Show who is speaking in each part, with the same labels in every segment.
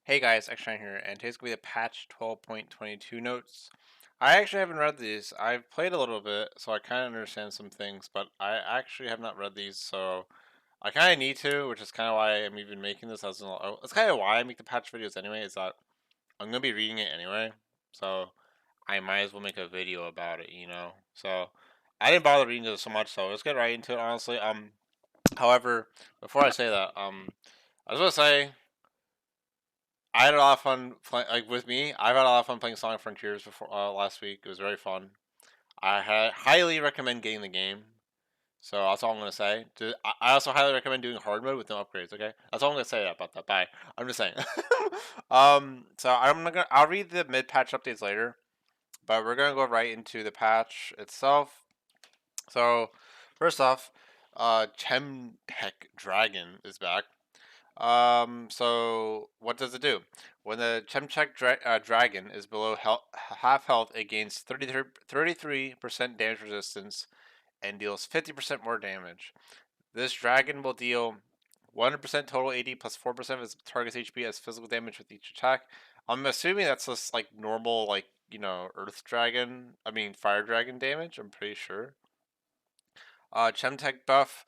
Speaker 1: Hey guys, XJ9 here, and today's gonna be the patch 12.22 notes. I actually haven't read these. I've played a little bit, so I kind of understand some things, but I actually have not read these, so I kind of need to, which is kind of why I'm even making this. That's kind of why I make the patch videos anyway, is that I'm gonna be reading it anyway, so I might as well make a video about it. So I didn't bother reading it so much, so let's get right into it. Honestly, however, before I say that, I was gonna say. I had a lot of fun like with me. I've had a lot of fun playing Sonic Frontiers before last week. It was very fun. Highly recommend getting the game. So that's all I'm gonna say. I also highly recommend doing hard mode with no upgrades. Okay, that's all I'm gonna say about that. Bye. I'm just saying. So I'll read the mid patch updates later, but we're gonna go right into the patch itself. So first off, Chemtech Dragon is back. So what does it do? When the Dragon is below half health, it gains 33% damage resistance and deals 50% more damage. This dragon will deal 100% total AD plus 4% of its target's HP as physical damage with each attack. I'm assuming that's just like normal, like, Earth Dragon, Fire Dragon damage, I'm pretty sure. Chemtech buff.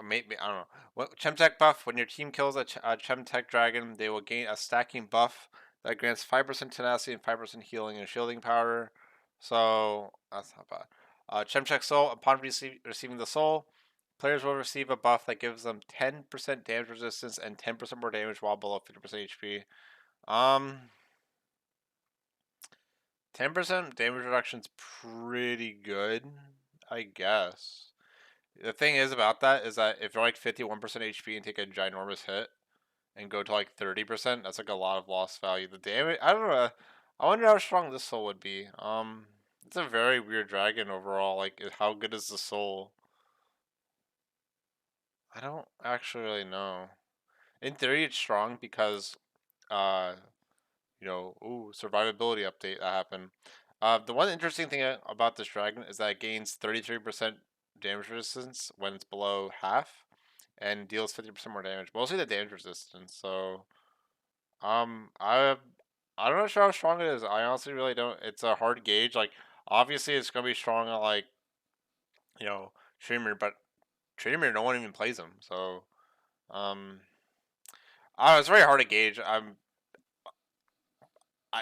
Speaker 1: Maybe I don't know. Chemtech buff. When your team kills a Chemtech dragon, they will gain a stacking buff that grants 5% tenacity and 5% healing and shielding power. So that's not bad. Chemtech soul. Upon receiving the soul, players will receive a buff that gives them 10% damage resistance and 10% more damage while below 50% HP. Um, 10% damage reduction is pretty good, I guess. The thing is about that is that if you're like 51% HP and take a ginormous hit and go to like 30%, that's like a lot of lost value. The damage, I don't know. I wonder how strong this soul would be. It's a very weird dragon overall. Like, how good is the soul? I don't actually really know. In theory, it's strong because, uh, survivability update that happened. The one interesting thing about this dragon is that it gains 33% damage resistance when it's below half, and deals 50% more damage. Mostly the damage resistance. So, um, I I'm not sure how strong it is. I honestly really don't. It's a hard gauge. Like, obviously, it's gonna be strong on like you know streamer, but streamer no one even plays him. So, um, I don't know, it's very hard to gauge.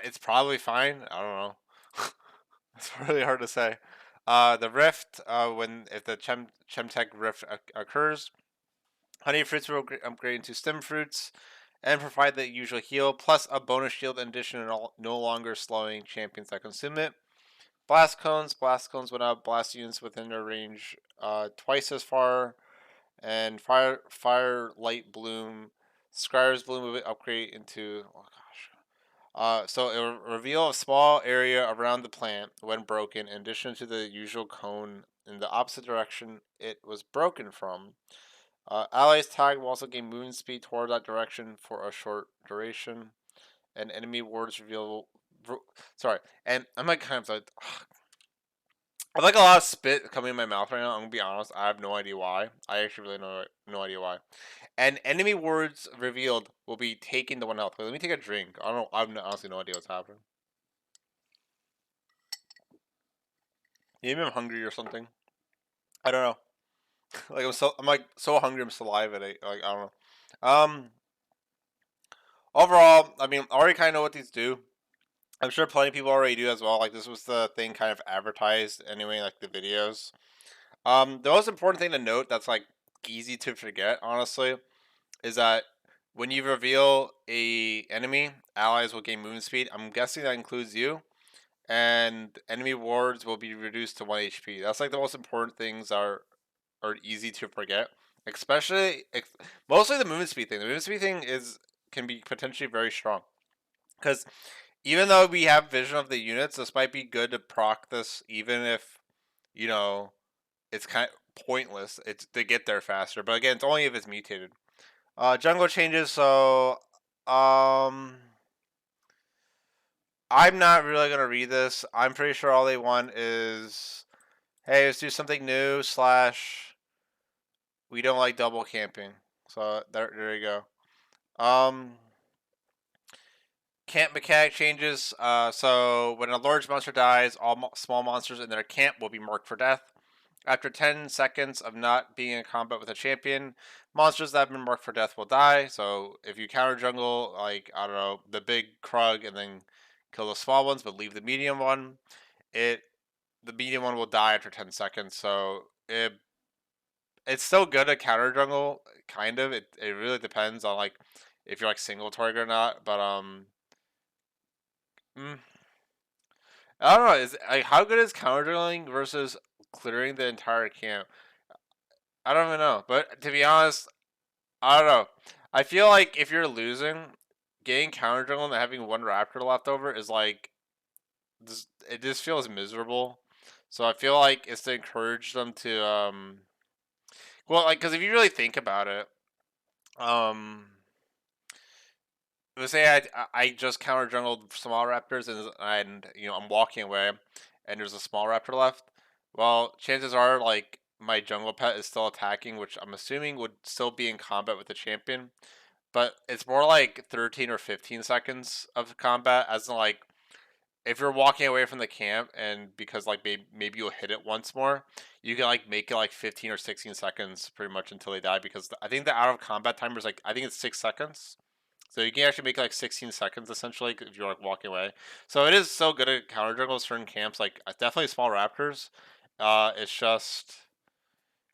Speaker 1: It's probably fine. I don't know. It's really hard to say. The rift, if the Chemtech rift occurs, honey fruits will upgrade into stem fruits and provide the usual heal, plus a bonus shield in addition to no longer slowing champions that consume it. Blast cones. Blast cones will now blast units within their range twice as far. And fire, light bloom. Scryer's bloom will upgrade into. Oh gosh. So it will reveal a small area around the plant when broken, in addition to the usual cone in the opposite direction it was broken from. Allies tag will also gain movement speed toward that direction for a short duration, and enemy wards reveal. Sorry, and I'm like kind of like, I have like a lot of spit coming in my mouth right now. I'm gonna be honest. I have no idea why. I actually really no idea why. And enemy wards revealed will be taking the 1 health. Wait, let me take a drink. I don't know. I have honestly no idea what's happening. Maybe I'm hungry or something. I don't know. I'm like so hungry. I'm salivating. Like I don't know. Overall, I already kind of know what these do. I'm sure plenty of people already do as well. Like, this was the thing kind of advertised anyway, like the videos. The most important thing to note that's like easy to forget, honestly, is that when you reveal a enemy, allies will gain movement speed. I'm guessing that includes you, and enemy wards will be reduced to 1 HP. That's like the most important things are easy to forget. Especially, mostly the movement speed thing. The movement speed thing can be potentially very strong because even though we have vision of the units, this might be good to proc this, even if you know it's kind of pointless. It's to get there faster, but again, it's only if it's mutated. Jungle changes, so um, I'm not really gonna read this. I'm pretty sure all they want is, hey, let's do something new. Slash, we don't like double camping. So there you go. Um, camp mechanic changes. So when a large monster dies, all small monsters in their camp will be marked for death. After 10 seconds of not being in combat with a champion, monsters that have been marked for death will die. So if you counter jungle, like, I don't know, the big Krug and then kill the small ones but leave the medium one, it the medium one will die after 10 seconds. So it's still good at counter jungle, kind of. It really depends on like if you're like single target or not. But mm, I don't know. Is like how good is counter jungling versus clearing the entire camp? I don't even know. But to be honest, I don't know. I feel like if you're losing, getting counter jungle and having one raptor left over is like it just feels miserable. So I feel like it's to encourage them to well, like, because if you really think about it, um let's say I just counter jungled small raptors and I'm walking away and there's a small raptor left. Well, chances are like my jungle pet is still attacking, which I'm assuming would still be in combat with the champion. But it's more like 13 or 15 seconds of combat, as in like if you're walking away from the camp and because like maybe you'll hit it once more, you can like make it like 15 or 16 seconds pretty much until they die, because I think the out of combat timer is like I think it's 6 seconds. So you can actually make like 16 seconds essentially if you're like walking away. So it is so good at counter jungle certain camps, like definitely small raptors. It's just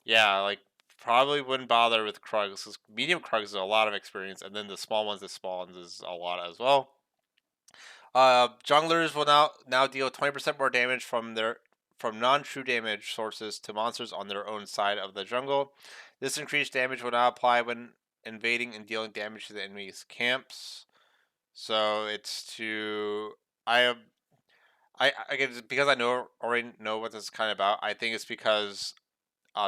Speaker 1: yeah, like probably wouldn't bother with Krugs because medium Krugs is a lot of experience, and then the small ones is a lot as well. Junglers will now deal 20% more damage from non-true damage sources to monsters on their own side of the jungle. This increased damage will now apply when invading and dealing damage to the enemy's camps. So it's to I guess because I already know what this is kind of about. I think it's because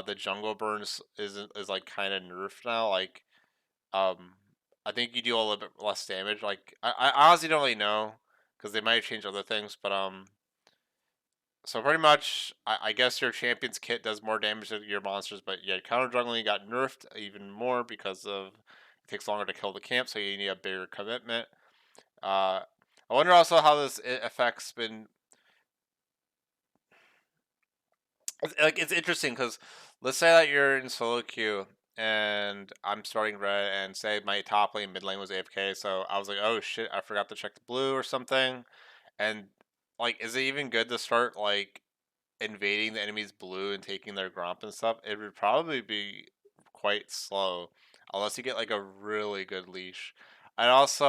Speaker 1: the jungle burns is like kind of nerfed now. Like um, I think you do a little bit less damage. Like I honestly don't really know because they might change other things, but so pretty much I guess your champion's kit does more damage to your monsters, but yeah, counter jungling got nerfed even more because of it takes longer to kill the camp, so you need a bigger commitment. Uh, I wonder also how this affects been like it's interesting because let's say that you're in solo queue and I'm starting red and say my top lane mid lane was AFK, so I was like, oh shit, I forgot to check the blue or something. And like, is it even good to start like invading the enemy's blue and taking their gromp and stuff? It would probably be quite slow unless you get like a really good leash. And also,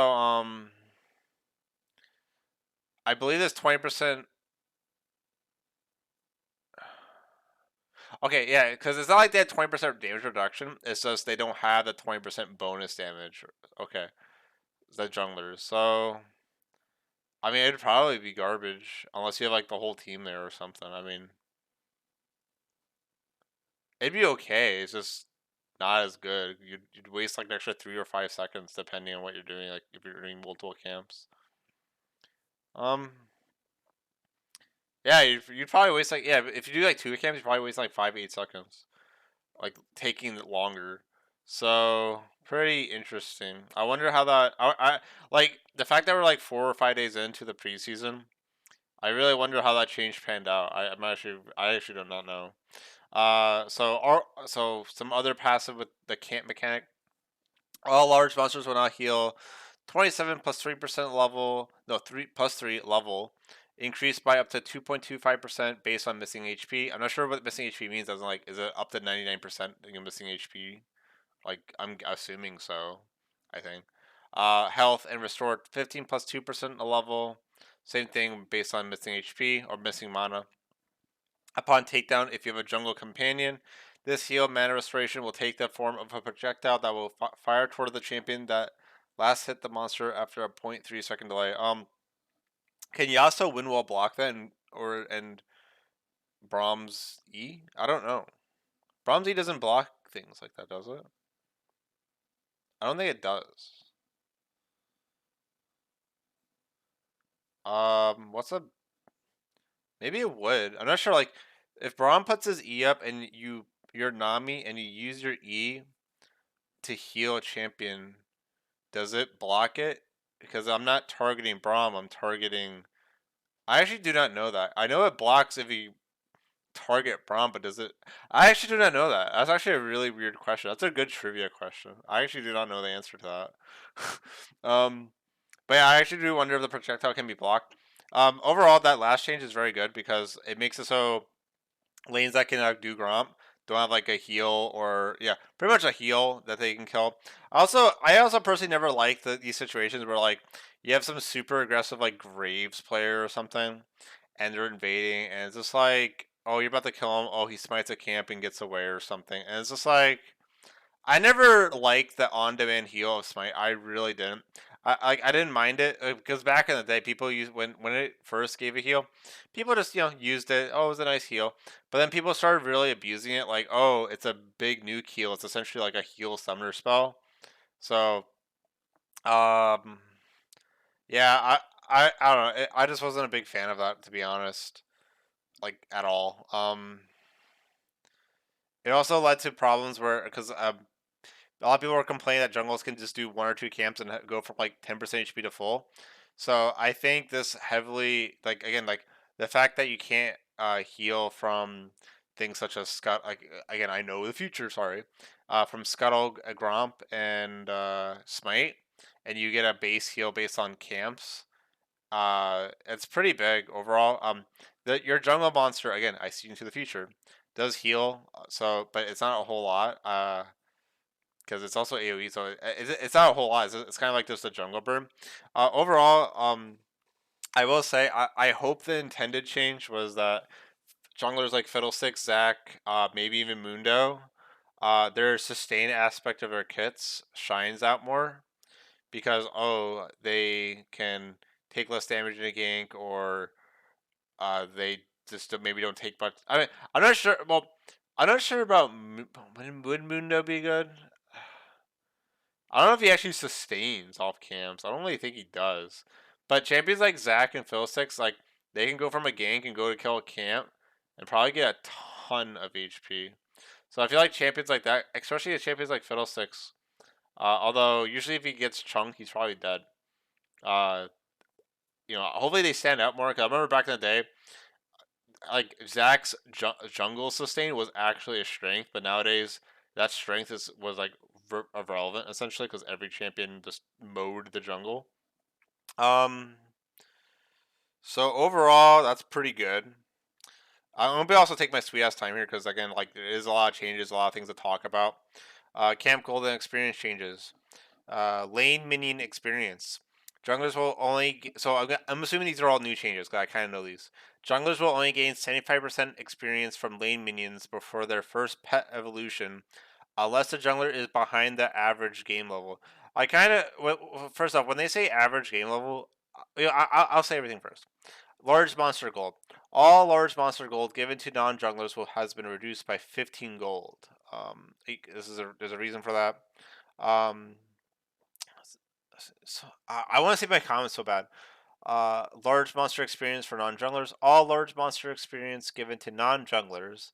Speaker 1: I believe there's 20%. Okay, yeah, because it's not like they had 20% damage reduction. It's just they don't have the 20% bonus damage. Okay, the junglers. So, I mean, it'd probably be garbage unless you have like the whole team there or something. I mean, it'd be okay. It's just not as good. You'd waste like an extra 3 or 5 seconds depending on what you're doing. Like if you're doing multiple camps. Um, yeah, you'd probably waste like yeah. If you do like 2 camps, you probably waste like 5 to 8 seconds. Like taking longer. So pretty interesting. I wonder how that. I like the fact that we're like 4 or 5 days into the preseason. I really wonder how that change panned out. I actually do not know. So some other passive with the camp mechanic. All large monsters will now heal 27 plus 3% level. No, 3 plus 3 level. Increased by up to 2.25% based on missing HP. I'm not sure what missing HP means. As in, like, is it up to 99% missing HP? Like, I'm assuming so. I think. Health and restored 15 plus 2% a level. Same thing based on missing HP or missing mana. Upon takedown, if you have a jungle companion, this heal mana restoration will take the form of a projectile that will fire toward the champion that last hit the monster after a 0.3 second delay. Can Yasuo win while block then, and Brahms E? I don't know. Brahms E doesn't block things like that, does it? I don't think it does. What's a maybe it would. I'm not sure. Like, if Braum puts his E up and you're Nami and you use your E to heal a champion, does it block it? because I'm not targeting Braum. I'm targeting. I actually do not know that. I know it blocks if you target Braum, but does it? I actually do not know that. That's actually a really weird question. That's a good trivia question. I actually do not know the answer to that. But yeah, I actually do wonder if the projectile can be blocked. Overall, that last change is very good because it makes it so lanes that can do Gromp don't have like a heal or yeah, pretty much a heal that they can kill. I also personally never liked these situations where like you have some super aggressive like Graves player or something, and they're invading, and it's just like, oh, you're about to kill him. Oh, he smites a camp and gets away or something, and it's just like I never liked the on-demand heal of Smite. I really didn't. I didn't mind it because back in the day, people used when it first gave a heal, people just used it. Oh, it was a nice heal. But then people started really abusing it. Like, oh, it's a big nuke heal. It's essentially like a heal summoner spell. So, um, yeah, I don't know. I just wasn't a big fan of that, to be honest, like at all. It also led to problems where because a lot of people were complaining that jungles can just do one or two camps and go from like 10% HP to full. So I think this heavily, like again, like the fact that you can't heal from things such as Scuttle, like again, I know the future, sorry, from Scuttle, Gromp, and Smite, and you get a base heal based on camps. It's pretty big overall. Your jungle monster, again, I see into the future, does heal, so but it's not a whole lot. Because it's also AOE, so it's not a whole lot. It's kind of like just a jungle burn. Overall, I will say I hope the intended change was that junglers like Fiddlesticks, Zac, maybe even Mundo, their sustain aspect of their kits shines out more because they can take less damage in a gank or they just maybe don't take much. I mean, I'm not sure. Well, I'm not sure about would Mundo be good. I don't know if he actually sustains off camps. I don't really think he does. But champions like Zac and Fiddlesticks, like they can go from a gank and go to kill a camp and probably get a ton of HP. So I feel like champions like that, especially champions like Fiddlesticks, although usually if he gets chunked, he's probably dead. Uh, hopefully they stand out more. Cause I remember back in the day, like Zac's jungle sustain was actually a strength, but nowadays that strength was like irrelevant essentially because every champion just mowed the jungle. Um, so overall, that's pretty good. I'm gonna also take my sweet ass time here because again, like there is a lot of changes, a lot of things to talk about. Camp Golden experience changes. Lane minion experience. Junglers will only so I'm assuming these are all new changes because I kind of know these. Junglers will only gain 75% experience from lane minions before their first pet evolution, unless the jungler is behind the average game level. I kind of first off, when they say average game level, I'll say everything first. Large monster gold. All large monster gold given to non-junglers has been reduced by 15 gold. There's a reason for that. Um, so I want to see my comments so bad. Large monster experience for non-junglers. All large monster experience given to non-junglers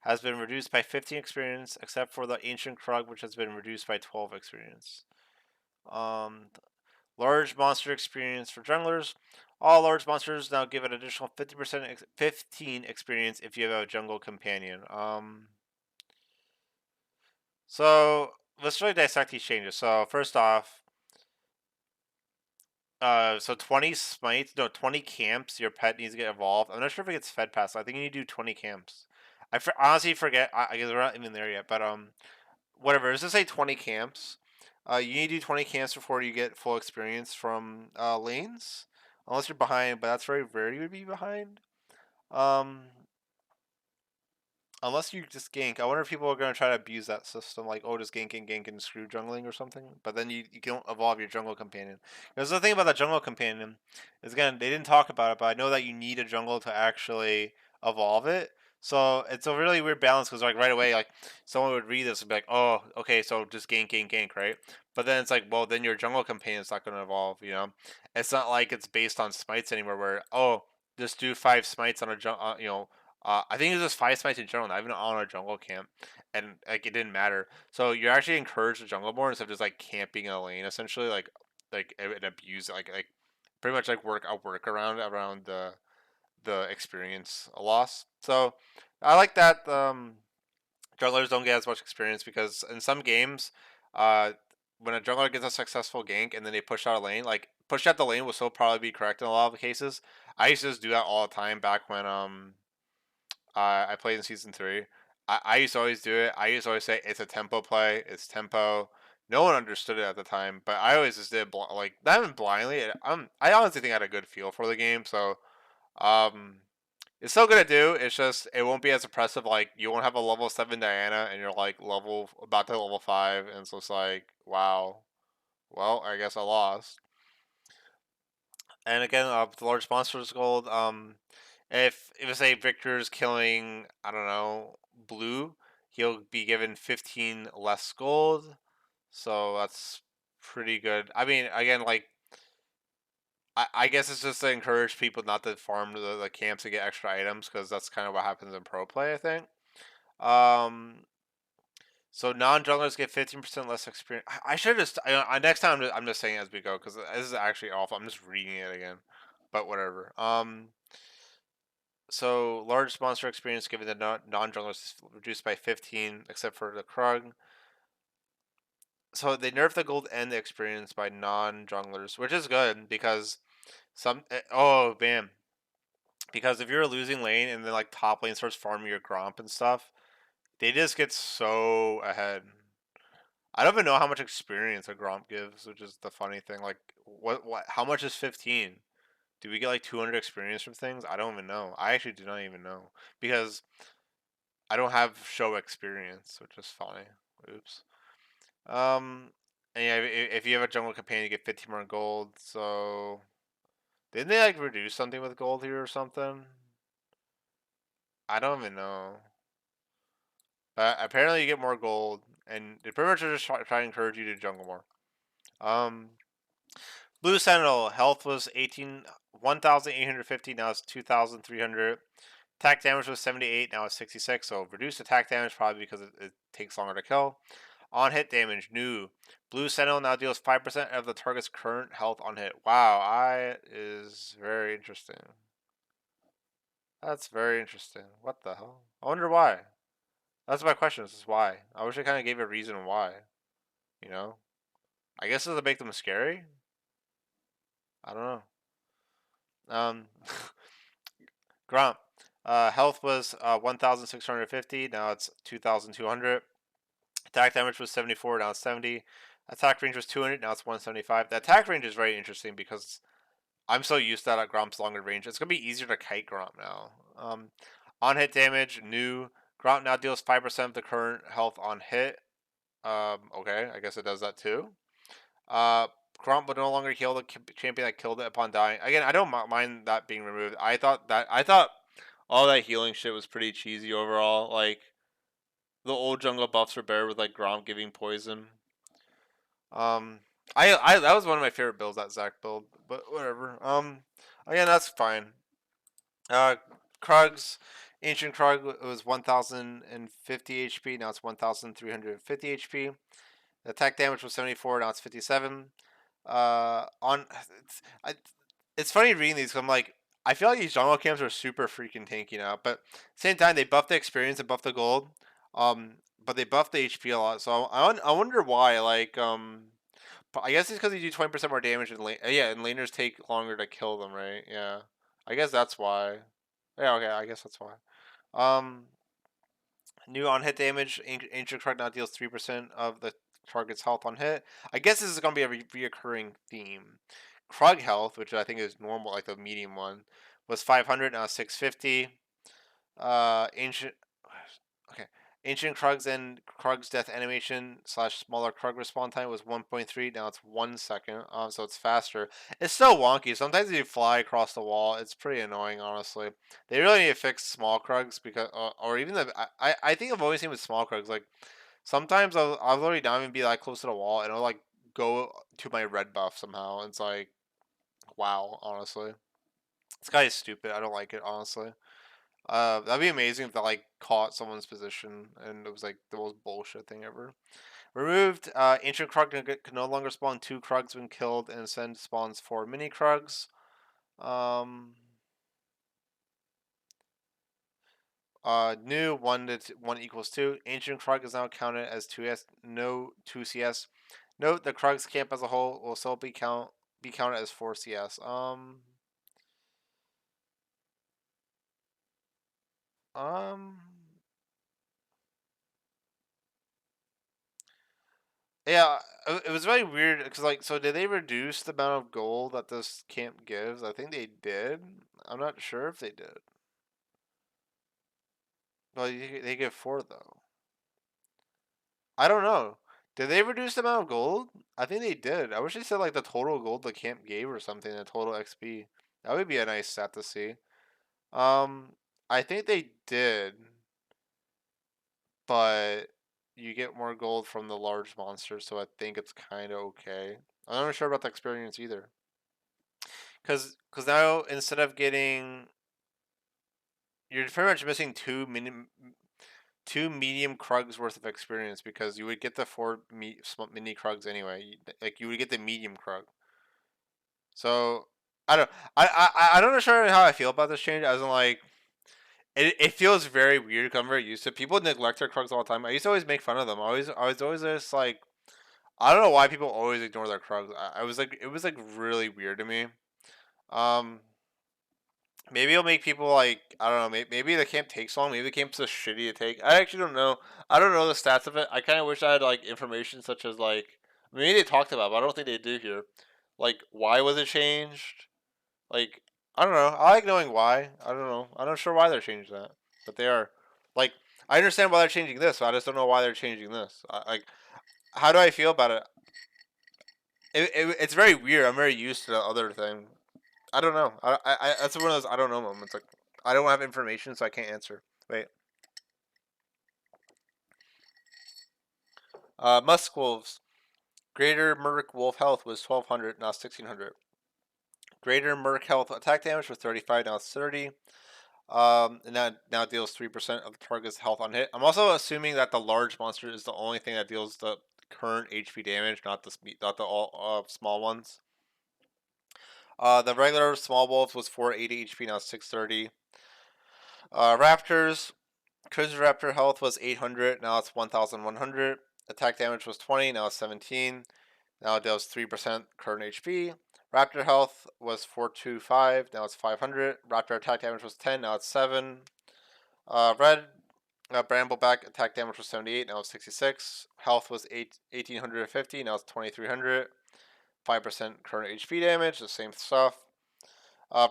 Speaker 1: has been reduced by 15 experience, except for the ancient Krug, which has been reduced by 12 experience. Um, Large monster experience for junglers. All large monsters now give an additional 50%, 15 experience if you have a jungle companion. So let's really dissect these changes. So first off, so 20 smites, no, 20 camps. Your pet needs to get evolved. I'm not sure if it gets fed past. I think you need to do 20 camps. Honestly forget. I guess we're not even there yet, but whatever. Let's just say 20 camps. You need to do 20 camps before you get full experience from lanes, unless you're behind. But that's very rare. You would be behind. Um, Unless you just gank. I wonder if people are going to try to abuse that system, like, oh, just gank and screw jungling or something. But then you don't evolve your jungle companion. Because the thing about the jungle companion is, again, they didn't talk about it, but I know that you need a jungle to actually evolve it. So it's a really weird balance because, like, right away, like, someone would read this and be like, oh, okay, so just gank, right? But then it's like, well, then your jungle companion's not going to evolve, you know? It's not like it's based on smites anymore where, oh, just do 5 smites on a I think it was just 5 smites in general, not even on a jungle camp, and like it didn't matter. So you're actually encouraged to jungle more instead of just like camping a lane essentially. Like like and abuse like pretty much like work a workaround around the experience loss. So I like that junglers don't get as much experience because in some games, uh, when a jungler gets a successful gank and then they push out a lane, like push out the lane will still probably be correct in a lot of the cases. I used to just do that all the time back when I played in season 3. I used to always do it. I used to always say it's a tempo play. It's tempo. No one understood it at the time, but I always just did like not even blindly. I honestly think I had a good feel for the game, so um, it's still gonna do. It's just it won't be as impressive. Like you won't have a level 7 Diana, and you're like level about to level 5, and so it's like wow. Well, I guess I lost. And again, the large monsters gold. If say Victor's killing, I don't know, blue, he'll be given 15 less gold. So that's pretty good. I mean, again, like I guess it's just to encourage people not to farm the camps to get extra items because that's kind of what happens in pro play, I think. Um, so non-junglers get 15% less experience. I should just next time I'm just saying as we go because this is actually awful. I'm just reading it again, but whatever. So large monster experience given the non-junglers is reduced by 15, except for the Krug. So they nerf the gold and the experience by non-junglers, which is good because oh man, because if you're a losing lane and then like top lane starts farming your Gromp and stuff, they just get so ahead. I don't even know how much experience a Gromp gives, which is the funny thing. Like, what? How much is 15? Do we get like 200 experience from things? I don't even know. I actually do not even know because I don't have show experience, which is funny. Oops. Um, and yeah, if you have a jungle companion, you get 15 more gold. So didn't they like reduce something with gold here or something? I don't even know. But apparently, you get more gold, and they pretty much are just try to encourage you to jungle more. Um, Blue Sentinel health was 1,850. Now it's 2,300. Attack damage was 78. Now it's 66. So reduced attack damage probably because it takes longer to kill. On hit damage, new. Blue Sentinel now deals 5% of the target's current health on hit. Wow, I is very interesting. That's very interesting. What the hell? I wonder why. That's my question. Is why? I wish I kind of gave a reason why. You know? I guess it's to make them scary. I don't know. Um, Gromp. Health was 1,650. Now it's 2,200. Attack damage was 74. Now it's 70. Attack range was 200. Now it's 175. The attack range is very interesting because I'm so used to that at Gromp's longer range. It's gonna be easier to kite Gromp now. On hit damage, new. Gromp now deals 5% of the current health on hit. Okay, I guess it does that too. Uh, Gromp would no longer heal the champion that killed it upon dying. Again, I don't mind that being removed. I thought all that healing shit was pretty cheesy overall. Like the old jungle buffs were better with like Gromp giving poison. Um, I that was one of my favorite builds, that Zac build, but whatever. Again, that's fine. Uh, Krug's ancient Krug was 1,050 HP. Now it's 1,350 HP. The attack damage was 74. Now it's 57. On I, it's funny reading these. 'Cause I'm like, I feel like these jungle camps are super freaking tanky now. But at the same time, they buffed the experience and buffed the gold. But they buffed the HP a lot. So I wonder why. Like, I guess it's because they do 20% more damage in lane. Yeah, and laners take longer to kill them, right? Yeah, I guess that's why. Yeah, okay, I guess that's why. Um, New on hit damage, Ancient Krug now deals 3% of the target's health on hit. I guess this is going to be a reoccurring theme. Krug health, which I think is normal, like the medium one, was 500, now 650. Ancient. Okay. Ancient Krug's and Krug's death animation slash smaller Krug respawn time was 1.3. Now it's 1 second. So it's faster. It's still wonky. Sometimes if you fly across the wall, it's pretty annoying. Honestly, they really need to fix small Krugs because, or even the. I think I've always seen with small Krugs like sometimes I'll literally not even be that close to the wall and it'll like go to my red buff somehow. It's like wow. Honestly, this guy is stupid. I don't like it. Honestly. That'd be amazing if that like caught someone's position and it was like the most bullshit thing ever. Removed. Ancient Krug can no longer spawn 2 Krugs when killed, and instead spawns 4 mini Krugs. New 1 equals 2. Ancient Krug is now counted as 2s. No 2 CS. Note the Krugs camp as a whole will still be counted as 4 CS. Um. Yeah, it was very weird because so did they reduce the amount of gold that this camp gives? I think they did. I'm not sure if they did. Well, they give 4 though. I don't know. Did they reduce the amount of gold? I think they did. I wish they said like the total gold the camp gave or something, the total XP. That would be a nice stat to see. Um, I think they did, but you get more gold from the large monsters, so I think it's kind of okay. I'm not sure about the experience either. Cause now instead of getting, you're pretty much missing two medium Krugs worth of experience because you would get the 4 mini Krugs anyway. Like you would get the medium Krug. So I don't I don't know sure how I feel about this change. As in like it feels very weird because I'm very used to it. People neglect their Krugs all the time. I used to always make fun of them. I was always just like I don't know why people always ignore their Krugs. I was like it was like really weird to me. Um, maybe it'll make people like I don't know. Maybe the camp takes long. Maybe the camp's just shitty to take. I actually don't know. I don't know the stats of it. I kind of wish I had like information such as like maybe they talked about, but I don't think they do here. Like why was it changed? Like I don't know. I like knowing why. I don't know. I'm not sure why they're changing that, but they are. Like I understand why they're changing this, but I just don't know why they're changing this. Like how do I feel about it? It's very weird. I'm very used to the other thing. I don't know. That's one of those I don't know moments. Like I don't have information, so I can't answer. Wait. Musk wolves. Greater Merc wolf health was 1200, now 1600. Greater Merc health attack damage was 35, now it's 30. And now deals 3% of the target's health on hit. I'm also assuming that the large monster is the only thing that deals the current HP damage, not the all small ones. The regular small wolf was 480 HP, now 630. Raptors. Cruiser Raptor health was 800, now it's 1100. Attack damage was 20, now it's 17. Now it deals 3% current HP. Raptor health was 425, now it's 500. Raptor attack damage was 10, now it's 7. Red Brambleback attack damage was 78, now it's 66. Health was 1850, now it's 2300. 5% current HP damage, the same stuff.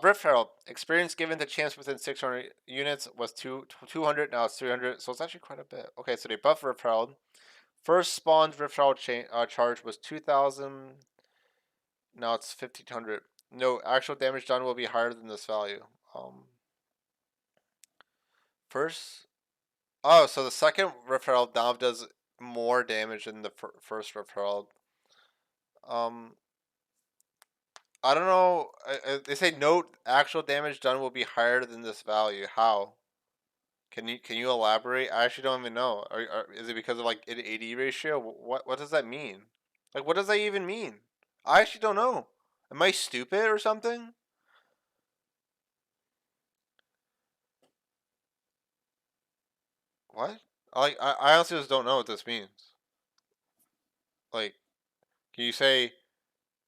Speaker 1: Rift Herald. Experience given to champs within 600 units was 200, now it's 300, so it's actually quite a bit. Okay, so they buff Rift Herald. First spawned Rift Herald charge was 2000, now it's 1500. No, actual damage done will be higher than this value. First. Oh, so the second Rift Herald now does more damage than the first Rift Herald. I don't know. They say note actual damage done will be higher than this value. How? Can you elaborate? I actually don't even know. Is it because of like an AD ratio? What does that mean? Like what does that even mean? I actually don't know. Am I stupid or something? What? I honestly just don't know what this means. Like, can you say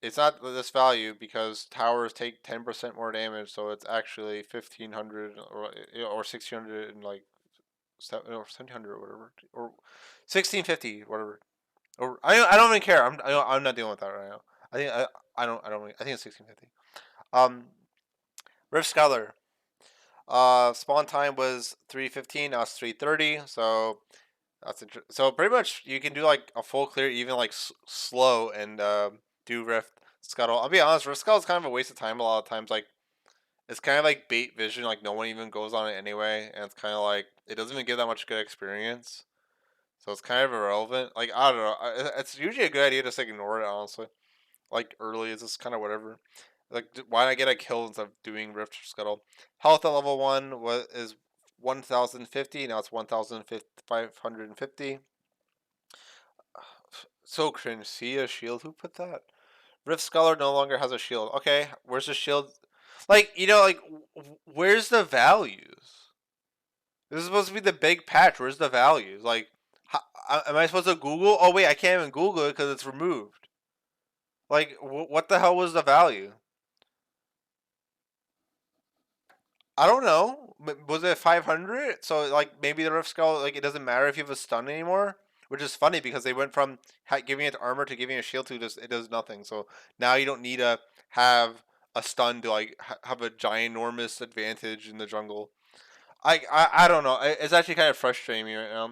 Speaker 1: it's not this value because towers take 10% more damage, so it's actually 1500 or 1600 and like 1700 or whatever, or 1650 whatever. Or I don't even care. I'm not dealing with that right now. I think I don't I think it's 1650. Um, Rift Scholar. Spawn time was 3:15. Now it's 3:30. So so pretty much you can do like a full clear, even like slow, and do Rift Scuttle. I'll be honest, Rift Scuttle is kind of a waste of time a lot of times. Like it's kind of like bait vision. Like no one even goes on it anyway, and it's kind of like it doesn't even give that much good experience. So it's kind of irrelevant. Like I don't know. It's usually a good idea to just like ignore it. Honestly, like early is just kind of whatever. Like why not get a kill instead of doing Rift Scuttle? Health at level 1 is 1050. Now it's 1550. So cringe. See a shield? Who put that? Rift Scholar no longer has a shield. Okay, where's the shield? Like, like, where's the values? This is supposed to be the big patch. Where's the values? Like, am I supposed to Google? Oh, wait, I can't even Google it because it's removed. Like, what the hell was the value? I don't know. Was it 500? So, like, maybe the Rift Skull, like, it doesn't matter if you have a stun anymore? Which is funny because they went from giving it armor to giving it a shield to just, it does nothing. So now you don't need to have a stun to, like, have a ginormous advantage in the jungle. I don't know. It's actually kind of frustrating me right now.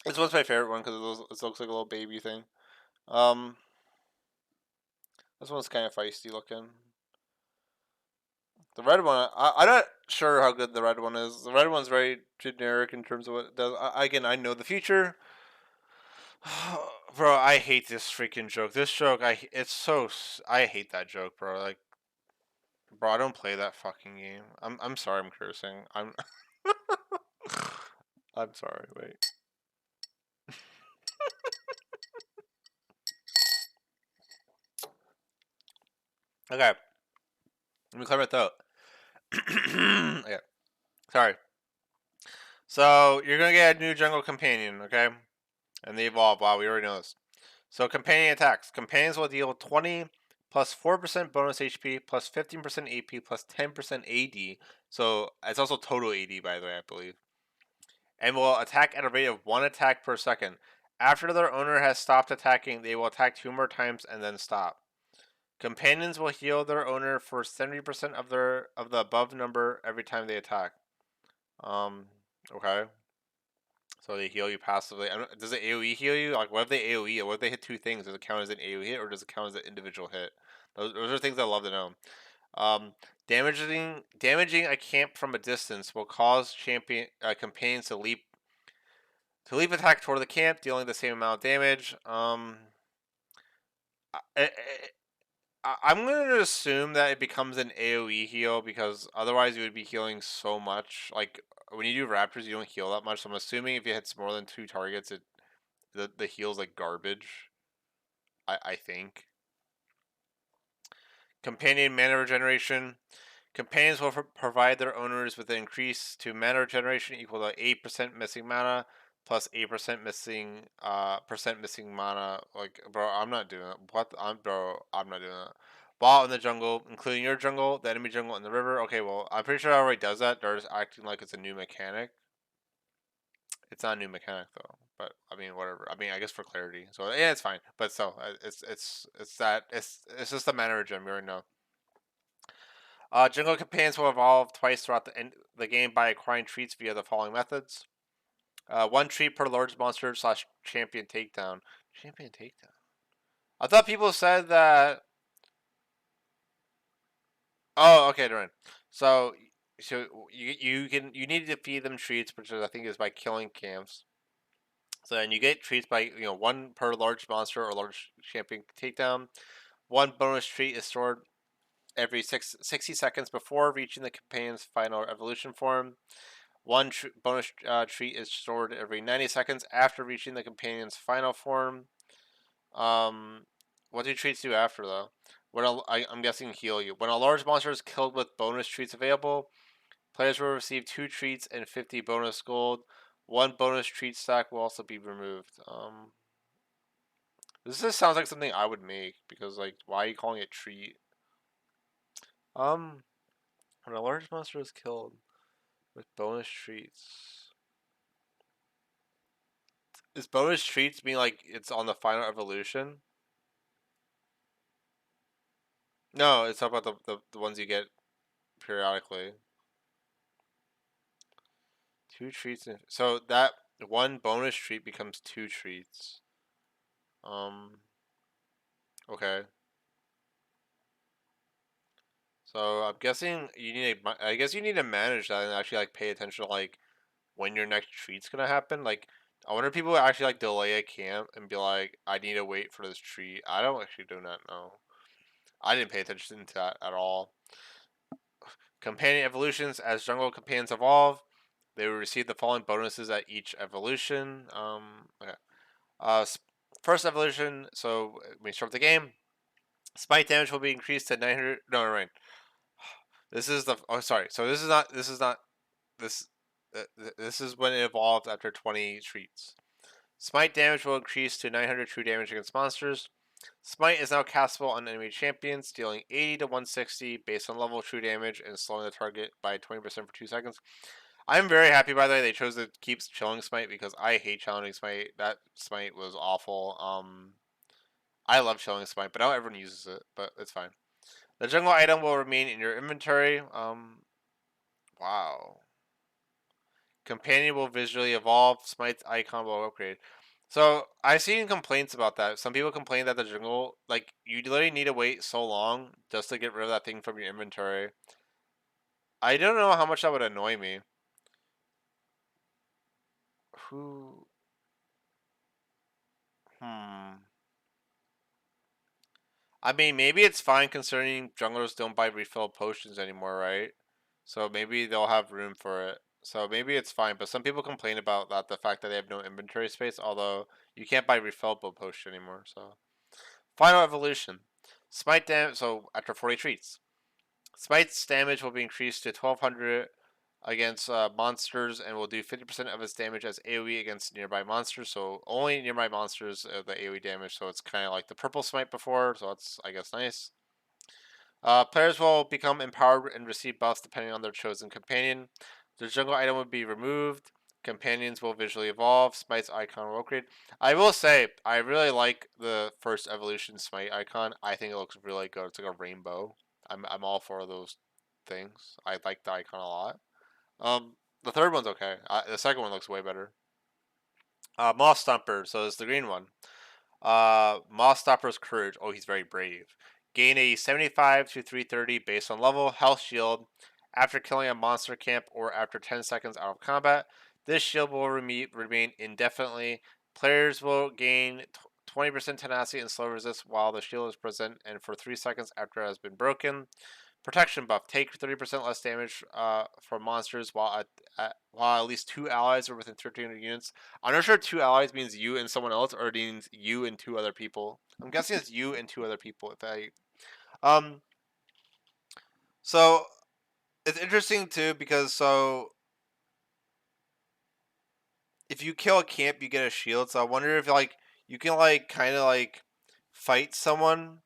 Speaker 1: This one's my favorite one because it looks like a little baby thing. Um, this one's kind of feisty looking. The red one, I'm not sure how good the red one is. The red one's very generic in terms of what it does. Again, I know the future. Bro, I hate this freaking joke. This joke, I hate that joke, bro. Like, bro, I don't play that fucking game. I'm sorry, I'm cursing. I'm sorry. Wait. Okay, let me clear my throat. Okay, sorry. So you're gonna get a new jungle companion, okay? And they evolve. Wow, we already know this. So companion attacks. Companions will deal 20 plus 4% bonus HP plus 15% AP plus 10% AD. So it's also total AD, by the way, I believe. And will attack at a rate of 1 attack per second. After their owner has stopped attacking, they will attack 2 more times and then stop. Companions will heal their owner for 70% of the above number every time they attack. Okay. So they heal you passively. Does it AoE heal you? Like, what if they AoE? What if they hit two things? Does it count as an AoE hit, or does it count as an individual hit? Those are things I love to know. Damaging a camp from a distance will cause companions to leap attack toward the camp, dealing the same amount of damage. I, I'm gonna assume that it becomes an AoE heal because otherwise you would be healing so much. Like when you do Raptors, you don't heal that much. So I'm assuming if it hits more than 2 targets, the heal's like garbage. I think. Companion mana regeneration. Companions will provide their owners with an increase to mana regeneration equal to 8% missing mana plus 8% missing mana. Like, bro, I'm not doing that. I'm not doing that. While in the jungle, including your jungle, the enemy jungle, and the river. Okay, well, I'm pretty sure it already does that. They're just acting like it's a new mechanic. It's not a new mechanic though. But I mean, whatever. I mean, I guess for clarity. So yeah, it's fine. But still, it's just a mana regen. We already know. Jungle companions will evolve twice throughout the game by acquiring treats via the following methods. One treat per large monster / champion takedown. Champion takedown. I thought people said that. Oh, okay, Duran. So, you need to feed them treats, which I think is by killing camps. So then you get treats by one per large monster or large champion takedown. One bonus treat is stored every 60 seconds before reaching the companion's final evolution form. One bonus treat is stored every 90 seconds after reaching the companion's final form. What do treats do after, though? I'm guessing heal you. When a large monster is killed with bonus treats available, players will receive 2 treats and 50 bonus gold. One bonus treat stack will also be removed. This just sounds like something I would make because, like, why are you calling it treat? Um, when a large monster is killed with bonus treats, is bonus treats mean like it's on the final evolution? No, it's about the ones you get periodically. 2 treats, so that one bonus treat becomes 2 treats. Um, okay. So I'm guessing I guess you need to manage that and actually like pay attention to like when your next treat's gonna happen. Like, I wonder if people actually like delay a camp and be like, I need to wait for this treat. I don't actually do not know. I didn't pay attention to that at all. Companion evolutions. As jungle companions evolve, they will receive the following bonuses at each evolution. Okay. Uh, First evolution. So when we start the game, smite damage will be increased to 900. No, right. This is the. Oh, sorry. So this is not. This is not. This. This is when it evolved after 20 treats. Smite damage will increase to 900 true damage against monsters. Smite is now castable on enemy champions, dealing 80 to 160 based on level true damage and slowing the target by 20% for 2 seconds. I'm very happy, by the way, they chose to keep chilling Smite because I hate challenging Smite. That Smite was awful. I love chilling Smite, but not everyone uses it, but it's fine. The jungle item will remain in your inventory. Wow. Companion will visually evolve. Smite's icon will upgrade. So I've seen complaints about that. Some people complain that the jungle, like, you literally need to wait so long just to get rid of that thing from your inventory. I don't know how much that would annoy me. Who? Hmm. I mean, maybe it's fine concerning junglers don't buy refill potions anymore, right? So maybe they'll have room for it. So maybe it's fine. But some people complain about that, the fact that they have no inventory space, although you can't buy refillable potion anymore. So final evolution. Smite damage. So after 40 treats, Smite's damage will be increased to 1200 against monsters and will do 50% of its damage as AoE against nearby monsters. So only nearby monsters the AoE damage. So it's kind of like the purple Smite before. So that's, I guess, nice. Players will become empowered and receive buffs depending on their chosen companion. The jungle item will be removed. Companions will visually evolve. Smite's icon will upgrade. I will say, I really like the first evolution Smite icon. I think it looks really good. It's like a rainbow. I'm all for those things. I like the icon a lot. The third one's okay. The second one looks way better. Moss Stomper, so it's the green one. Moss Stopper's Courage. Oh, he's very brave. Gain a 75 to 330 based on level health shield after killing a monster camp or after 10 seconds out of combat. This shield will remain indefinitely. Players will gain 20% tenacity and slow resist while the shield is present and for 3 seconds after it has been broken. Protection buff. Take 30% less damage from monsters while at least 2 allies are within 1300 units. I'm not sure 2 allies means you and someone else or it means you and 2 other people. I'm guessing it's you and 2 other people. Um so it's interesting too because if you kill a camp you get a shield. So I wonder if like you can like kind of like fight someone.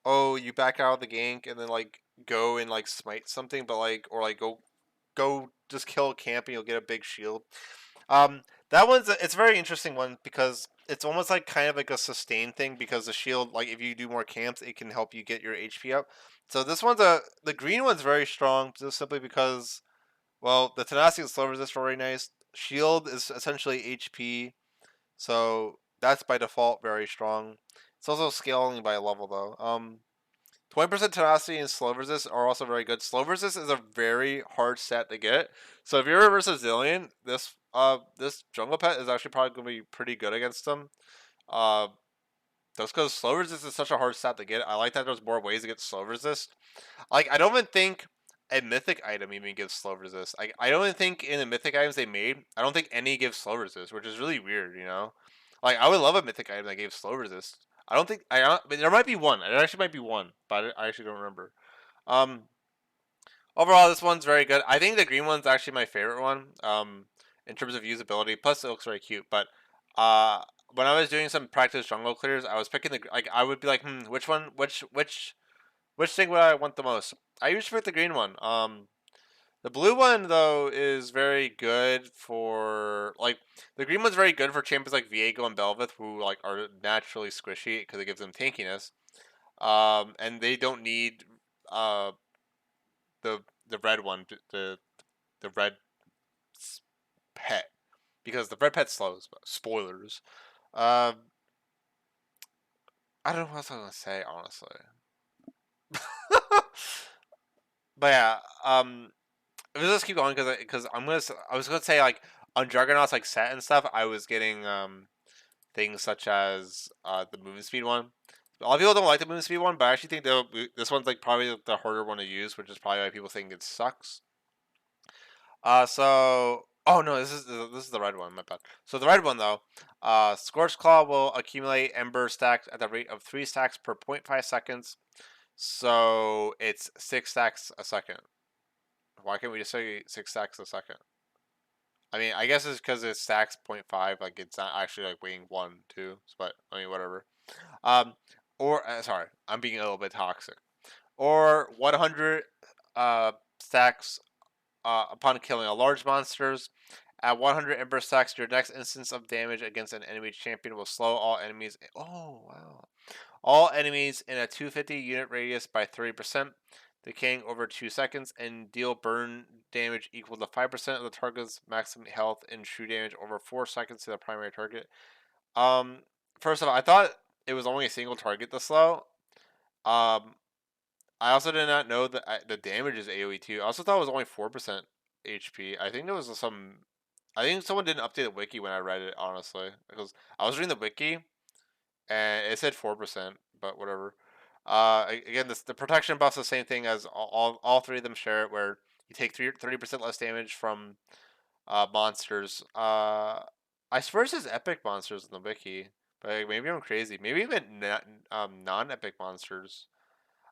Speaker 1: Oh, you back out of the gank and then like go and like smite something, but like or like go just kill a camp and you'll get a big shield. That it's a very interesting one because it's almost like kind of like a sustain thing because the shield, like if you do more camps, it can help you get your HP up. So this the green one's very strong just simply because well the tenacity and slow resist are very nice. Shield is essentially HP, so that's by default very strong. It's also scaling by level though. 20% tenacity and slow resist are also very good. Slow resist is a very hard stat to get. So if you're versus Zillion, this jungle pet is actually probably gonna be pretty good against them. Uh just because slow resist is such a hard stat to get. I like that there's more ways to get slow resist. Like I don't even think a mythic item even gives slow resist. I don't even think in the mythic items they made, I don't think any gives slow resist, which is really weird, you know? Like I would love a mythic item that gave slow resist. I don't think but there might be one. There actually might be one, but I actually don't remember. Um, Overall, this one's very good. I think the green one's actually my favorite one. In terms of usability, plus it looks very cute. But when I was doing some practice jungle clears, I was picking the like I would be like, which one, which thing would I want the most? I usually pick the green one. The blue one though is very good for like the green one's very good for champions like Viego and Belveth who like are naturally squishy because it gives them tankiness. And they don't need uh the red one the red pet because the red pet slows. Spoilers. Um, I don't know what else I was gonna say honestly. But yeah, let's just keep going because I was gonna say like on Juggernaut's like set and stuff. I was getting things such as the movement speed one. A lot of people don't like the movement speed one, but I actually think this one's like probably the harder one to use, which is probably why people think it sucks. So Oh no, this is the red one. My bad. So the red one though, Scorch Claw will accumulate Ember stacks at the rate of 3 stacks per 0.5 seconds. So it's 6 stacks a second. Why can't we just say 6 stacks a second? I mean, I guess it's because it stacks 0.5. Like it's not actually like weighing 1, 2. But I mean, whatever. Um, or sorry, I'm being a little bit toxic. Or 100 stacks upon killing a large monsters. At 100 Ember stacks, your next instance of damage against an enemy champion will slow all enemies. Oh wow! All enemies in a 250 unit radius by 30%, decaying over 2 seconds, and deal burn damage equal to 5% of the target's maximum health and true damage over 4 seconds to the primary target. Um, First of all, I thought it was only a single target to slow. Um, I also did not know that the damage is AoE too. I also thought it was only 4% HP. I think there was some. I think someone didn't update the wiki when I read it. Honestly, because I was reading the wiki and it said 4%, but whatever. Again, the protection buff's the same thing as all three of them share it, where you take 30% less damage from monsters. I swear it says epic monsters in the wiki, but like, maybe I'm crazy. Maybe even non-epic monsters.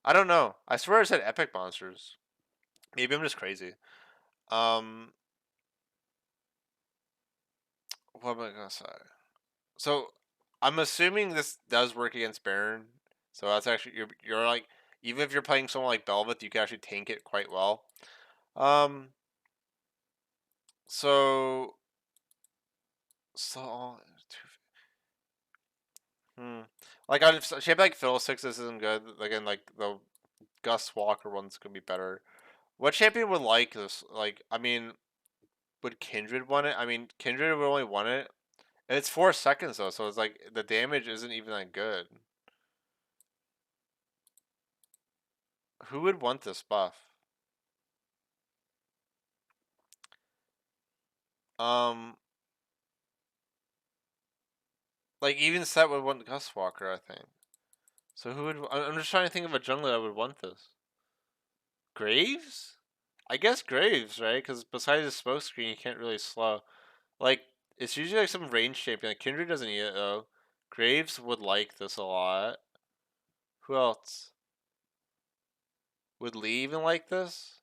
Speaker 1: I don't know. I swear it said epic monsters. Maybe I'm just crazy. Um, what am I gonna say? So I'm assuming this does work against Baron. So that's actually you're like even if you're playing someone like Belveth, you can actually tank it quite well. Um. So so hmm. Like on shape like Fiddlesticks isn't good. Again, like the Gus Walker one's gonna be better. What champion would like this? Like, I mean, would Kindred want it? I mean, Kindred would only want it. And it's 4 seconds though, so it's like the damage isn't even that good. Who would want this buff? Um, like even Set would want Gus Walker, I think. So who would? I'm just trying to think of a jungler that would want this. Graves? I guess Graves, right? Because besides the smoke screen, you can't really slow. Like it's usually like some range champion. Like Kindred doesn't need it though. Graves would like this a lot. Who else? Would Lee even like this?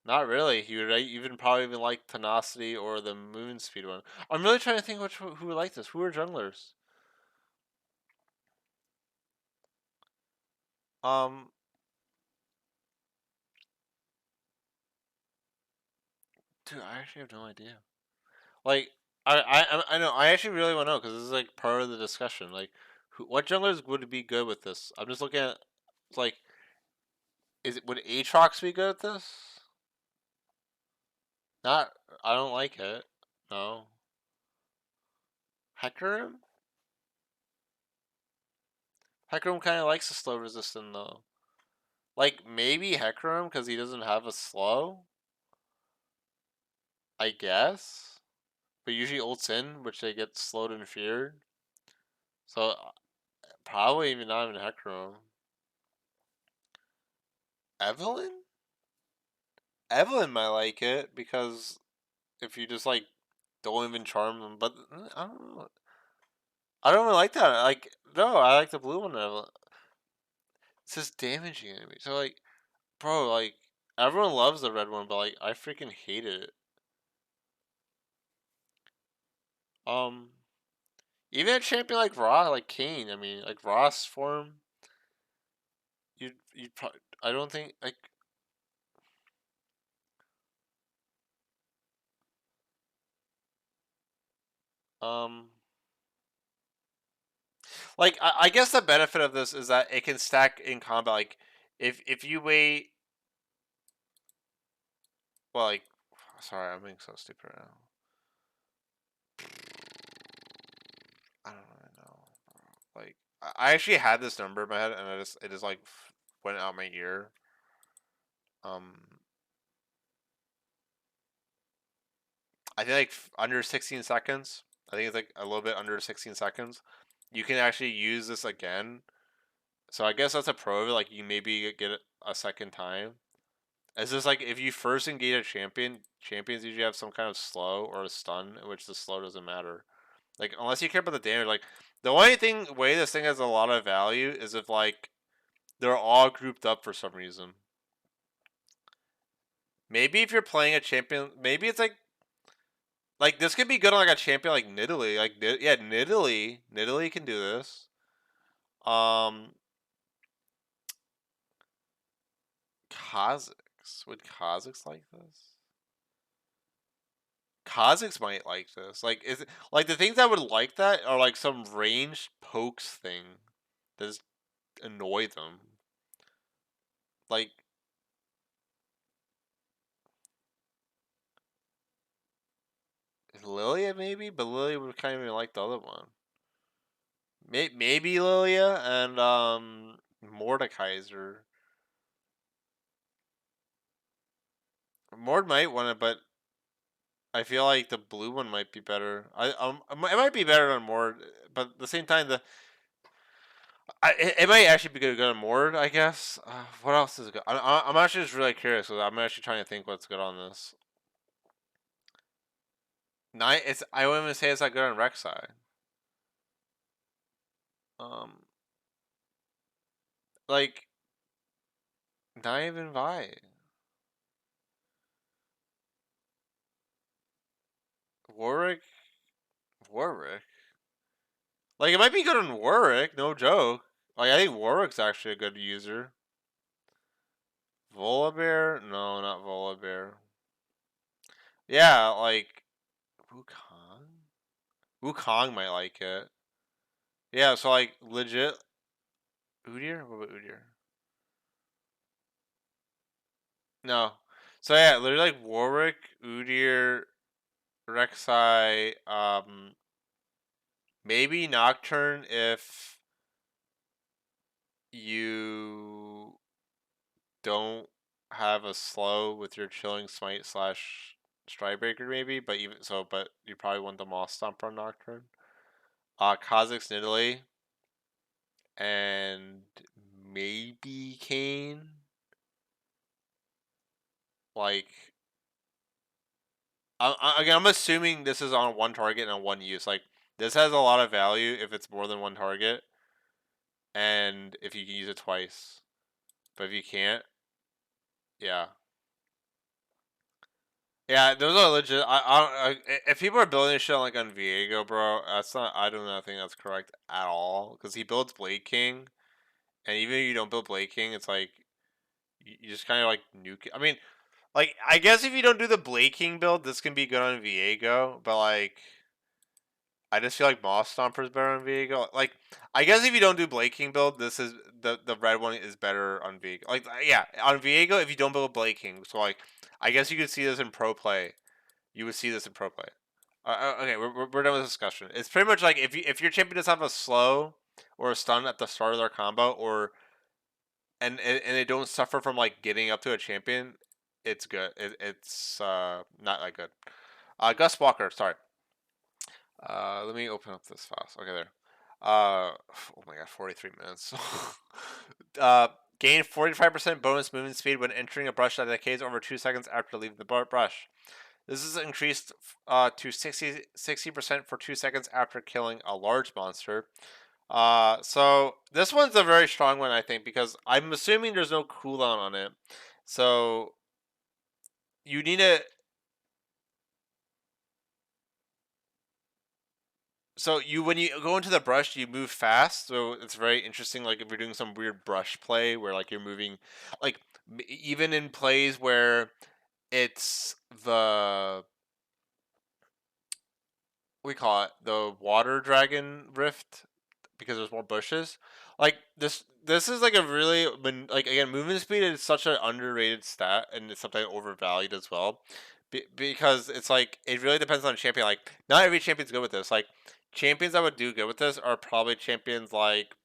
Speaker 1: Not really. He would even probably even like Tenacity or the Moon Speed one. I'm really trying to think who would like this. Who are junglers? Um, dude, I actually have no idea. Like, I know. I actually really want to know because this is like part of the discussion. Like, what junglers would be good with this? I'm just looking at like, would Aatrox be good at this? Not. I don't like it. No. Hecarim? Hecarim kind of likes the slow resistant though. Like maybe Hecarim because he doesn't have a slow. I guess. But usually ults in, which they get slowed and feared. So probably even not even Hecarim. Evelyn? Evelyn might like it because if you just like don't even charm them, but I don't know. I don't really like that. Like no, I like the blue one. Evelyn. It says damaging enemy. So like, bro, like everyone loves the red one, but like I freaking hated it. Um, Even a champion like Raw, like Kane. I mean, like Ross form. You'd probably. I don't think like um. Like I guess the benefit of this is that it can stack in combat. Like if you wait, well, like sorry, I'm being so stupid right now. I don't really know. Like I actually had this number in my head, and it just like went out my ear. Um, I think like under 16 seconds. I think it's like a little bit under 16 seconds. You can actually use this again. So I guess that's a pro. Like you maybe get it a second time. Is this like if you first engage a champion, champions usually have some kind of slow or a stun, in which the slow doesn't matter. Like unless you care about the damage, like the only way this thing has a lot of value is if like they're all grouped up for some reason. Maybe if you're playing a champion, maybe it's like this could be good on like a champion like Nidalee. Like yeah, Nidalee can do this. Um, Kha'Zix, would Kha'Zix like this? Kha'Zix might like this. Like is it, like the things I would like that are like some ranged pokes thing that just annoy them. Like Lilia maybe, but Lilia would kind of like the other one. Maybe Lilia and Mordekaiser. Mord might want it, but I feel like the blue one might be better. It might be better on Mord, but at the same time, it might actually be good on Mord. I guess. What else is good? I'm actually just really curious. Cause I'm actually trying to think what's good on this. Nine. It's I wouldn't even say it's that good on Rek'Sai. Um, like not even Vi. Warwick. Warwick. Like it might be good on Warwick. No joke. Like I think Warwick's actually a good user. Volibear? No, not Volibear. Yeah, like Wukong. Wukong might like it. Yeah, so like legit Udyr? What about Udyr? No. So yeah, literally like Warwick, Udyr, Rek'Sai, maybe Nocturne if you don't have a slow with your chilling smite slash Strikebreaker maybe, but you probably want the Moss Stomper on Nocturne. Kha'Zix Nidalee and maybe Kane. Like again, I'm assuming this is on one target and on one use. Like this has a lot of value if it's more than one target, and if you can use it twice. But if you can't, yeah, yeah, those are legit. If people are building shit like on Viego, bro, that's not. I do not think that's correct at all. Because he builds Blade King, and even if you don't build Blade King, it's like you just kind of like nuke. I mean, like I guess if you don't do the Blade King build, this can be good on Viego, but like I just feel like Moss Stomper is better on Viego. Like, I guess if you don't do Blade King build, this is the red one is better on Viego. Like, yeah, on Viego, if you don't build Blade King, so like, I guess you could see this in pro play. You would see this in pro play. Okay, we're done with this discussion. It's pretty much like if your champion does have a slow or a stun at the start of their combo, or and they don't suffer from like getting up to a champion, it's good. It's not that good. Gus Walker, sorry. Let me open up this fast. Okay, there. Oh my god, 43 minutes. uh, gain 45% bonus movement speed when entering a brush that decays over 2 seconds after leaving the brush. This is increased to 60% for 2 seconds after killing a large monster. So this one's a very strong one, I think, because I'm assuming there's no cooldown on it. So you need to so you when you go into the brush you move fast, so it's very interesting. Like if you're doing some weird brush play where like you're moving like even in plays where it's the we call it the water dragon rift because there's more bushes. Like this is like a really like again movement speed is such an underrated stat and it's something overvalued as well. Because it's like it really depends on champion. Like not every champion's good with this. Like champions that would do good with this are probably champions like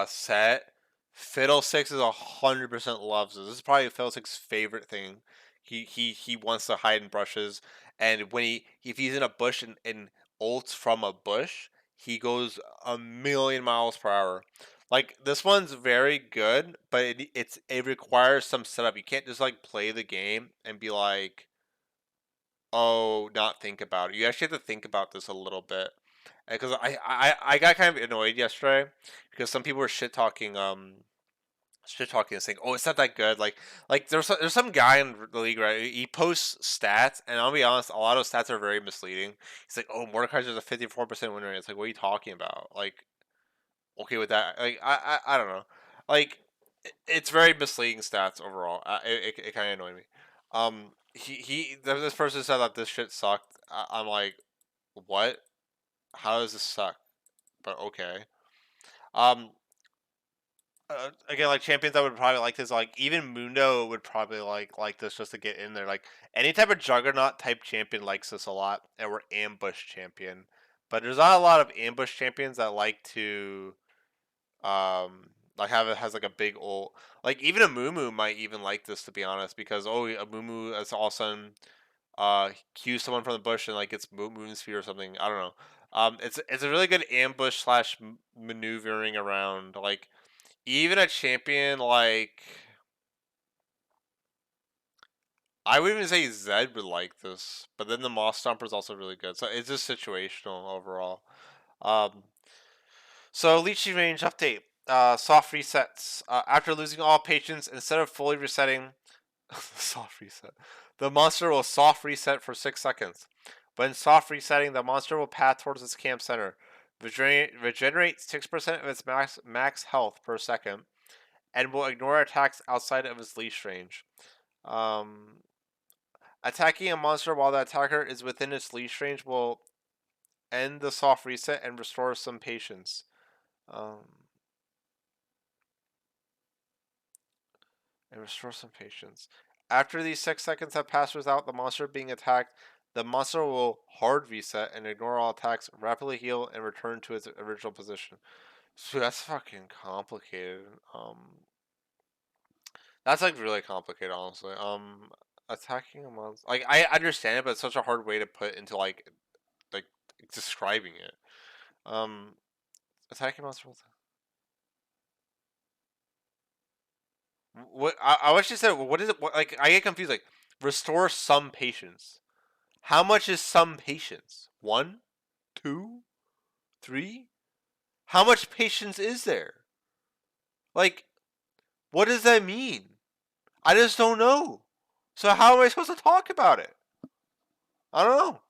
Speaker 1: Set. Fiddlesticks is 100% loves this. This is probably Fiddlesticks' favorite thing. He wants to hide in brushes, and when if he's in a bush and ults from a bush, he goes a million miles per hour. Like this one's very good, but it requires some setup. You can't just like play the game and be like, oh, not think about it. You actually have to think about this a little bit. Because I got kind of annoyed yesterday because some people were shit talking and saying, "Oh, it's not that good." Like there's some guy in the league, right? He posts stats, and I'll be honest, a lot of stats are very misleading. He's like, "Oh, Mordekaiser's a 54% win rate." It's like, what are you talking about? Like, okay with that? Like, I don't know. Like, it's very misleading stats overall. It kind of annoyed me. This person said that this shit sucked. I'm like, what? How does this suck? But okay. Um, again, like champions, I would probably like this. Like even Mundo would probably like this just to get in there. Like any type of juggernaut type champion likes this a lot, and we're ambush champion. But there's not a lot of ambush champions that like to like have it has like a big ult. Like even a Mumu might even like this, to be honest, because a Mumu is all of a sudden cues someone from the bush and like gets moon sphere or something. I don't know. It's a really good ambush slash maneuvering around. Like even a champion like I would even say Zed would like this, but then the Moss Stomper is also really good. So it's just situational overall. Um, so Leechy range update. Soft resets. After losing all patience, instead of fully resetting, soft reset. The monster will soft reset for 6 seconds. When soft resetting, the monster will path towards its camp center. Regenerate 6% of its max health per second, and will ignore attacks outside of its leash range. Um, Attacking a monster while the attacker is within its leash range will end the soft reset and restore some patience. Um, and restore some patience. After these 6 seconds have passed without the monster being attacked, the monster will hard reset and ignore all attacks, rapidly heal, and return to its original position. So that's fucking complicated. That's like really complicated, honestly. Attacking a monster, like I understand it, but it's such a hard way to put into like describing it. Um, Attacking monster. What I wish you said. What is it? What, like I get confused. Like restore some patience. How much is some patience? One, two, three. How much patience is there? Like what does that mean? I just don't know. So how am I supposed to talk about it? I don't know.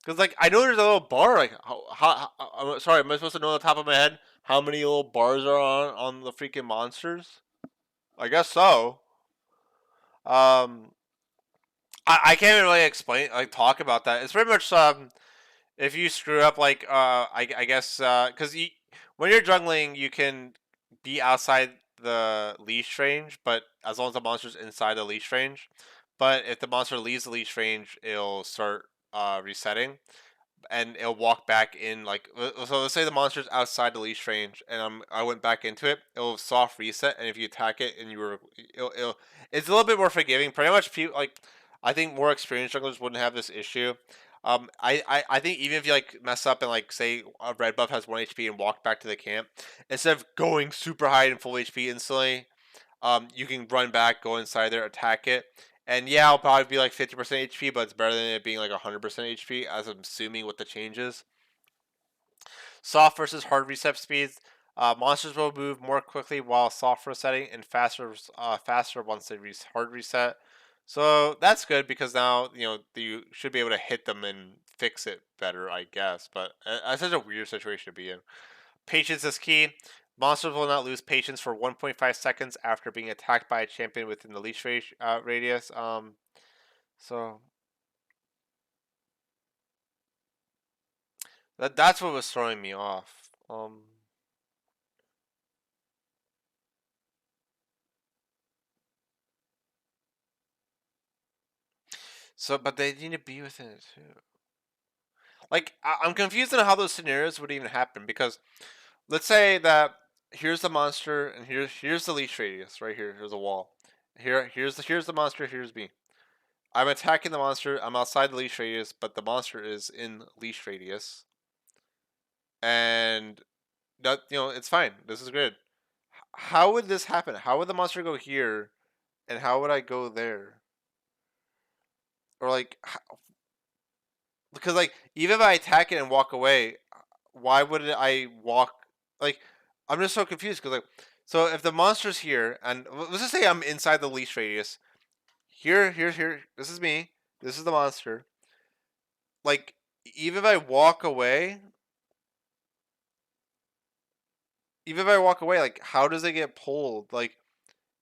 Speaker 1: Cause like I know there's a little bar. Like I'm sorry, am I supposed to know on the top of my head how many little bars are on the freaking monsters? I guess so. Um, I can't even really explain talk about that. It's pretty much if you screw up I guess because when you're jungling you can be outside the leash range, but as long as the monster's inside the leash range. But if the monster leaves the leash range, it'll start resetting and it'll walk back in so let's say the monster's outside the leash range and I went back into it, it'll soft reset, and if you attack it and it's a little bit more forgiving. Pretty much people like I think more experienced junglers wouldn't have this issue. I think even if you like mess up and like say a red buff has 1 HP and walk back to the camp, instead of going super high and full HP instantly, you can run back, go inside there, attack it. And yeah, I'll probably be like 50% HP, but it's better than it being like 100% HP, as I'm assuming with the changes. Soft versus hard reset speeds. Monsters will move more quickly while soft resetting, and faster once they hard reset. So that's good because now you should be able to hit them and fix it better, I guess. But that's such a weird situation to be in. Patience is key. Monsters will not lose patience for 1.5 seconds after being attacked by a champion within the leash radius. So that's what was throwing me off. But they need to be within it too. Like I'm confused on how those scenarios would even happen because let's say that here's the monster and here's the leash radius right here. Here's a wall. Here's the monster. Here's me. I'm attacking the monster. I'm outside the leash radius, but the monster is in leash radius. and that it's fine. This is good. How would this happen? How would the monster go here, and how would I go there? Or like, because like even if I attack it and walk away, why would I walk? Like, I'm just so confused because like, so if the monster's here, and let's just say I'm inside the leash radius. Here. This is me. This is the monster. Like, even if I walk away, like, how does it get pulled? Like,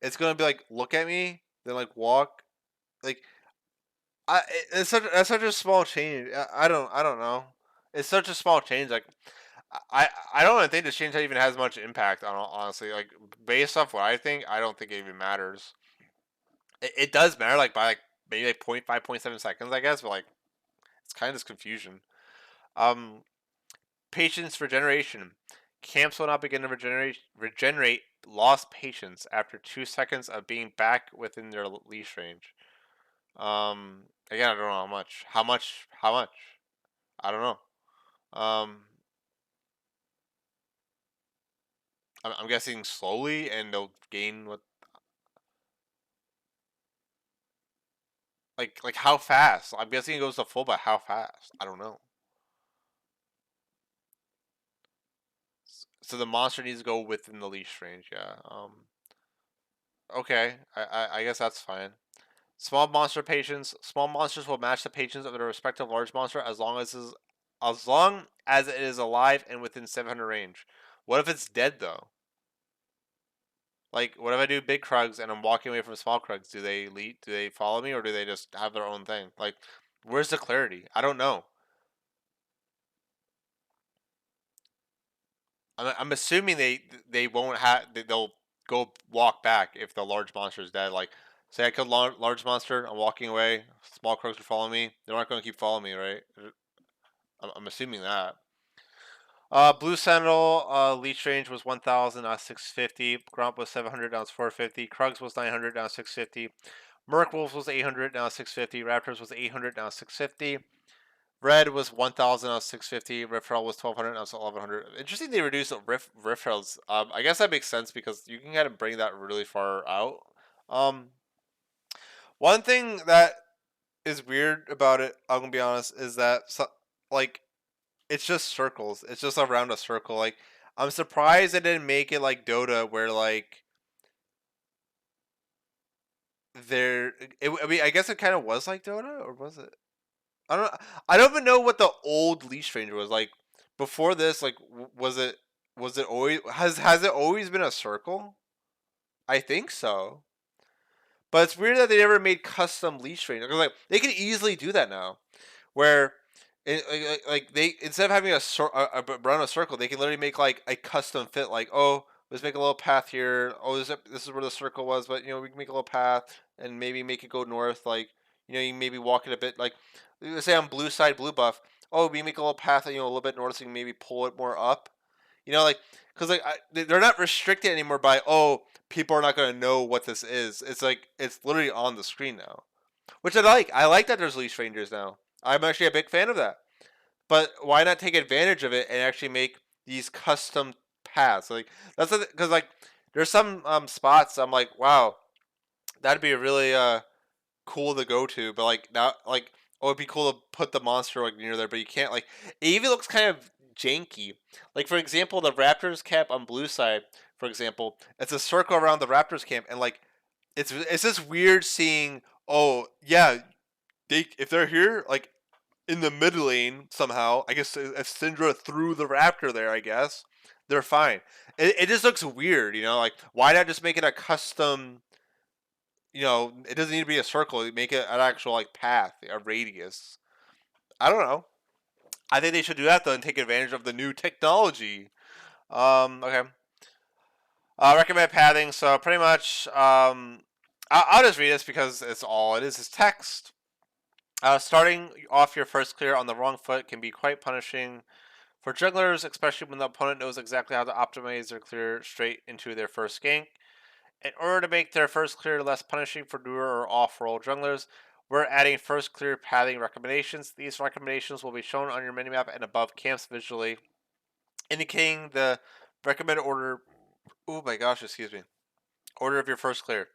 Speaker 1: it's gonna be like, look at me, then like walk. Like, it's such a small change. I don't know. It's such a small change. Like, I don't even think this change even has much impact on honestly. Like, based off what I think, I don't think it even matters. It does matter, like by like maybe like 0.5, 0.7 seconds, I guess, but like it's kind of just confusion. Um, Patience regeneration. Camps will not begin to regenerate lost patience after 2 seconds of being back within their leash range. Again, I don't know how much. How much? I don't know. I'm guessing slowly, and they'll gain what, like how fast? I'm guessing it goes to full, but how fast? I don't know. So the monster needs to go within the leash range. Yeah. Okay. I guess that's fine. Small monster patience. Small monsters will match the patience of their respective large monster as long as it is alive and within 700 range. What if it's dead though? Like, what if I do big Krugs and I'm walking away from small Krugs? Do they lead? Do they follow me, or do they just have their own thing? Like, where's the clarity? I don't know. I'm assuming they won't have they'll go walk back if the large monster is dead. Like, say I kill large monster, I'm walking away, small crows are following me. They're not going to keep following me, right? I'm assuming that. Blue Sentinel leech range was 1,000, now 650. Grump was 700, now it's 450. Krugs was 900, now 650. Merc Wolves was 800, now 650. Raptors was 800, now 650. Red was 1,000, now 650. Rift Herald was 1,200, now 1,100. Interesting they reduced Rift Heralds. I guess that makes sense because you can kind of bring that really far out. Um, One thing that is weird about it, I'm gonna be honest, is that like it's just circles. It's just around a circle. Like, I'm surprised they didn't make it like Dota, where like there. I mean, I guess it kind of was like Dota, or was it? I don't. I don't even know what the old Leash Ranger was like before this. Like, was it? Was it always has it always been a circle? I think so. But it's weird that they never made custom Leash Ranger. Like, they could easily do that now, where like they, instead of having run a circle, they can literally make like a custom fit. Like, oh, let's make a little path here. Oh, this is where the circle was, but we can make a little path and maybe make it go north. Like, you can maybe walk it a bit. Like, let's say on blue side, blue buff. Oh, we make a little path, a little bit north, so you can maybe pull it more up. Like, because like they're not restricted anymore by, oh, people are not going to know what this is. It's like it's literally on the screen now, which I like. I like that there's leash rangers now. I'm actually a big fan of that. But why not take advantage of it and actually make these custom paths? Like, that's because like there's some spots I'm like, wow, that'd be really cool to go to, but like now, like, oh, it'd be cool to put the monster like near there, but you can't. Like, it even looks kind of janky. Like, for example, the Raptors camp on blue side, for example, it's a circle around the Raptors camp, and like it's just weird seeing. Oh yeah, if they're here, like in the mid lane somehow. I guess if Syndra threw the Raptor there, I guess they're fine. It just looks weird, Like, why not just make it a custom? It doesn't need to be a circle. Make it an actual like path, a radius. I don't know. I think they should do that though and take advantage of the new technology. Okay. Recommend pathing. So pretty much, I'll just read this because it's all it is text. Starting off your first clear on the wrong foot can be quite punishing for jugglers, especially when the opponent knows exactly how to optimize their clear straight into their first gank. In order to make their first clear less punishing for newer or off-roll junglers, we're adding first clear pathing recommendations. These recommendations will be shown on your minimap and above camps visually. indicating the recommended order. Oh my gosh, excuse me. Order of your first clear.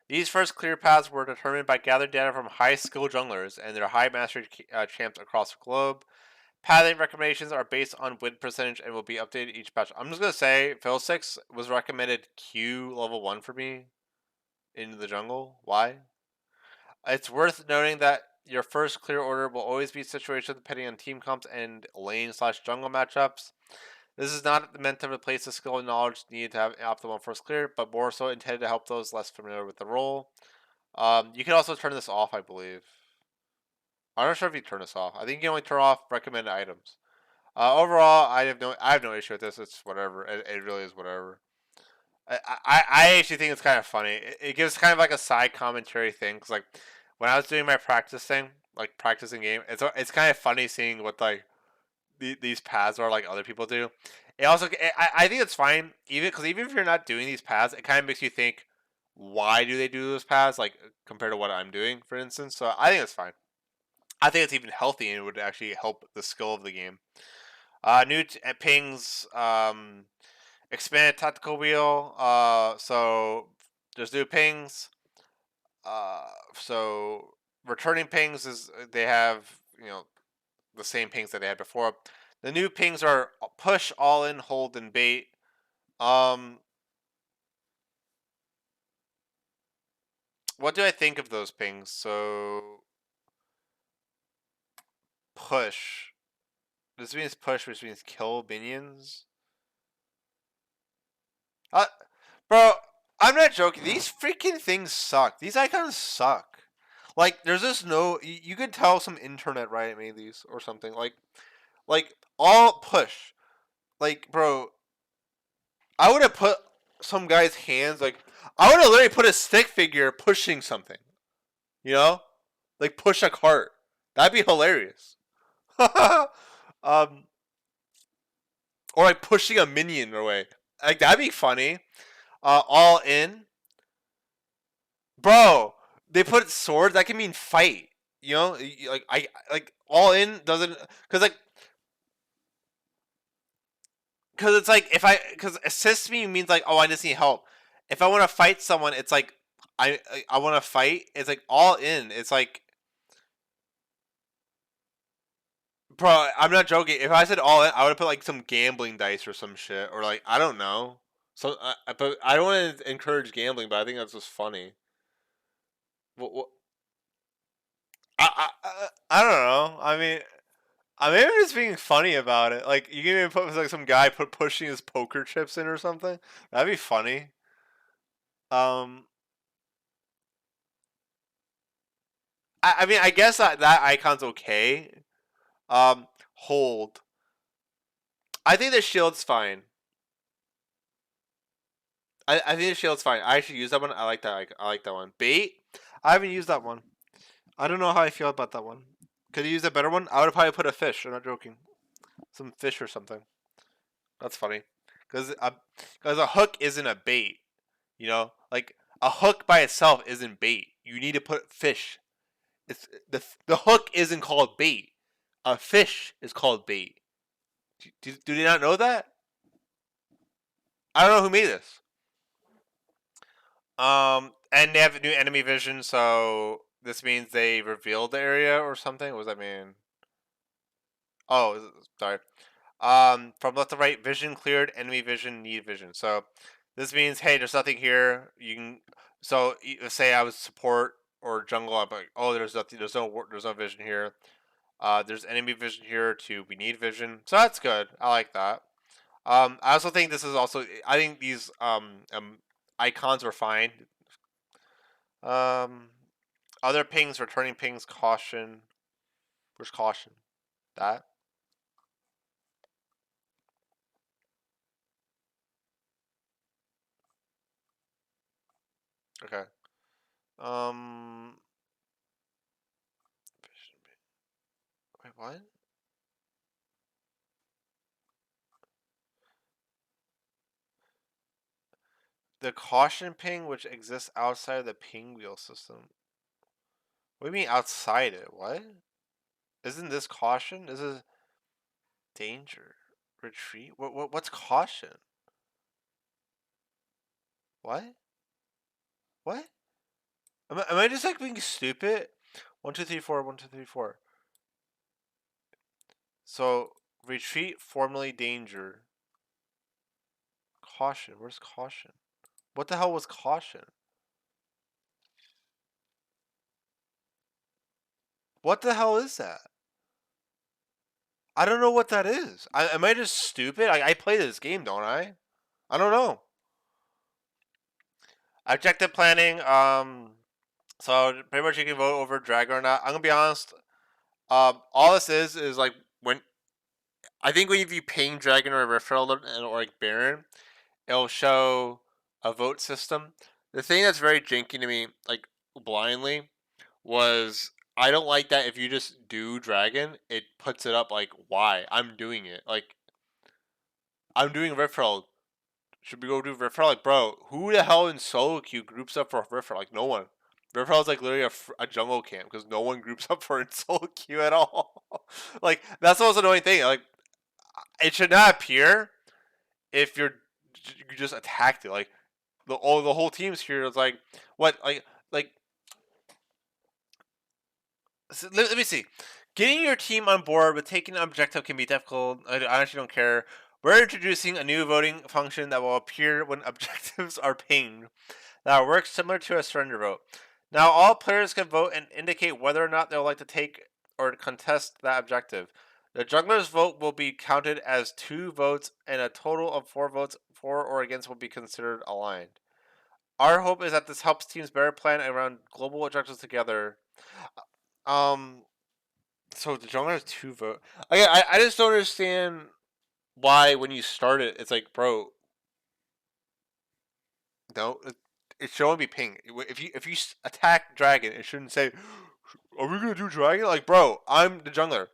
Speaker 1: These first clear paths were determined by gathered data from high skill junglers and their high mastery champs across the globe. Pathing recommendations are based on win percentage and will be updated each patch. I'm just gonna say, Phil 6 was recommended Q level 1 for me in the jungle. Why? It's worth noting that your first clear order will always be situational depending on team comps and lane/jungle matchups. This is not meant to replace the skill and knowledge needed to have an optimal first clear, but more so intended to help those less familiar with the role. You can also turn this off, I believe. I'm not sure if you turn this off. I think you can only turn off recommended items. Overall, I have no issue with this. It's whatever. It really is whatever. I actually think it's kind of funny. It gives kind of like a side commentary thing. Cause like when I was doing my practice thing, like practicing game, it's kind of funny seeing what like these paths are like other people do. It also I think it's fine even if you're not doing these paths, it kind of makes you think why do they do those paths like compared to what I'm doing, for instance. So I think it's fine. I think it's even healthy and it would actually help the skill of the game. New pings. Expanded tactical wheel. So there's new pings. So returning pings is they have the same pings that they had before. The new pings are push, all in, hold, and bait. Um, what do I think of those pings? So push. This means push, which means kill minions. Uh, bro, I'm not joking. These freaking things suck. These icons suck. Like, there's just no. You could tell some internet Riot made these or something. Like all push. Like, bro, I would have put some guy's hands. Like, I would have literally put a stick figure pushing something. You know, like push a cart. That'd be hilarious. um, or like pushing a minion away. Like that'd be funny. All in. Bro, they put swords. That can mean fight. You know, like I like all in doesn't because it's like if because assist me means like, oh, I just need help. If I want to fight someone, it's like I want to fight. It's like all in. It's like, bro, I'm not joking. If I said all in, I would have put like some gambling dice or some shit, or like I don't know. So, but I don't want to encourage gambling, but I think that's just funny. What, I don't know. I maybe I'm just being funny about it. Like you can even put like some guy pushing his poker chips in or something. That'd be funny. Um, I mean, I guess that icon's okay. Hold. I think the shield's fine. I think the shield's fine. I actually use that one. I like that. I like that one. Bait. I haven't used that one. I don't know how I feel about that one. Could you use a better one? I would have probably put a fish. I'm not joking. Some fish or something. That's funny. Because a hook isn't a bait. You know, like a hook by itself isn't bait. You need to put fish. It's the hook isn't called bait. A fish is called bait. Do they not know that? I don't know who made this. And they have new enemy vision, so this means they revealed the area or something. What does that mean? Oh, sorry. From left to right, vision cleared, enemy vision, need vision. So this means, hey, there's nothing here. You can. So say I was support or jungle. I'm like, oh, there's nothing. There's no vision here. There's enemy vision here too. We need vision, so that's good. I like that. I also think this is also. I think these icons are fine. Um, Other pings, returning pings, caution. Where's caution? That okay. Um, wait, what? The caution ping, which exists outside of the ping wheel system. What do you mean outside it? What? Isn't this caution? This is danger. Retreat? What's caution? What? What? Am I just like being stupid? 1, 2, 3, 4. 1, 2, 3, 4. So retreat, formerly danger. Caution. Where's caution? What the hell was caution? What the hell is that? I don't know what that is. Am I just stupid? I play this game, don't I? I don't know. Objective planning. So pretty much you can vote over Dragon or not. I'm gonna be honest. All this is like when I think when you ping Dragon or Referral or like Baron, it'll show a vote system. The thing that's very janky to me, like blindly, was I don't like that if you just do Dragon, it puts it up like why I'm doing it. Like I'm doing Referral. Should we go do Referral? Like bro, who the hell in solo queue groups up for Referral? Like no one. Referral is like literally a jungle camp because no one groups up for it in solo queue at all. Like that's the most annoying thing. Like it should not appear if you just attacked it. Like the whole team's here is like what like let me see. Getting your team on board with taking an objective can be difficult. I actually don't care. We're introducing a new voting function that will appear when objectives are pinged. That works similar to a surrender vote. Now all players can vote and indicate whether or not they would like to take or contest that objective. The jungler's vote will be counted as 2 votes, and a total of 4 votes for or against will be considered aligned. Our hope is that this helps teams better plan around global objectives together. Um, so the jungler has 2 votes. I just don't understand why when you start it, it's like, bro, no, it should only be ping. If you attack dragon, it shouldn't say, "Are we gonna do dragon?" Like, bro, I'm the jungler.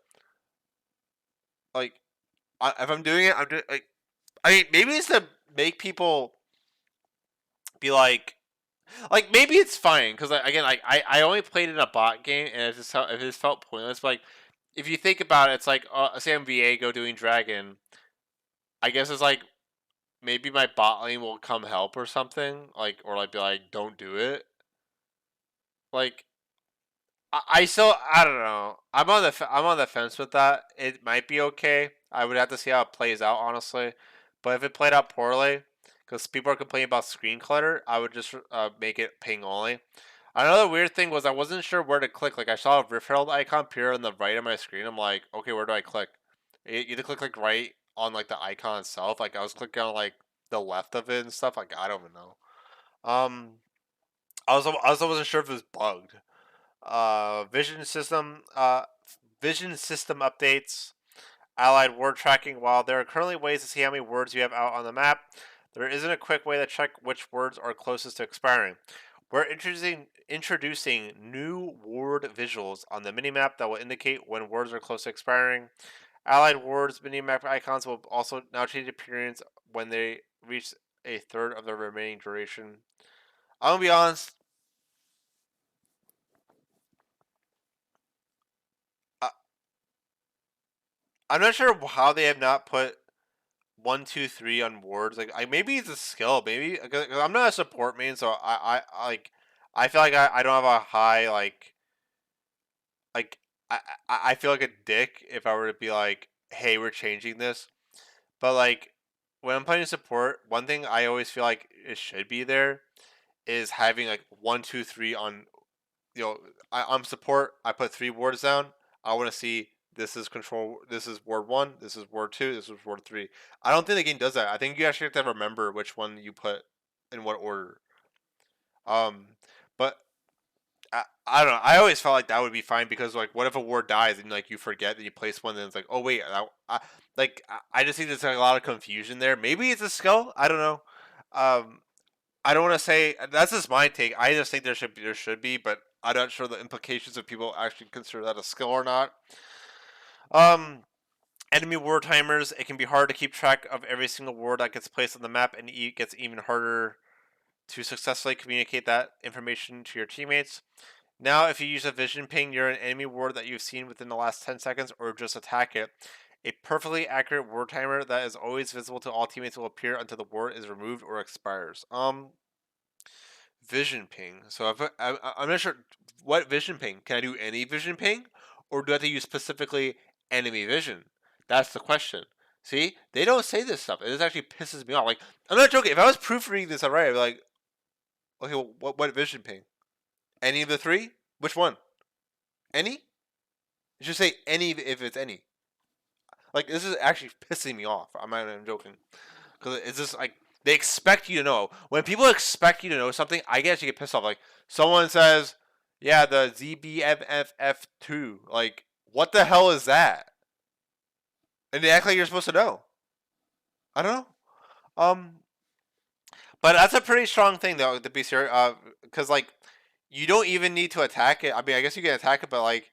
Speaker 1: Like, if I'm doing it, I'm doing like. I mean, maybe it's to make people be like maybe it's fine because like, again, like I only played in a bot game and it just felt pointless. But like, if you think about it, it's like say I'm Viego doing dragon. I guess it's like maybe my bot lane will come help or something, like or like be like, don't do it. Like I still I don't know. I'm on the fence with that. It might be okay. I would have to see how it plays out honestly, but if it played out poorly, because people are complaining about screen clutter, I would just make it ping only. Another weird thing was I wasn't sure where to click. Like I saw a Rift Herald icon appear on the right of my screen. I'm like, okay, where do I click? You either click like right on like the icon itself. Like I was clicking on like the left of it and stuff. Like I don't even know. Um, I also wasn't sure if it was bugged. Vision system updates, allied word tracking. While there are currently ways to see how many words you have out on the map, there isn't a quick way to check which words are closest to expiring. We're introducing new word visuals on the minimap that will indicate when words are close to expiring. Allied words minimap icons will also now change appearance when they reach a third of the remaining duration. I'm gonna be honest. I, I'm not sure how they have not put 1, 2, 3 on wards. Like, maybe it's a skill. Maybe cause I'm not a support main, so like I feel like I don't have a high like I I feel like a dick if I were to be like, hey, we're changing this. But like when I'm playing support, one thing I always feel like it should be there is having like 1, 2, 3 on I'm support. I put 3 wards down. I want to see this is control. This is ward 1. This is ward 2. This is ward 3. I don't think the game does that. I think you actually have to remember which one you put in what order. Um, but I don't know. I always felt like that would be fine because like, what if a ward dies and like you forget that you place one, and it's like, oh wait, I just think there's like, a lot of confusion there. Maybe it's a skill. I don't know. Um, I don't want to say that's just my take. I just think there should be, but I'm not sure the implications of people actually consider that a skill or not. Um, enemy war timers. It can be hard to keep track of every single ward that gets placed on the map, and it gets even harder to successfully communicate that information to your teammates. Now, if you use a vision ping near an enemy ward that you've seen within the last 10 seconds, or just attack it, A perfectly accurate word timer that is always visible to all teammates will appear until the word is removed or expires. Vision ping. So I'm not sure what vision ping. Can I do any vision ping, or do I have to use specifically enemy vision? That's the question. See, they don't say this stuff. It actually pisses me off. Like, I'm not joking. If I was proofreading this alright, I'd be like, okay, well, what vision ping? Any of the three? Which one? Any? You should say any if it's any. Like, this is actually pissing me off. I'm not even joking. Because it's just like, they expect you to know. When people expect you to know something, I actually get pissed off. Like, someone says, yeah, the ZBFFF2. Like, what the hell is that? And they act like you're supposed to know. I don't know. But that's a pretty strong thing, though, to be serious. Because, like, you don't even need to attack it. I mean, I guess you can attack it, but, like,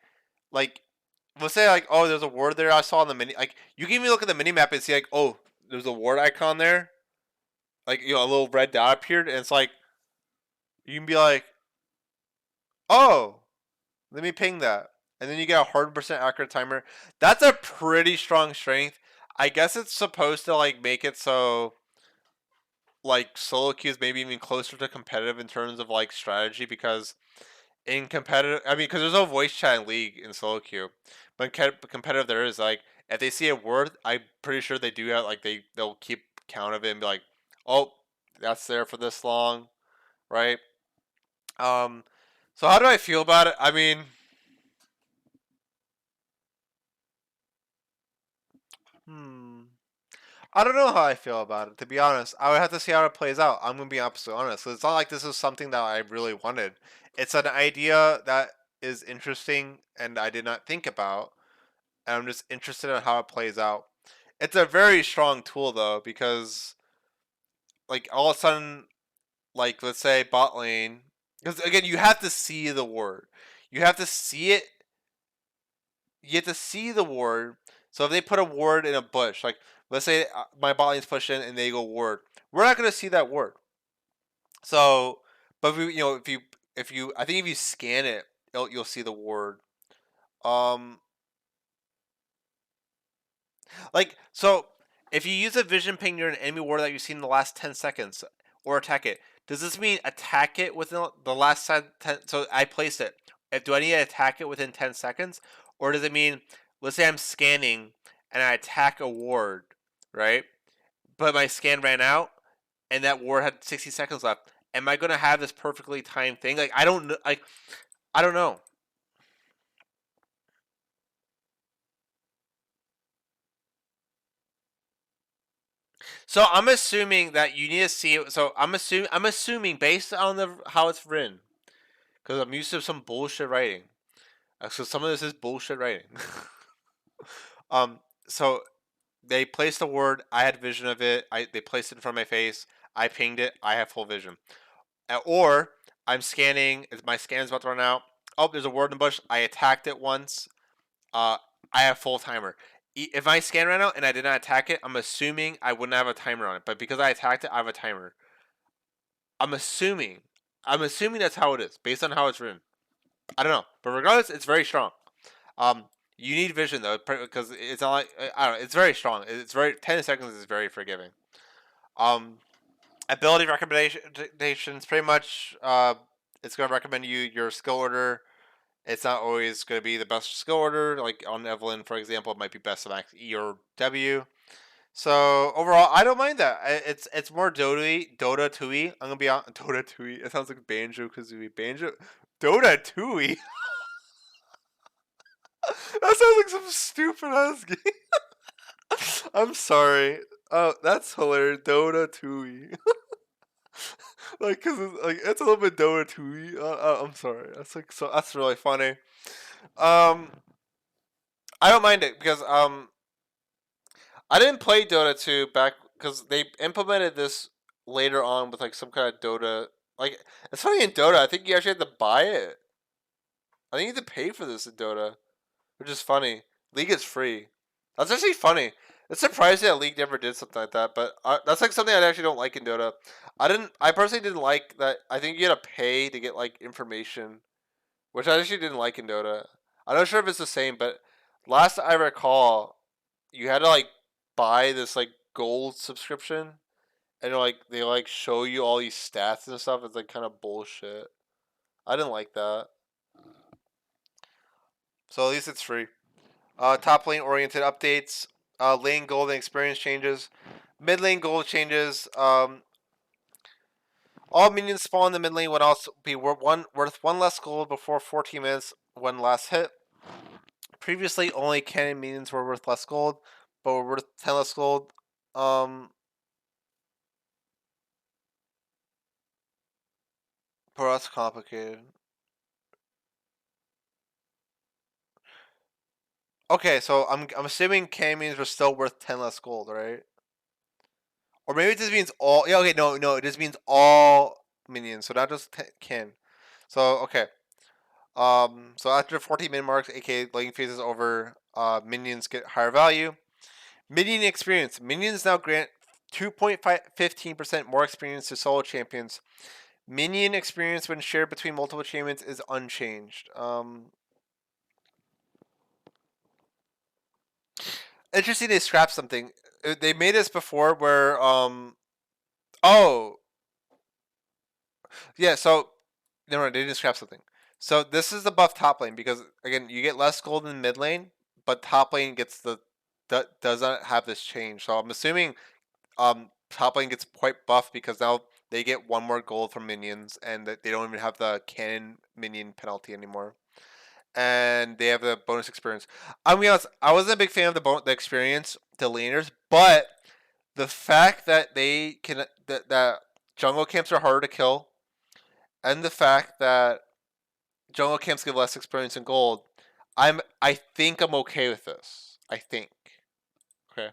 Speaker 1: let's say, like, oh, there's a word there I saw in the mini. Like, you can even look at the mini map and see, like, oh, there's a word icon there. Like, you know, a little red dot appeared, and it's like, you can be like, oh, let me ping that. And then you get a 100% accurate timer. That's a pretty strong strength. I guess it's supposed to, like, make it so, like, solo queues maybe even closer to competitive in terms of, like, strategy, because in competitive, I mean, because there's no voice chat in League in solo queue, but in competitive there is. Like, if they see a word, I'm pretty sure they do have, like, they'll keep count of it and be like, oh, that's there for this long, right? Um, so how do I feel about it? I mean, hmm. I don't know how I feel about it, to be honest. I would have to see how it plays out. I'm gonna be absolutely honest. It's not like this is something that I really wanted. It's an idea that is interesting and I did not think about, and I'm just interested in how it plays out. It's a very strong tool though, because like all of a sudden, like let's say bot lane, because again you have to see the word, you have to see it, you have to see the word. So if they put a word in a bush, like let's say my bot lane's push in and they go word, we're not gonna see that word. So, but if if you, I think if you scan it, you'll see the word. Um, Like, so if you use a vision ping near an enemy ward that you've seen in the last 10 seconds or attack it, does this mean attack it within the last 10? So I placed it. Do I need to attack it within 10 seconds? Or does it mean, let's say I'm scanning and I attack a ward, right? But my scan ran out and that ward had 60 seconds left. Am I going to have this perfectly timed thing? Like, I don't know. Like, I don't know. So I'm assuming that you need to see it. So I'm assuming based on the how it's written, because I'm used to some bullshit writing. So some of this is bullshit writing. um, so they placed the word. I had vision of it. They placed it in front of my face. I pinged it. I have full vision. Or I'm scanning. My scan's about to run out. Oh, there's a word in the bush. I attacked it once. Uh, I have full timer. If my scan ran out and I did not attack it, I'm assuming I wouldn't have a timer on it. But because I attacked it, I have a timer. I'm assuming. I'm assuming that's how it is, based on how it's written. I don't know, but regardless, it's very strong. You need vision though, because it's not like I don't know. It's very strong. It's very 10 seconds is very forgiving. Um, Ability recommendations pretty much. It's gonna recommend you your skill order. It's not always gonna be the best skill order. Like on Evelyn, for example, it might be best to max E or W. So overall, I don't mind that. It's more Dota 2y. I'm gonna be on Dota 2y. It sounds like Banjo Kazooie. Dota 2y. That sounds like some stupid ass game. I'm sorry. Oh, that's hilarious. Dota 2y. Like, cause it's a little bit Dota 2y. I'm sorry. That's like so. That's really funny. Um, I don't mind it because I didn't play Dota 2 back because they implemented this later on with like some kind of Dota. Like, it's funny in Dota, I think you actually have to buy it. I think you have to pay for this in Dota, which is funny. League is free. That's actually funny. It's surprising that League never did something like that, but that's like something I actually don't like in Dota. I personally didn't like that. I think you had to pay to get like information, which I actually didn't like in Dota. I'm not sure if it's the same, but last I recall, you had to like buy this like gold subscription, and like they like show you all these stats and stuff. It's like kind of bullshit. I didn't like that. So at least it's free. Top lane oriented updates. Lane gold and experience changes. Mid lane gold changes. All minions spawn in the mid lane would also be worth one less gold before 14 minutes when last hit. Previously, only cannon minions were worth less gold, but were worth 10 less gold. Um, but that's complicated. Okay, so I'm assuming cannon minions were still worth 10 less gold, right? Or maybe it just means all. Yeah, okay, no, it just means all minions, so not just can. So okay. So after 14 min marks, aka lane phase is over, minions get higher value. Minion experience. Minions now grant 2.15% more experience to solo champions. Minion experience when shared between multiple champions is unchanged. Interesting they scrapped something. They made this before where oh yeah, so no, they didn't scrap something. So this is the buff top lane because again you get less gold in mid lane, but top lane gets the does not have this change. So I'm assuming top lane gets quite buffed because now they get one more gold from minions and they don't even have the cannon minion penalty anymore. And they have the bonus experience. I'm gonna be honest, I wasn't a big fan of the experience to laners, but the fact that they can that jungle camps are harder to kill, and the fact that jungle camps give less experience in gold, I think I'm okay with this. I think. Okay.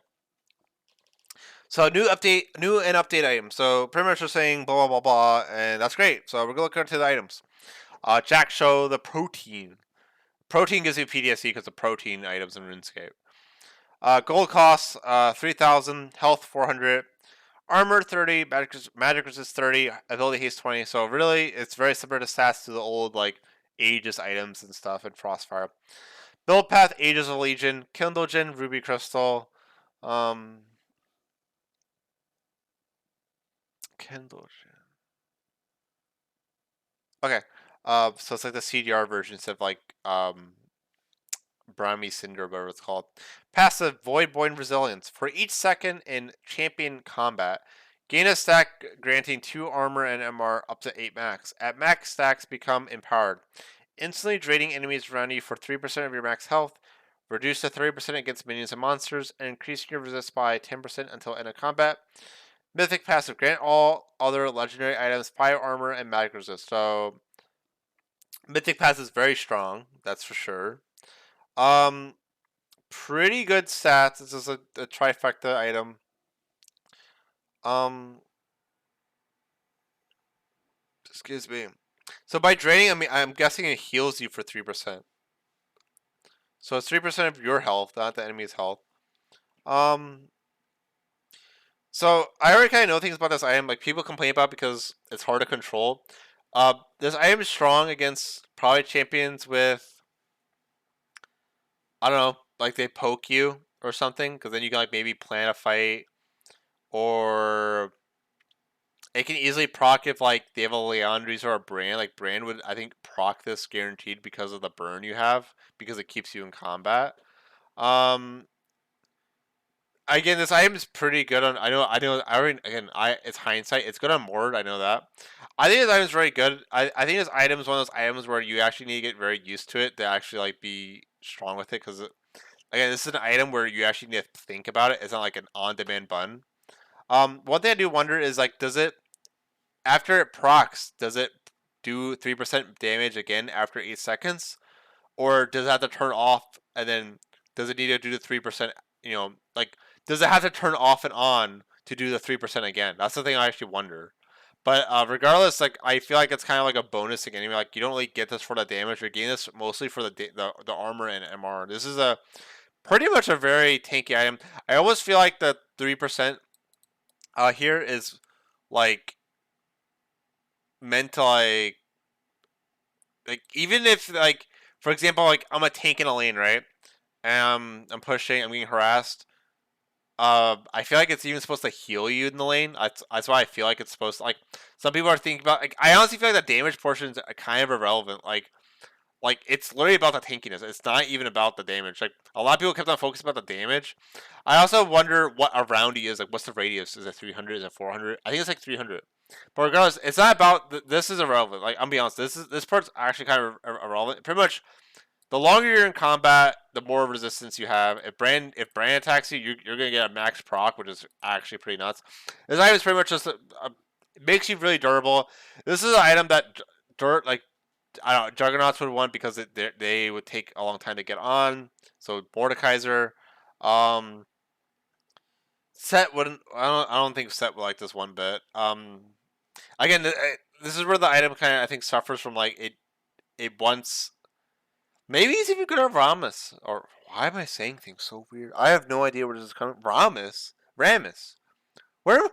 Speaker 1: So new and update items. So pretty much just saying blah blah blah blah, and that's great. So we're gonna look into the items. Jack show the protein. Protein gives you PTSD because of protein items in RuneScape. Gold costs 3,000, health 400, armor 30, magic resist 30, ability haste 20. So really, it's very similar to stats to the old like Aegis items and stuff in Frostfire. Build path Aegis of Legion, Kindle Gen, Ruby Crystal, um, Kindle Gen. Okay, so it's like the CDR version instead of like Brahmi Cinder, whatever it's called. Passive Void Boyne Resilience. For each second in champion combat, gain a stack granting 2 armor and MR up to 8 max. At max, stacks become empowered. Instantly draining enemies around you for 3% of your max health. Reduce to 30% against minions and monsters, and increase your resist by 10% until end of combat. Mythic passive. Grant all other legendary items fire armor and magic resist. So, Mythic passive is very strong, that's for sure. Um, Pretty good stats. This is a trifecta item. Um, Excuse me. So by draining, I mean I'm guessing it heals you for 3%. So it's 3% of your health, not the enemy's health. Um, so I already kind of know things about this item. Like people complain about because it's hard to control. This item is strong against probably champions with I don't know, like they poke you or something, because then you can like maybe plan a fight, or it can easily proc if like they have a Leandries or a Brand. Like Brand would, I think, proc this guaranteed because of the burn you have, because it keeps you in combat. Um, Again, this item is pretty good on. I already again. It's hindsight. It's good on Mord. I know that. I think this item is very good. I think this item is one of those items where you actually need to get very used to it to actually like be strong with it, because again, this is an item where you actually need to think about it. It's not like an on-demand button. One thing I do wonder is like, does it after it procs, does it do 3% damage again after 8 seconds, or does it have to turn off and then does it need to do the 3%? You know, like does it have to turn off and on to do the 3% again? That's the thing I actually wonder. But regardless, like I feel like it's kind of like a bonus thing anyway. Like you don't really get this for the damage. You're getting this mostly for the armor and MR. This is a pretty much a very tanky item. I almost feel like the 3% here is like meant to like even if like for example like I'm a tank in a lane, right, and I'm pushing, I'm getting harassed, I feel like it's even supposed to heal you in the lane. That's why I feel like it's supposed to, like, some people are thinking about, like, I honestly feel like the damage portion is kind of irrelevant. Like it's literally about the tankiness. It's not even about the damage. Like a lot of people kept on focusing about the damage. I also wonder what a roundy is. Like what's the radius? Is it 300? Is it 400? I think it's like 300. But regardless, it's not about this is irrelevant. Like I'm be honest, this part's actually kind of irrelevant. Pretty much, the longer you're in combat, the more resistance you have. If Brand attacks you, you're gonna get a max proc, which is actually pretty nuts. This item is pretty much just it makes you really durable. This is an item that dirt like I don't know, Juggernauts would want because they would take a long time to get on. So Mordekaiser, um, Set wouldn't. I don't think Set would like this one bit. Again, this is where the item kind of I think suffers from like it once. Maybe he's even good at Ramus. Or why am I saying things so weird? I have no idea where this is coming. Ramus. Where?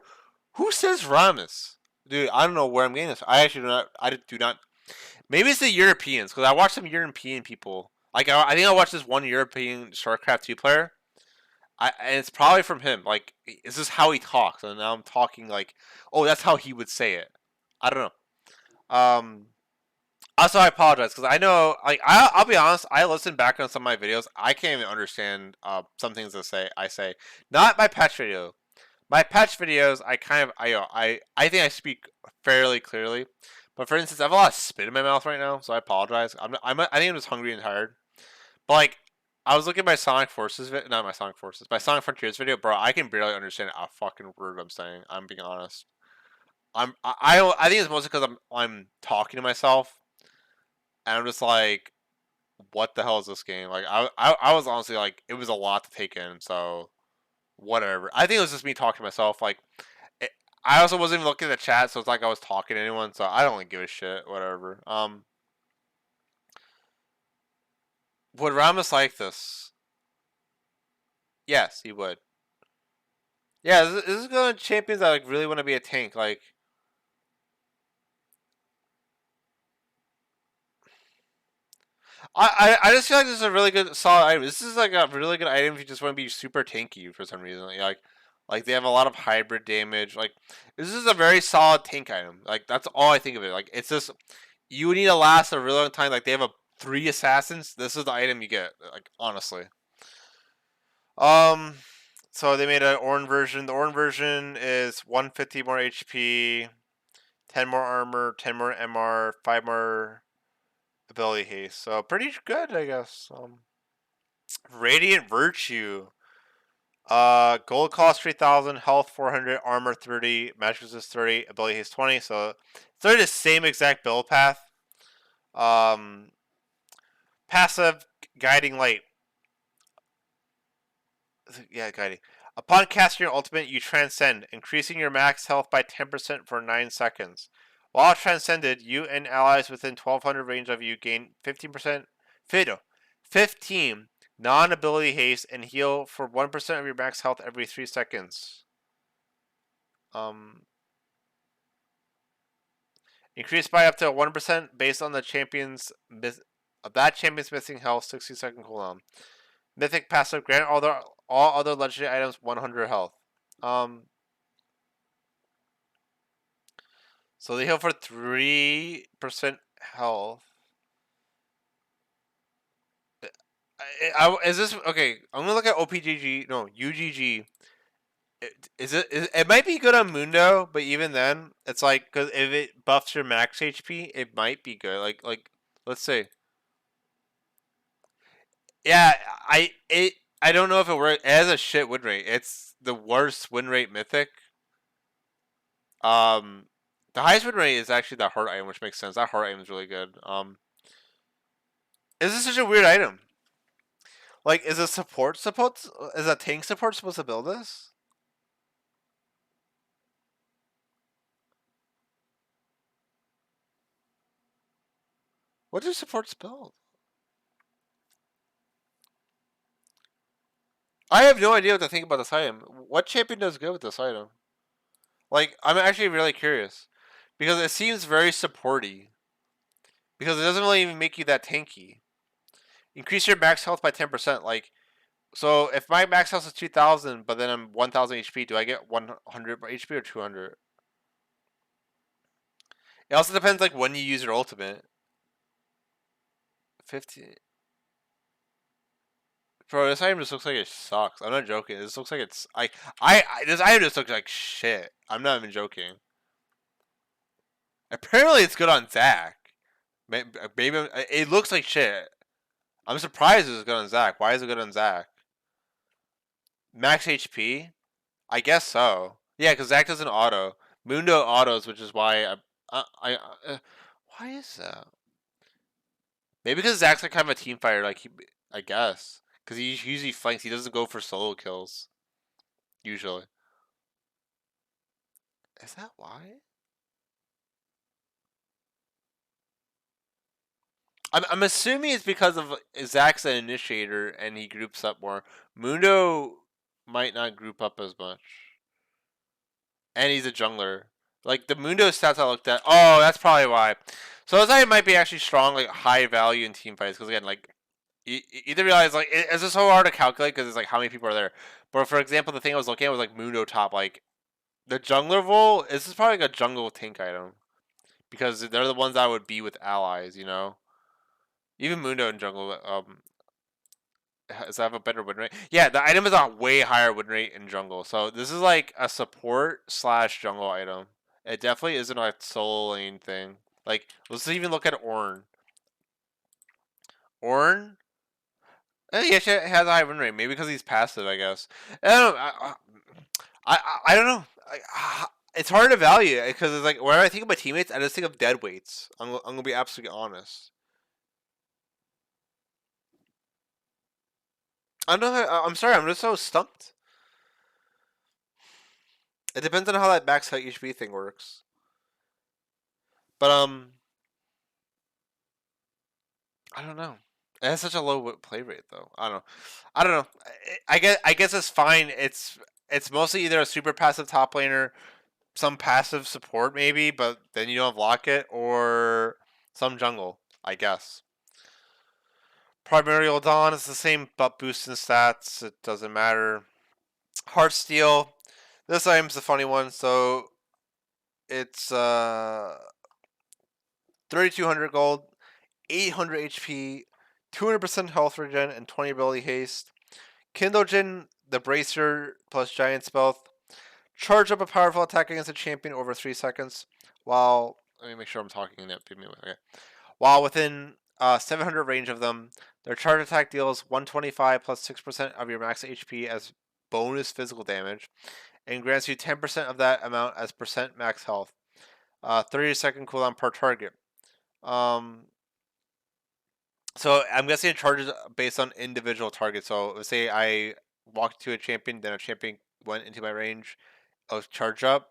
Speaker 1: Who says Ramus? Dude, I don't know where I'm getting this. I actually do not. I do not. Maybe it's the Europeans because I watched some European people. Like I think I watched this one European StarCraft 2 player. And it's probably from him. Like, is this how he talks? And now I'm talking like, oh, that's how he would say it. I don't know. Also, I apologize because I know, like, I'll be honest. I listen back on some of my videos. I can't even understand some things I say. Not my patch video. My patch videos, I kind of, I think I speak fairly clearly. But for instance, I have a lot of spit in my mouth right now, so I apologize. I think I'm just hungry and tired. But like, I was looking at my Sonic Forces, not my Sonic Forces, my Sonic Frontiers video, bro. I can barely understand a fucking word I'm saying. I'm being honest. I think it's mostly because I'm talking to myself, and I'm just like, what the hell is this game? Like, I was honestly like, it was a lot to take in. So whatever. I think it was just me talking to myself. Like, it, I also wasn't even looking at the chat, so it's like I was talking to anyone. So I don't really give a shit. Whatever. Would Ramos like this? Yes, he would. Yeah, this is going to champions that like really want to be a tank. Like, I just feel like this is a really good solid item. This is like a really good item if you just want to be super tanky for some reason. Like they have a lot of hybrid damage. Like this is a very solid tank item. Like that's all I think of it. Like it's just you need to last a really long time. Like they have a 3 assassins. This is the item you get. Like honestly. Um, so they made an Ornn version. The Ornn version is 150 more HP, 10 more armor, 10 more MR, 5 more ability haste. So pretty good, I guess. Radiant Virtue. Gold cost 3,000, health 400, armor 30, magic resist 30, ability haste 20. So it's really the same exact build path. Um, passive guiding light. Yeah, guiding. Upon casting your ultimate, you transcend, increasing your max health by 10% for 9 seconds. While transcended, you and allies within 1200 range of you gain 15% 15 non-ability haste and heal for 1% of your max health every 3 seconds. Increased by up to 1% based on the champion's missing health, 60-second cooldown. Mythic passive, grant all other legendary items 100 health. So they heal for 3% health. Is this okay? I'm gonna look at OPGG. No, UGG. It might be good on Mundo, but even then, it's like because if it buffs your max HP, it might be good. Like let's see. Yeah, I don't know if it works. It has a shit win rate. It's the worst win rate mythic. Um, the highest win rate is actually that heart item, which makes sense. That heart item is really good. Is this such a weird item? Like, is a is a tank support supposed to build this? What do supports build? I have no idea what to think about this item. What champion does good with this item? Like, I'm actually really curious because it seems very supporty. Because it doesn't really even make you that tanky. Increase your max health by 10%. Like, So if my max health is 2,000, but then I'm 1,000 HP, do I get 100 HP or 200? It also depends like when you use your ultimate. 50. Bro, this item just looks like it sucks. I'm not joking. This looks like it's this item just looks like shit. I'm not even joking. Apparently, it's good on Zac. Maybe it looks like shit. I'm surprised it's good on Zac. Why is it good on Zac? Max HP? I guess so. Yeah, because Zac doesn't auto. Mundo autos, which is why why is that? Maybe because Zac's like kind of a team fighter, I guess, because he usually flanks. He doesn't go for solo kills usually. Is that why? I'm assuming it's because of Zac's an initiator and he groups up more. Mundo might not group up as much, and he's a jungler. Like the Mundo stats I looked at. Oh, that's probably why. So this item might be actually strong, like high value in team fights. Because again, like you either realize like it's just so hard to calculate because it's like how many people are there. But for example, the thing I was looking at was like Mundo top. Like the jungler role. This is probably like a jungle tank item because they're the ones that would be with allies. You know, even Mundo in jungle. Does that have a better win rate? Yeah, the item is a way higher win rate in jungle. So this is like a support slash jungle item. It definitely isn't a solo lane thing. Like, let's even look at Ornn. Ornn? Yeah, she has a high win rate. Maybe because he's passive, I guess. I don't know. I don't know. It's hard to value because it's like, whenever I think of my teammates, I just think of dead weights. I'm going to be absolutely honest. I don't know. I'm sorry. I'm just so stumped. It depends on how that max HP thing works. But I don't know. It has such a low play rate though. I don't know. I don't know. I guess it's fine. It's mostly either a super passive top laner, some passive support maybe, but then you don't block it, or some jungle. I guess. Primordial Dawn is the same butt boost in stats. It doesn't matter. Heartsteel. This item's the funny one. So it's 3,200 gold, 800 HP, 200% health regen, and 20 ability haste. Kindlegen, the Bracer plus Giant Spell. Charge up a powerful attack against a champion over 3 seconds. While let me make sure I'm talking in that. Okay. While within 700 range of them, their charge attack deals 125 plus 6% of your max HP as bonus physical damage, and grants you 10% of that amount as percent max health. 30-second cooldown per target. So I'm guessing it charges based on individual targets. So let's say I walked to a champion, then a champion went into my range. I'll charge up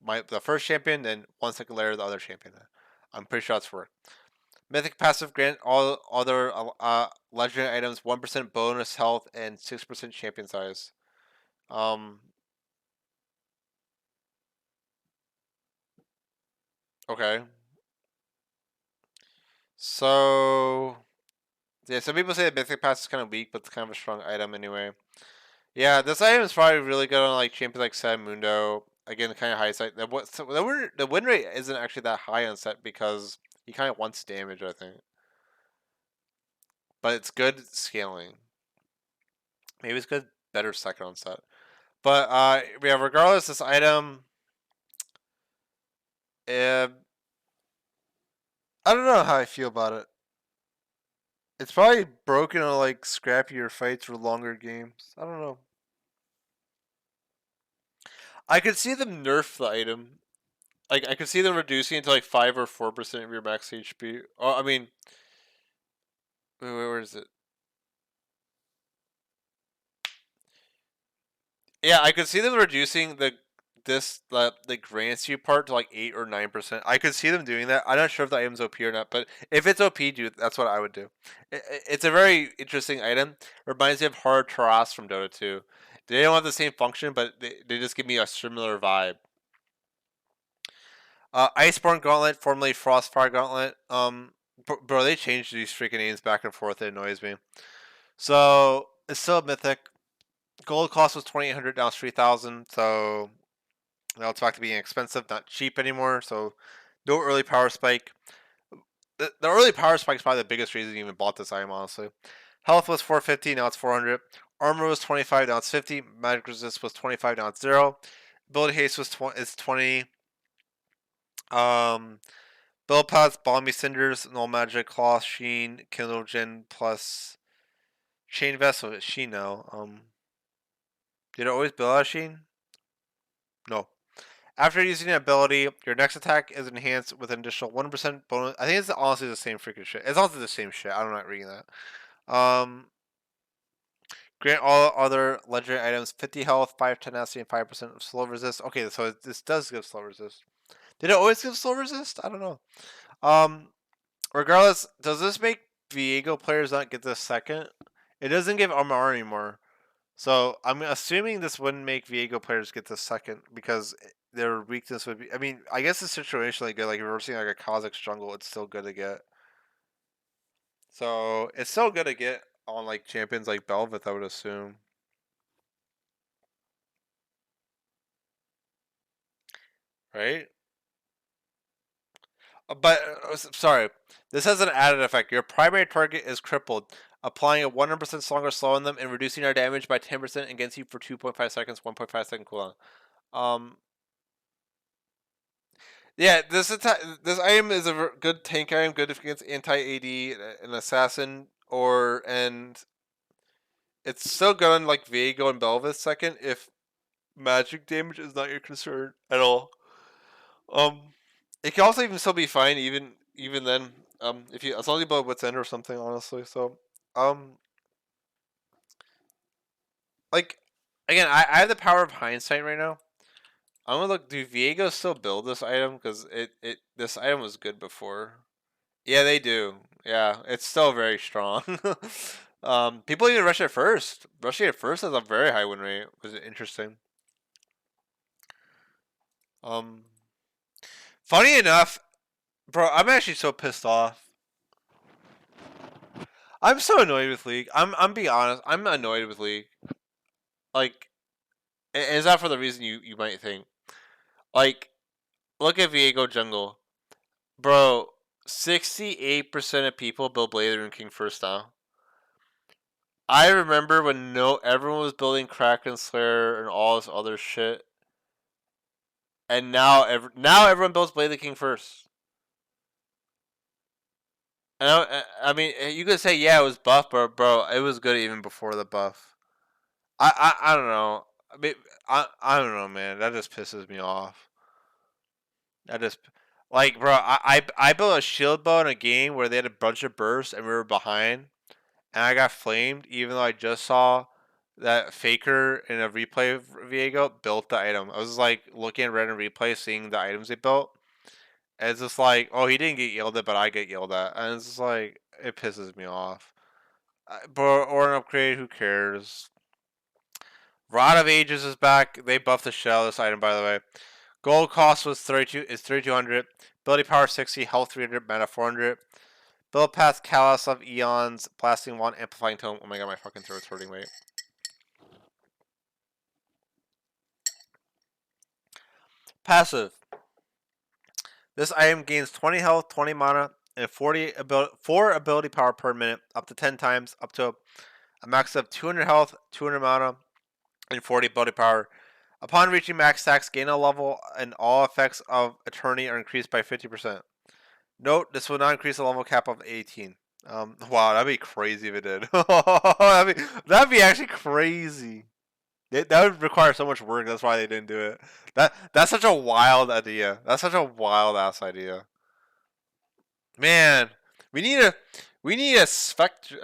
Speaker 1: the first champion, then 1 second later the other champion. I'm pretty sure that's work. Mythic passive grant all other legendary items 1% bonus health and 6% champion size. Okay. So yeah, some people say that Mythic Pass is kind of weak, but it's kind of a strong item anyway. Yeah, this item is probably really good on like champions like Set Mundo. Again, kind of high side. The win rate isn't actually that high on Set because he kind of wants damage, I think. But it's good scaling. Maybe it's good, better second on Set. But yeah, regardless, this item, uh, I don't know how I feel about it. It's probably broken on like scrappier fights or longer games. I don't know. I could see them nerf the item. Like I could see them reducing it to like 5 or 4% of your max HP. Oh, I mean, where is it? Yeah, I could see them reducing the grants you part to like 8 or 9%. I could see them doing that. I'm not sure if the item's OP or not, but if it's OP, dude, that's what I would do. It's a very interesting item. Reminds me of Hard Taras from Dota 2. They don't have the same function, but they just give me a similar vibe. Iceborne Gauntlet, formerly Frostfire Gauntlet. Bro, they changed these freaking names back and forth. It annoys me. So still a mythic. Gold cost was 2,800, now it's 3,000. So now it's back to being expensive, not cheap anymore. So no early power spike. The early power spike is probably the biggest reason you even bought this item, honestly. Health was 450, now it's 400. Armor was 25, now it's 50. Magic resist was 25, now it's 0. Ability haste is 20. Um, Build paths, Balmy Cinders, Null Magic, Cloth, Sheen, Kindle Gen, plus Chain Vessel. Sheen now. Did it always build out Sheen? No. After using an ability, your next attack is enhanced with an additional 1% bonus. I think it's honestly the same freaking shit. It's honestly the same shit. I'm not reading that. Grant all other legendary items 50 health, 5 tenacity, and 5% of slow resist. Okay, so this does give slow resist. Did it always give slow resist? I don't know. Um, Regardless, does this make Viego players not get this second? It doesn't give Armor anymore. So I'm assuming this wouldn't make Viego players get this second because their weakness would be. I mean, I guess it's situationally good. Like if you're seeing like a Kha'Zix jungle, it's still good to get. So it's still good to get on like champions like Belveth, I would assume. Right? But sorry, this has an added effect. Your primary target is crippled, applying a 100% stronger slow on them and reducing our damage by 10% against you for 2.5 seconds, 1.5 second cooldown. Yeah, this item is a good tank item, good against anti AD, an assassin, and it's still good on like Viego and Belvis second if magic damage is not your concern at all. Um, it can also even still be fine even then. If you as long as you build what's end or something, honestly. So, um, like again, I have the power of hindsight right now. I'm gonna look. Do Viego still build this item? Because this item was good before. Yeah, they do. Yeah, it's still very strong. People even rush it first. Rushing it first has a very high win rate. Was interesting. Um, Funny enough, bro, I'm actually so pissed off. I'm so annoyed with League. I'm being honest. I'm annoyed with League. Like, is that for the reason you might think? Like, look at Viego Jungle, bro. 68% of people build Blade and King first now. I remember when everyone was building Kraken Slayer and all this other shit, and now everyone builds Blade the King first. And I mean, you could say yeah, it was buff, but bro, it was good even before the buff. I don't know. I mean, I don't know, man. That just pisses me off. That just like, bro, I built a shield bow in a game where they had a bunch of bursts and we were behind, and I got flamed, even though I just saw that Faker in a replay of Viego built the item. I was like looking at random replay, seeing the items they built. And it's just like, oh, he didn't get yelled at, but I get yelled at. And it's just like, it pisses me off. Or an upgrade, who cares? Rod of Ages is back. They buffed the shell, this item, by the way. Gold cost was 3,200. Ability power 60, health 300, mana 400. Build path Callus of Eons, Blasting Wand, Amplifying Tome. Oh my god, my fucking throat's hurting, wait. Passive. This item gains 20 health, 20 mana, and 4 ability power per minute, up to 10 times, up to a max of 200 health, 200 mana, and 40 ability power. Upon reaching max stacks, gain a level, and all effects of Eternity are increased by 50%. Note, this will not increase the level cap of 18. Wow, that'd be crazy if it did. that'd be actually crazy. That would require so much work. That's why they didn't do it. That's such a wild idea. That's such a wild ass idea. Man, we need a specter.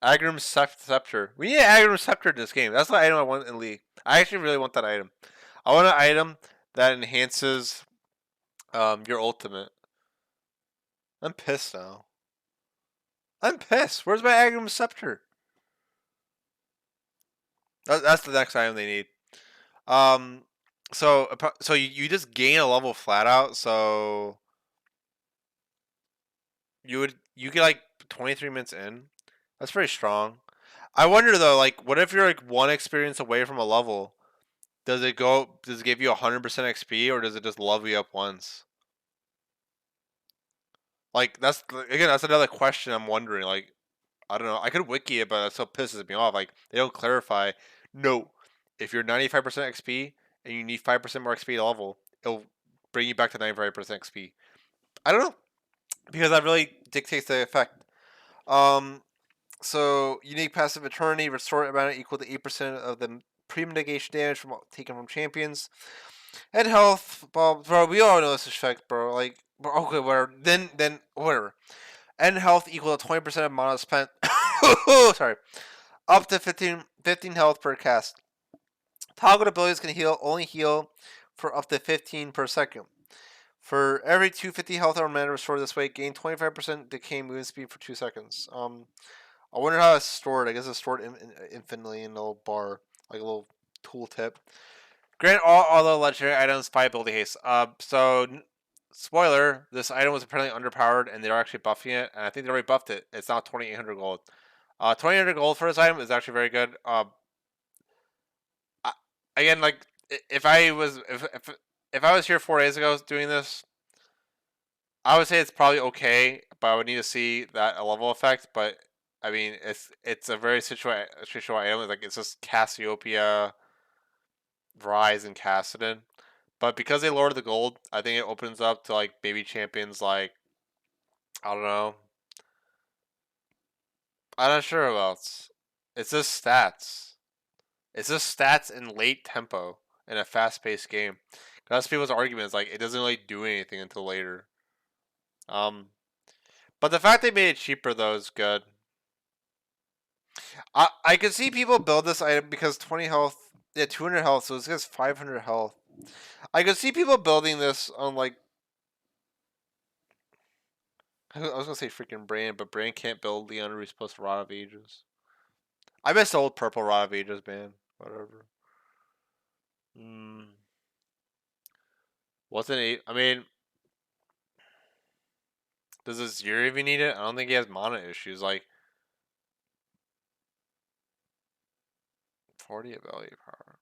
Speaker 1: Agrum Scepter. We need an Agrum Scepter in this game. That's the item I want in League. I actually really want that item. I want an item that enhances your ultimate. I'm pissed now. I'm pissed. Where's my Agrum Scepter? That's the next item they need. So you just gain a level flat out. So you get like 23 minutes in. That's pretty strong. I wonder though, like, what if you're like one experience away from a level? Does it go? Does it give you 100% XP, or does it just level you up once? Like, that's again, that's another question I'm wondering. Like, I don't know. I could wiki it, but that still pisses me off. Like, they don't clarify. No, if you're 95% XP and you need 5% more XP to level, it'll bring you back to 95% XP. I don't know, because that really dictates the effect. Um, So, unique passive eternity, restore amount equal to 8% of the pre-mitigation damage from taken from champions. And health, bro, we all know this effect, bro. Like, okay, whatever. Then whatever. And health equal to 20% of mana spent. Sorry. Up to 15 health per cast. Toggled abilities can only heal for up to 15 per second. For every 250 health or mana restored this way, gain 25% decay movement speed for 2 seconds. I wonder how it's stored. I guess it's stored infinitely in a little bar, like a little tooltip. Grant all other legendary items 5 ability haste. Spoiler, this item was apparently underpowered, and they're actually buffing it, and I think they already buffed it. It's now 2,800 gold. 2,800 gold for this item is actually very good. I, again, like if I was here 4 days ago doing this, I would say it's probably okay, but I would need to see that a level effect. But I mean, it's a very situational item. Like, it's just Cassiopeia, Rise, and Cassidon. But because they lowered the gold, I think it opens up to like baby champions like, I don't know. I'm not sure who else. It's just stats. It's just stats in late tempo in a fast paced game. That's people's arguments. Like, it doesn't really do anything until later. Um, but the fact they made it cheaper though is good. I can see people build this item because 20 health, yeah, 200 health, so it's just 500 health. I could see people building this on like, I was gonna say freaking Brain, but Brain can't build Leon Reese plus Rod of Ages. I miss the old purple Rod of Ages, man. Whatever. Hmm. Wasn't it? I mean, does this Zero even need it? I don't think he has mana issues. Like, 40 ability power.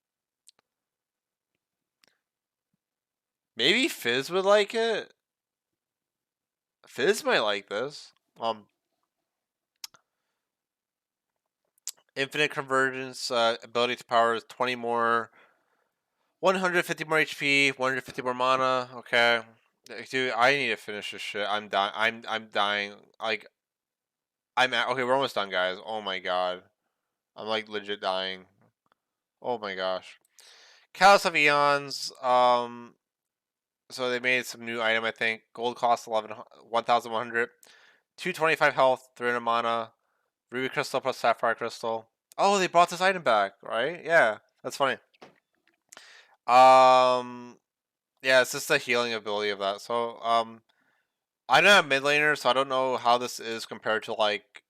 Speaker 1: Maybe Fizz would like it. Fizz might like this. Infinite convergence ability to power is 20 more, 150 more HP, 150 more mana. Okay, dude, I need to finish this shit. I'm dying. I'm dying. Like, okay. We're almost done, guys. Oh my god, I'm like legit dying. Oh my gosh. Callus of Eons. So they made some new item. I think gold cost 1,100, 225 health, 300 mana, ruby crystal plus sapphire crystal. Oh, they brought this item back, right? Yeah, that's funny. Um, yeah, it's just the healing ability of that. So, I'm not a mid laner, so I don't know how this is compared to like.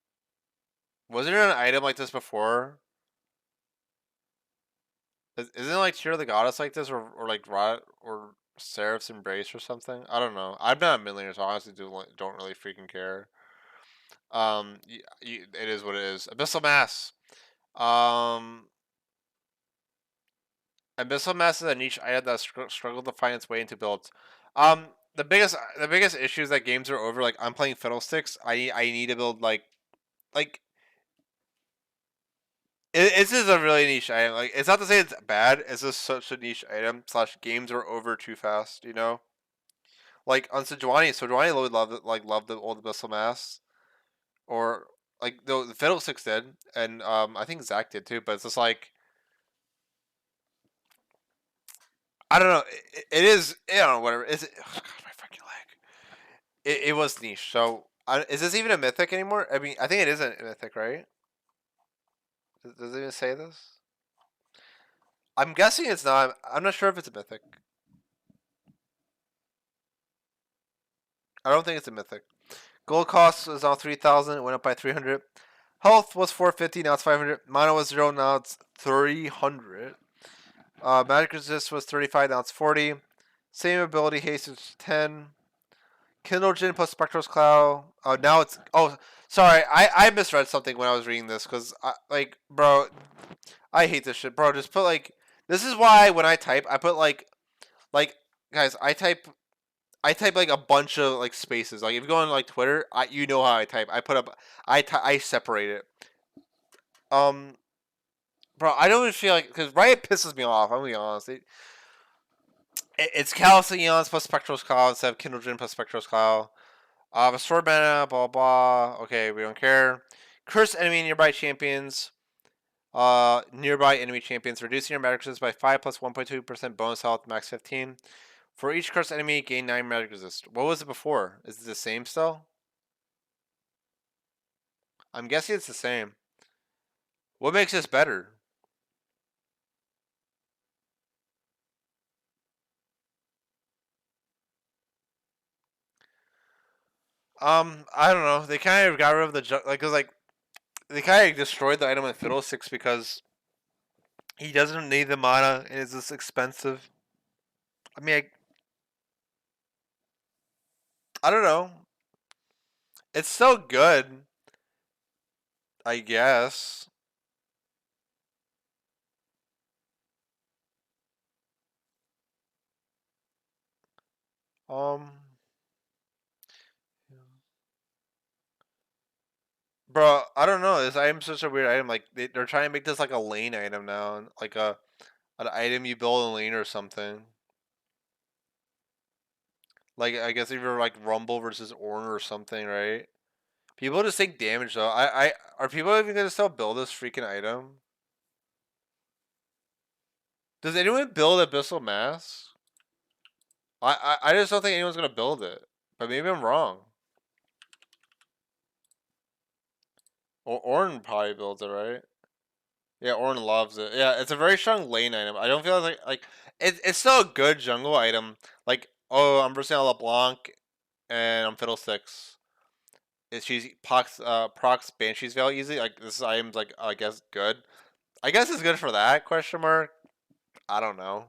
Speaker 1: Was there an item like this before? Isn't it like Tear of the Goddess like this, or like Rot or Seraph's Embrace or something? I don't know. I'm not a mid laner, so I honestly don't really freaking care. It is what it is. Abyssal Mass. Um, Abyssal Mass is a niche item that struggled to find its way into builds. The biggest issue is that games are over. Like, I'm playing Fiddlesticks. I need to build like it's just a really niche item. Like, it's not to say it's bad. It's just such a niche item. Slash, games are over too fast. You know, like on Sejuani really loved the old Abyssal Mass, or like the Fiddlesticks did, and I think Zach did too. But it's just like, I don't know. It is. I don't know. Whatever. Is it? Oh God, my freaking leg. It was niche. So, is this even a mythic anymore? I mean, I think it is a mythic, right? Does it even say this? I'm guessing it's not. I'm not sure if it's a mythic. I don't think it's a mythic. Gold cost was now 3,000. It went up by 300. Health was 450. Now it's 500. Mana was 0. Now it's 300. Magic resist was 35. Now it's 40. Same ability haste is 10. Kindle Jin plus Spectros Cloud. Oh, now it's. Oh, sorry. I misread something when I was reading this because, like, bro, I hate this shit, bro. Just put like. This is why when I type, I put like, guys, I type like a bunch of like spaces. Like if you go on like Twitter, you know how I type. I put up, I separate it. Um, bro, I don't even feel like because Riot pisses me off. I'm gonna be honest. It's Callous Eons plus Spectros Cloud instead of Kindle Jin plus Spectros Cloud. Restore mana, blah blah. Okay, we don't care. Curse enemy nearby champions. Nearby enemy champions, reducing your magic resist by 5 plus 1.2% bonus health, max 15. For each cursed enemy, gain 9 magic resist. What was it before? Is it the same still? I'm guessing it's the same. What makes this better? I don't know. They kind of got rid of the cause like they kind of destroyed the item in Fiddlesticks because he doesn't need the mana and it's just expensive. I mean, I don't know. It's still good, I guess. Um, bro, I don't know. This item's such a weird item. Like they're trying to make this like a lane item now, like an item you build in lane or something. Like I guess either like Rumble versus Ornn or something, right? People just take damage though. Are people even gonna still build this freaking item? Does anyone build Abyssal Mass? I just don't think anyone's gonna build it. But maybe I'm wrong. Or Ornn probably builds it, right? Yeah, Ornn loves it. Yeah, it's a very strong lane item. I don't feel like it's still a good jungle item. Like, oh, I'm versing LeBlanc and I'm Fiddlesticks. She procs Banshee's Veil easy. Like this item's like I guess good. I guess it's good for that question mark. I don't know.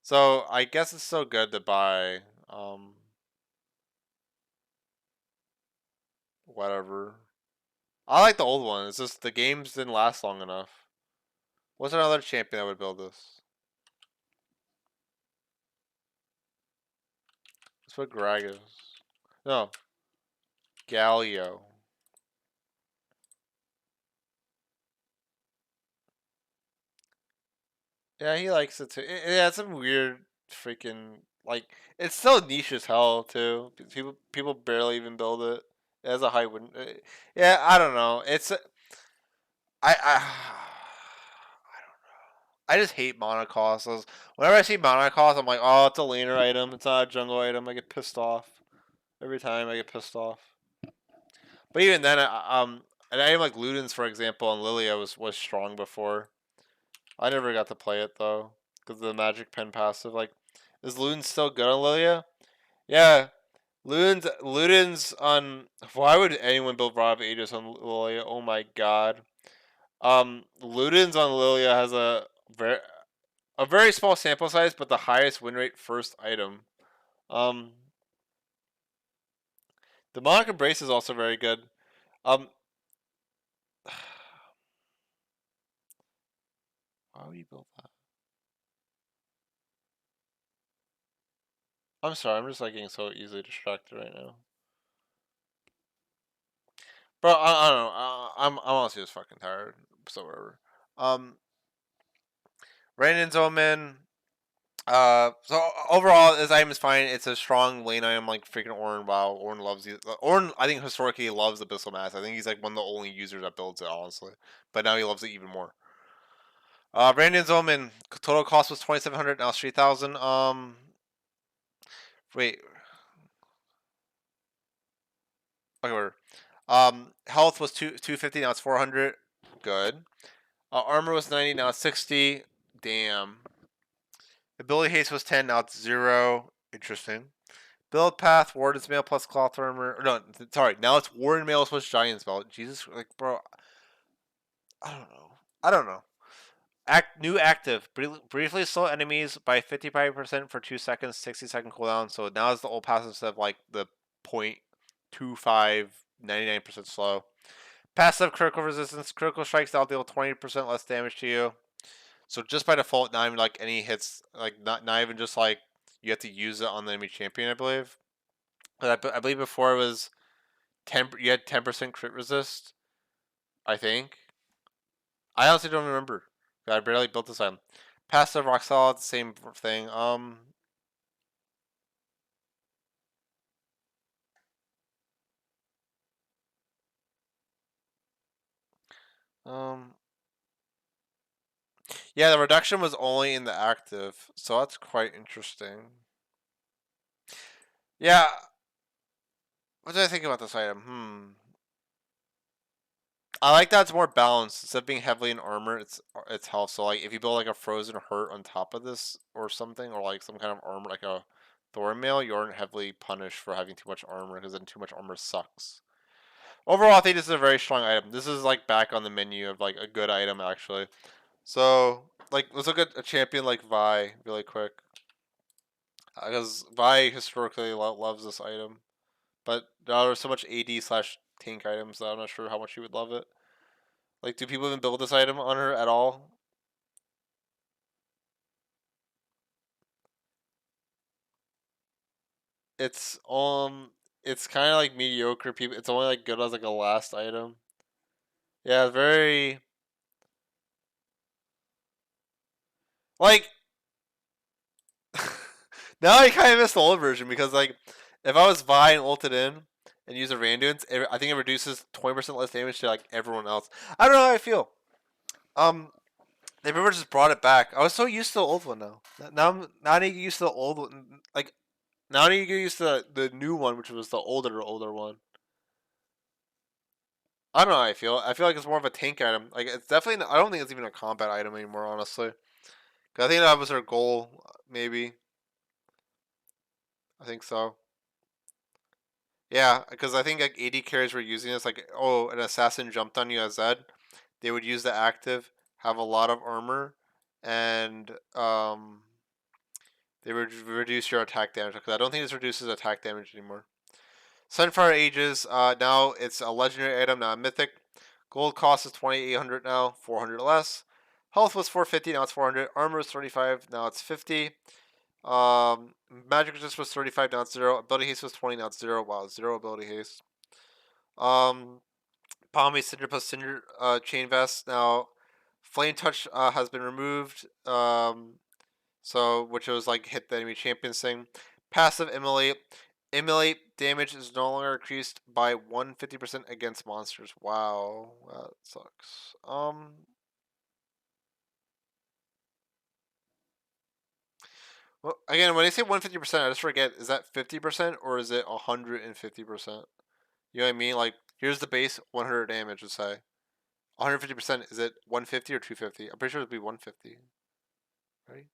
Speaker 1: So I guess it's still good to buy. Um, Whatever. I like the old one. It's just the games didn't last long enough. What's another champion that would build this? Let's put Gragas. No, Galio. Yeah, he likes it too. Yeah, it's some weird freaking like. It's still niche as hell too. People barely even build it. It has a high win. Yeah, I don't know. I I just hate monocosts. Whenever I see monocost, I'm like, oh, it's a laner item. It's not a jungle item. I get pissed off every time. I get pissed off. But even then, an item like Ludens, for example, on Lilia was strong before. I never got to play it though because of the Magic Pen passive. Like, is Ludens still good on Lilia? Yeah, Ludens on. Why would anyone build Rod of Aegis on Lilia? Oh my god. Ludens on Lilia has a very small sample size, but the highest win rate first item. Um, Demonic Embrace is also very good. Um, why would you build that? I'm sorry, I'm just like getting so easily distracted right now. Bro, I don't know. I'm honestly just fucking tired. So whatever. Um, Randon's Omen. So overall, this item is fine. It's a strong lane item like freaking Ornn. Wow, Ornn loves it. Ornn, I think historically loves Abyssal Mass. I think he's like one of the only users that builds it, honestly. But now he loves it even more. Brandon's Omen total cost was 2,700. Now it's 3,000. Wait. Okay, whatever. Health was 250. Now it's 400. Good. Armor was 90. Now it's 60. Damn. Ability haste was 10. Now it's 0. Interesting. Build path, Warden's Mail plus Cloth Armor. No, sorry. Now it's Warden Mail plus Giant's Belt. Jesus, like, bro. I don't know. I don't know. New active. Briefly slow enemies by 55% for 2 seconds, 60-second cooldown. So now it's the old passive instead of like the 0.25, 99% slow. Passive critical resistance. Critical strikes now deal 20% less damage to you. So just by default, not even like any hits, like not even just like you have to use it on the enemy champion, I believe. But I believe before it was 10. You had 10% crit resist. I think. I honestly don't remember. I barely built this item. Passive rock solid, same thing. Um. Yeah, the reduction was only in the active, so that's quite interesting. Yeah. What did I think about this item? I like that it's more balanced. Instead of being heavily in armor, it's health. So like if you build like a frozen hurt on top of this or something, or like some kind of armor like a thorn mail, you aren't heavily punished for having too much armor because then too much armor sucks. Overall, I think this is a very strong item. This is like back on the menu of like a good item actually. So like let's look at a champion like Vi really quick because Vi historically loves this item, but now there's so much AD slash tank items that I'm not sure how much you would love it. Like, do people even build this item on her at all? It's it's kind of like mediocre. People, it's only like good as like a last item. Yeah, very like now I kind of miss the old version because like if I was Vi and ulted in and use a Randuin's, I think it reduces 20% less damage to like everyone else. I don't know how I feel. Um, they pretty much just brought it back. I was so used to the old one now. Now I need to get used to the old one. Like now I need to get used to the new one, which was the older one. I don't know how I feel. I feel like it's more of a tank item. Like it's definitely. I don't think it's even a combat item anymore, honestly. 'Cause I think that was their goal. Maybe I think so. Yeah, because I think like AD carries were using this. Like, oh, an assassin jumped on you as Zed. They would use the active, have a lot of armor, and they would reduce your attack damage. Because I don't think this reduces attack damage anymore. Sunfire Ages. Now it's a legendary item, not a mythic. Gold cost is 2,800 now, 400 less. Health was 450, now it's 400. Armor is 35, now it's 50. Magic resist was 35, now it's 0. Ability haste was 20, now it's 0. Wow, 0 ability haste. Palmy Cinder plus Cinder Chain Vest. Now, Flame Touch has been removed. So, which was like hit the enemy champions thing. Passive Immolate. Immolate damage is no longer increased by 150% against monsters. Wow, that sucks. Well, again, when I say 150%, I just forget, is that 50% or is it 150%? You know what I mean? Like, here's the base 100 damage, let's say. 150%, is it 150 or 250? I'm pretty sure it'd be 150, right?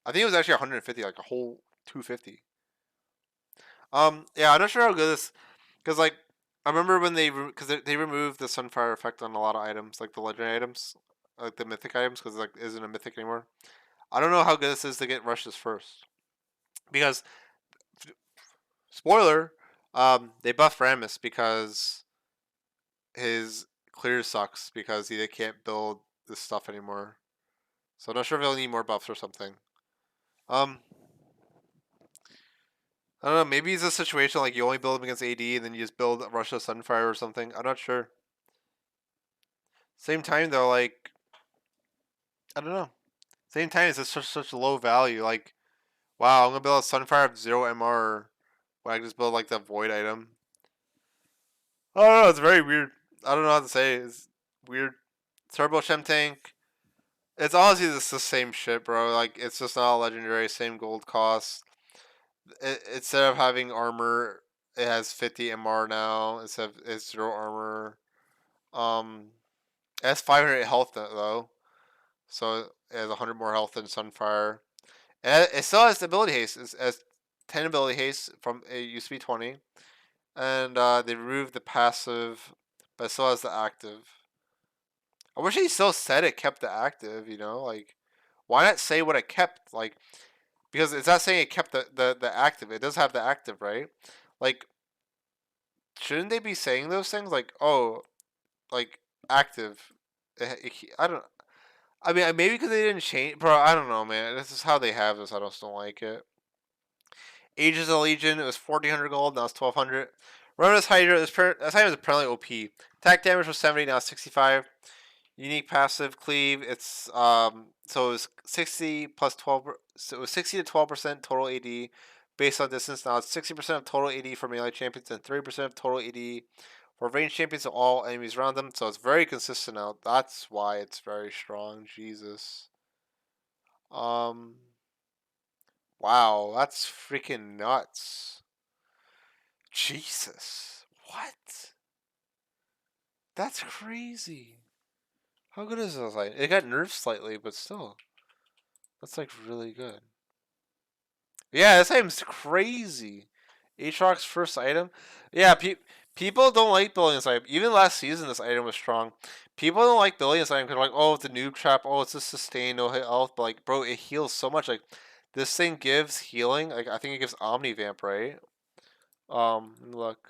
Speaker 1: I think it was actually 150, like a whole 250. Yeah, I'm not sure how good this, because like I remember when because they removed the Sunfire effect on a lot of items, like the legendary items, like the mythic items, because like isn't a mythic anymore. I don't know how good this is to get rushes first, because spoiler, they buffed Rammus because his clear sucks because he can't build this stuff anymore. So I'm not sure if they'll need more buffs or something. Um, I don't know. Maybe it's a situation like you only build him against AD and then you just build Russia Sunfire or something. I'm not sure. Same time though, like I don't know. Same time, it's such low value. Like wow, I'm gonna build a Sunfire of 0 MR when I can just build like the Void item. I don't know. It's very weird. I don't know how to say it. It's weird. Turbo Shem Tank. It's honestly just the same shit, bro. Like it's just not legendary. Same gold cost. Instead of having armor, it has 50 MR now. Instead of it's 0 armor. It has 500 health though, so it has 100 more health than Sunfire. And it still has ability haste. It has 10 ability haste from it used to be 20, and they removed the passive, but it still has the active. I wish he still said it kept the active. You know, like why not say what it kept? Like because it's not saying it kept the active. It does have the active, right? Like shouldn't they be saying those things? Like oh, like active. I don't. I mean, maybe because they didn't change, bro. I don't know, man. This is how they have this. I just don't like it. Ages of the Legion. It was 1,400 gold. Now it's 1,200. Rona's Hydra. This item is apparently OP. Attack damage was 70. Now it's 65. Unique passive cleave. It's so it was 60 plus 12. So it was 60 to 12% total AD based on distance. Now it's 60% of total AD for melee champions and 30% of total AD for ranged champions of all enemies around them. So it's very consistent now. That's why it's very strong. Jesus. Um. Wow, that's freaking nuts. Jesus. What? That's crazy. How good is this? Like, it got nerfed slightly, but still, that's like really good. Yeah, this item's crazy. Aatrox's first item. Yeah, people don't like building this item. Even last season, this item was strong. People don't like building this item because they're like, oh, it's a noob trap. Oh, it's a sustain, no hit health. But like, bro, it heals so much. Like, this thing gives healing. Like, I think it gives Omnivamp, right? Look.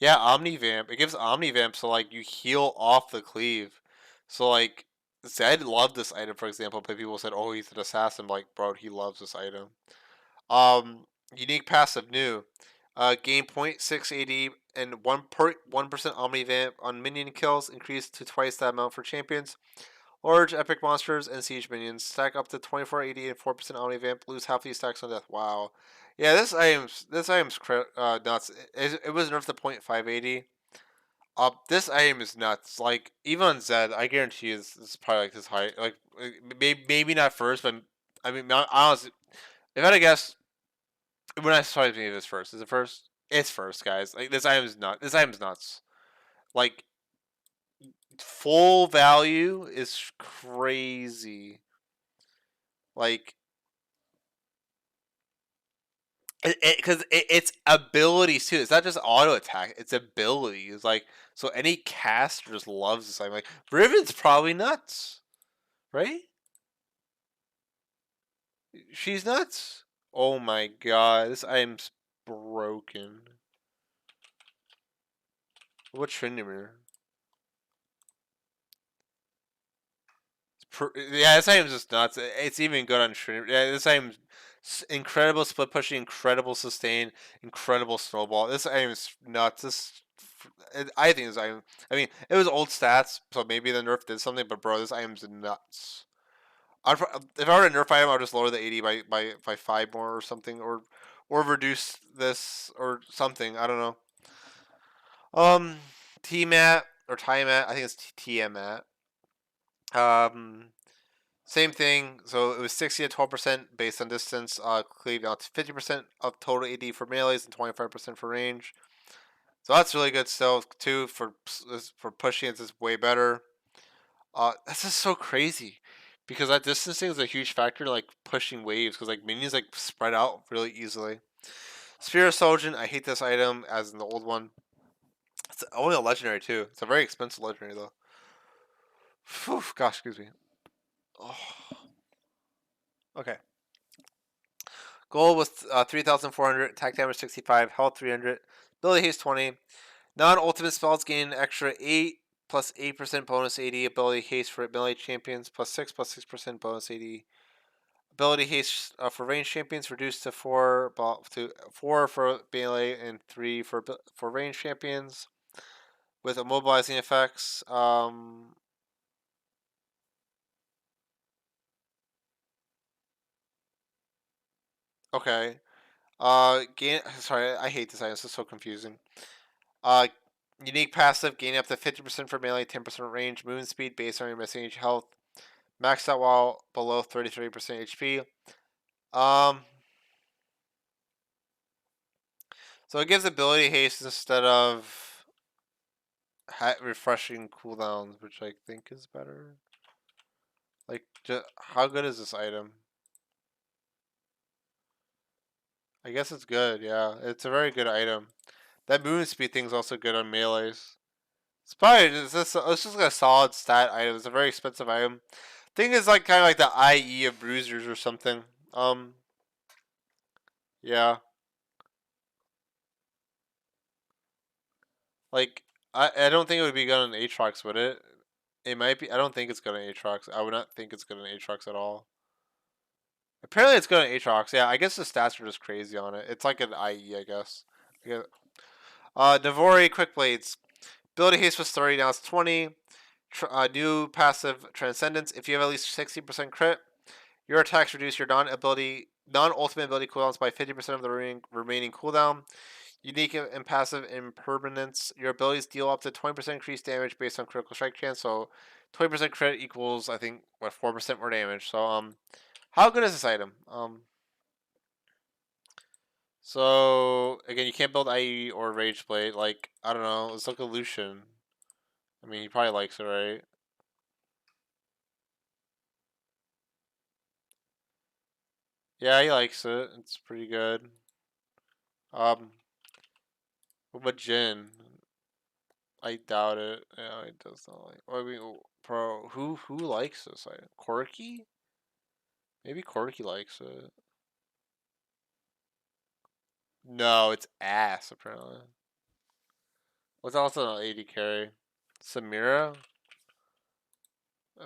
Speaker 1: Yeah, Omnivamp. It gives Omnivamp, so like you heal off the cleave. So like Zed loved this item, for example, but people said, "Oh, he's an assassin." Like, bro, he loves this item. Um, Unique passive new. Gain point 0.6 AD and 1% Omnivamp on minion kills, increased to twice that amount for champions. Large epic monsters and siege minions stack up to 24 AD and 4% Omnivamp. Lose half these stacks on death. Wow. Yeah, this item's nuts. It was nerfed to 0.580. This item is nuts. Like even on Zed, I guarantee you this is probably like his high. Like maybe not first, but I mean honestly, if I had to guess, when I started thinking of this first, is it first? It's first, guys. Like this item is nuts. This item is nuts. Like full value is crazy. Like it's abilities too. It's not just auto attack. It's abilities. Like so, any caster just loves this. I'm like Riven's probably nuts, right? She's nuts. Oh my god, this item's broken. What Tryndamere? Yeah, this item's just nuts. It's even good on Tryndamere. Yeah, this item's incredible split pushing, incredible sustain, incredible snowball. This item's nuts. I think this item. I mean, it was old stats, so maybe the nerf did something. But bro, this item's nuts. If I were to nerf item, I'd just lower the 80 by 5 more or something, or reduce this or something. I don't know. Um, T-Mat or Tie-Mat. I think it's T-Mat. Um, Same thing. So it was 60 to 12% based on distance. Cleave out to 50% of total AD for melees and 25% for range. So that's really good still too for pushing. It's just way better. That's just so crazy because that distancing is a huge factor in like pushing waves because like minions like spread out really easily. Sphere of Sojourn, I hate this item as in the old one. It's only a legendary too. It's a very expensive legendary though. Whew, gosh, excuse me. Oh, okay. Gold was 3,400, attack damage 65, health 300, ability haste 20. Non-ultimate spells gain an extra 8 plus 8% bonus AD ability haste for melee champions, plus 6% bonus AD. Ability haste for ranged champions reduced to 4 for melee and 3 for ranged champions with immobilizing effects. Okay. Sorry, I hate this item. This is so confusing. Uh, Unique passive, gain up to 50% for melee, 10% range, movement speed based on your missing health. Maxed out while below 33% HP. Um, so it gives ability haste instead of refreshing cooldowns, which I think is better. Like, how good is this item? I guess it's good, yeah. It's a very good item. That movement speed thing is also good on melees. It's just like a solid stat item. It's a very expensive item. Thing is like kind of like the IE of bruisers or something. Um, yeah, like I don't think it would be good on Aatrox, would it? It might be. I don't think it's good on Aatrox. I would not think it's good on Aatrox at all. Apparently, it's good on Aatrox. Yeah, I guess the stats are just crazy on it. It's like an IE, I guess. Yeah. Navori Quick Blades. Ability haste was 30, now it's 20. New passive Transcendence. If you have at least 60% crit, your attacks reduce your non-ultimate ability cooldowns by 50% of the remaining cooldown. Unique and passive impermanence. Your abilities deal up to 20% increased damage based on critical strike chance. So 20% crit equals, I think, what, 4% more damage. So how good is this item? So again, you can't build IE or Rage Blade. Like, I don't know. Let's look at Lucian. I mean, he probably likes it, right? Yeah, he likes it. It's pretty good. Um, what about Jin? I doubt it. Yeah, he does not like. I mean, bro, who likes this item? Corky? Maybe Corky likes it. No, it's ass apparently. What's also an 80 carry? Samira?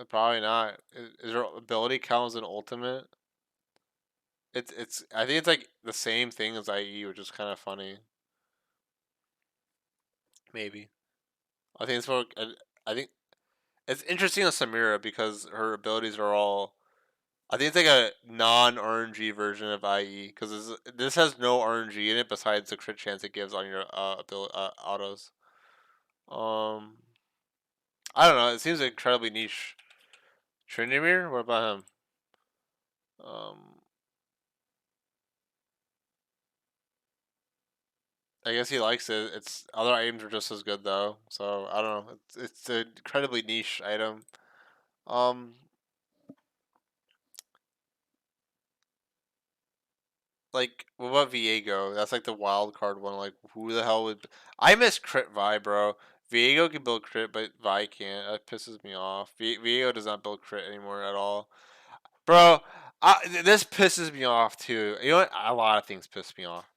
Speaker 1: Probably not. Is her ability count as an ultimate? It's. I think it's like the same thing as IE, which is kind of funny. Maybe. I think it's for. I think it's interesting on Samira because her abilities are all. I think it's like a non RNG version of IE because this has no RNG in it besides the crit chance it gives on your autos. Um, I don't know. It seems incredibly niche. Trinimir? What about him? Um, I guess he likes it. Its other items are just as good though. So I don't know. It's an incredibly niche item. Um, like what about Viego? That's like the wild card one. Like who the hell would? I miss crit Vi, bro. Viego can build crit, but Vi can't. That pisses me off. Viego does not build crit anymore at all, bro. This pisses me off too. You know what? A lot of things piss me off.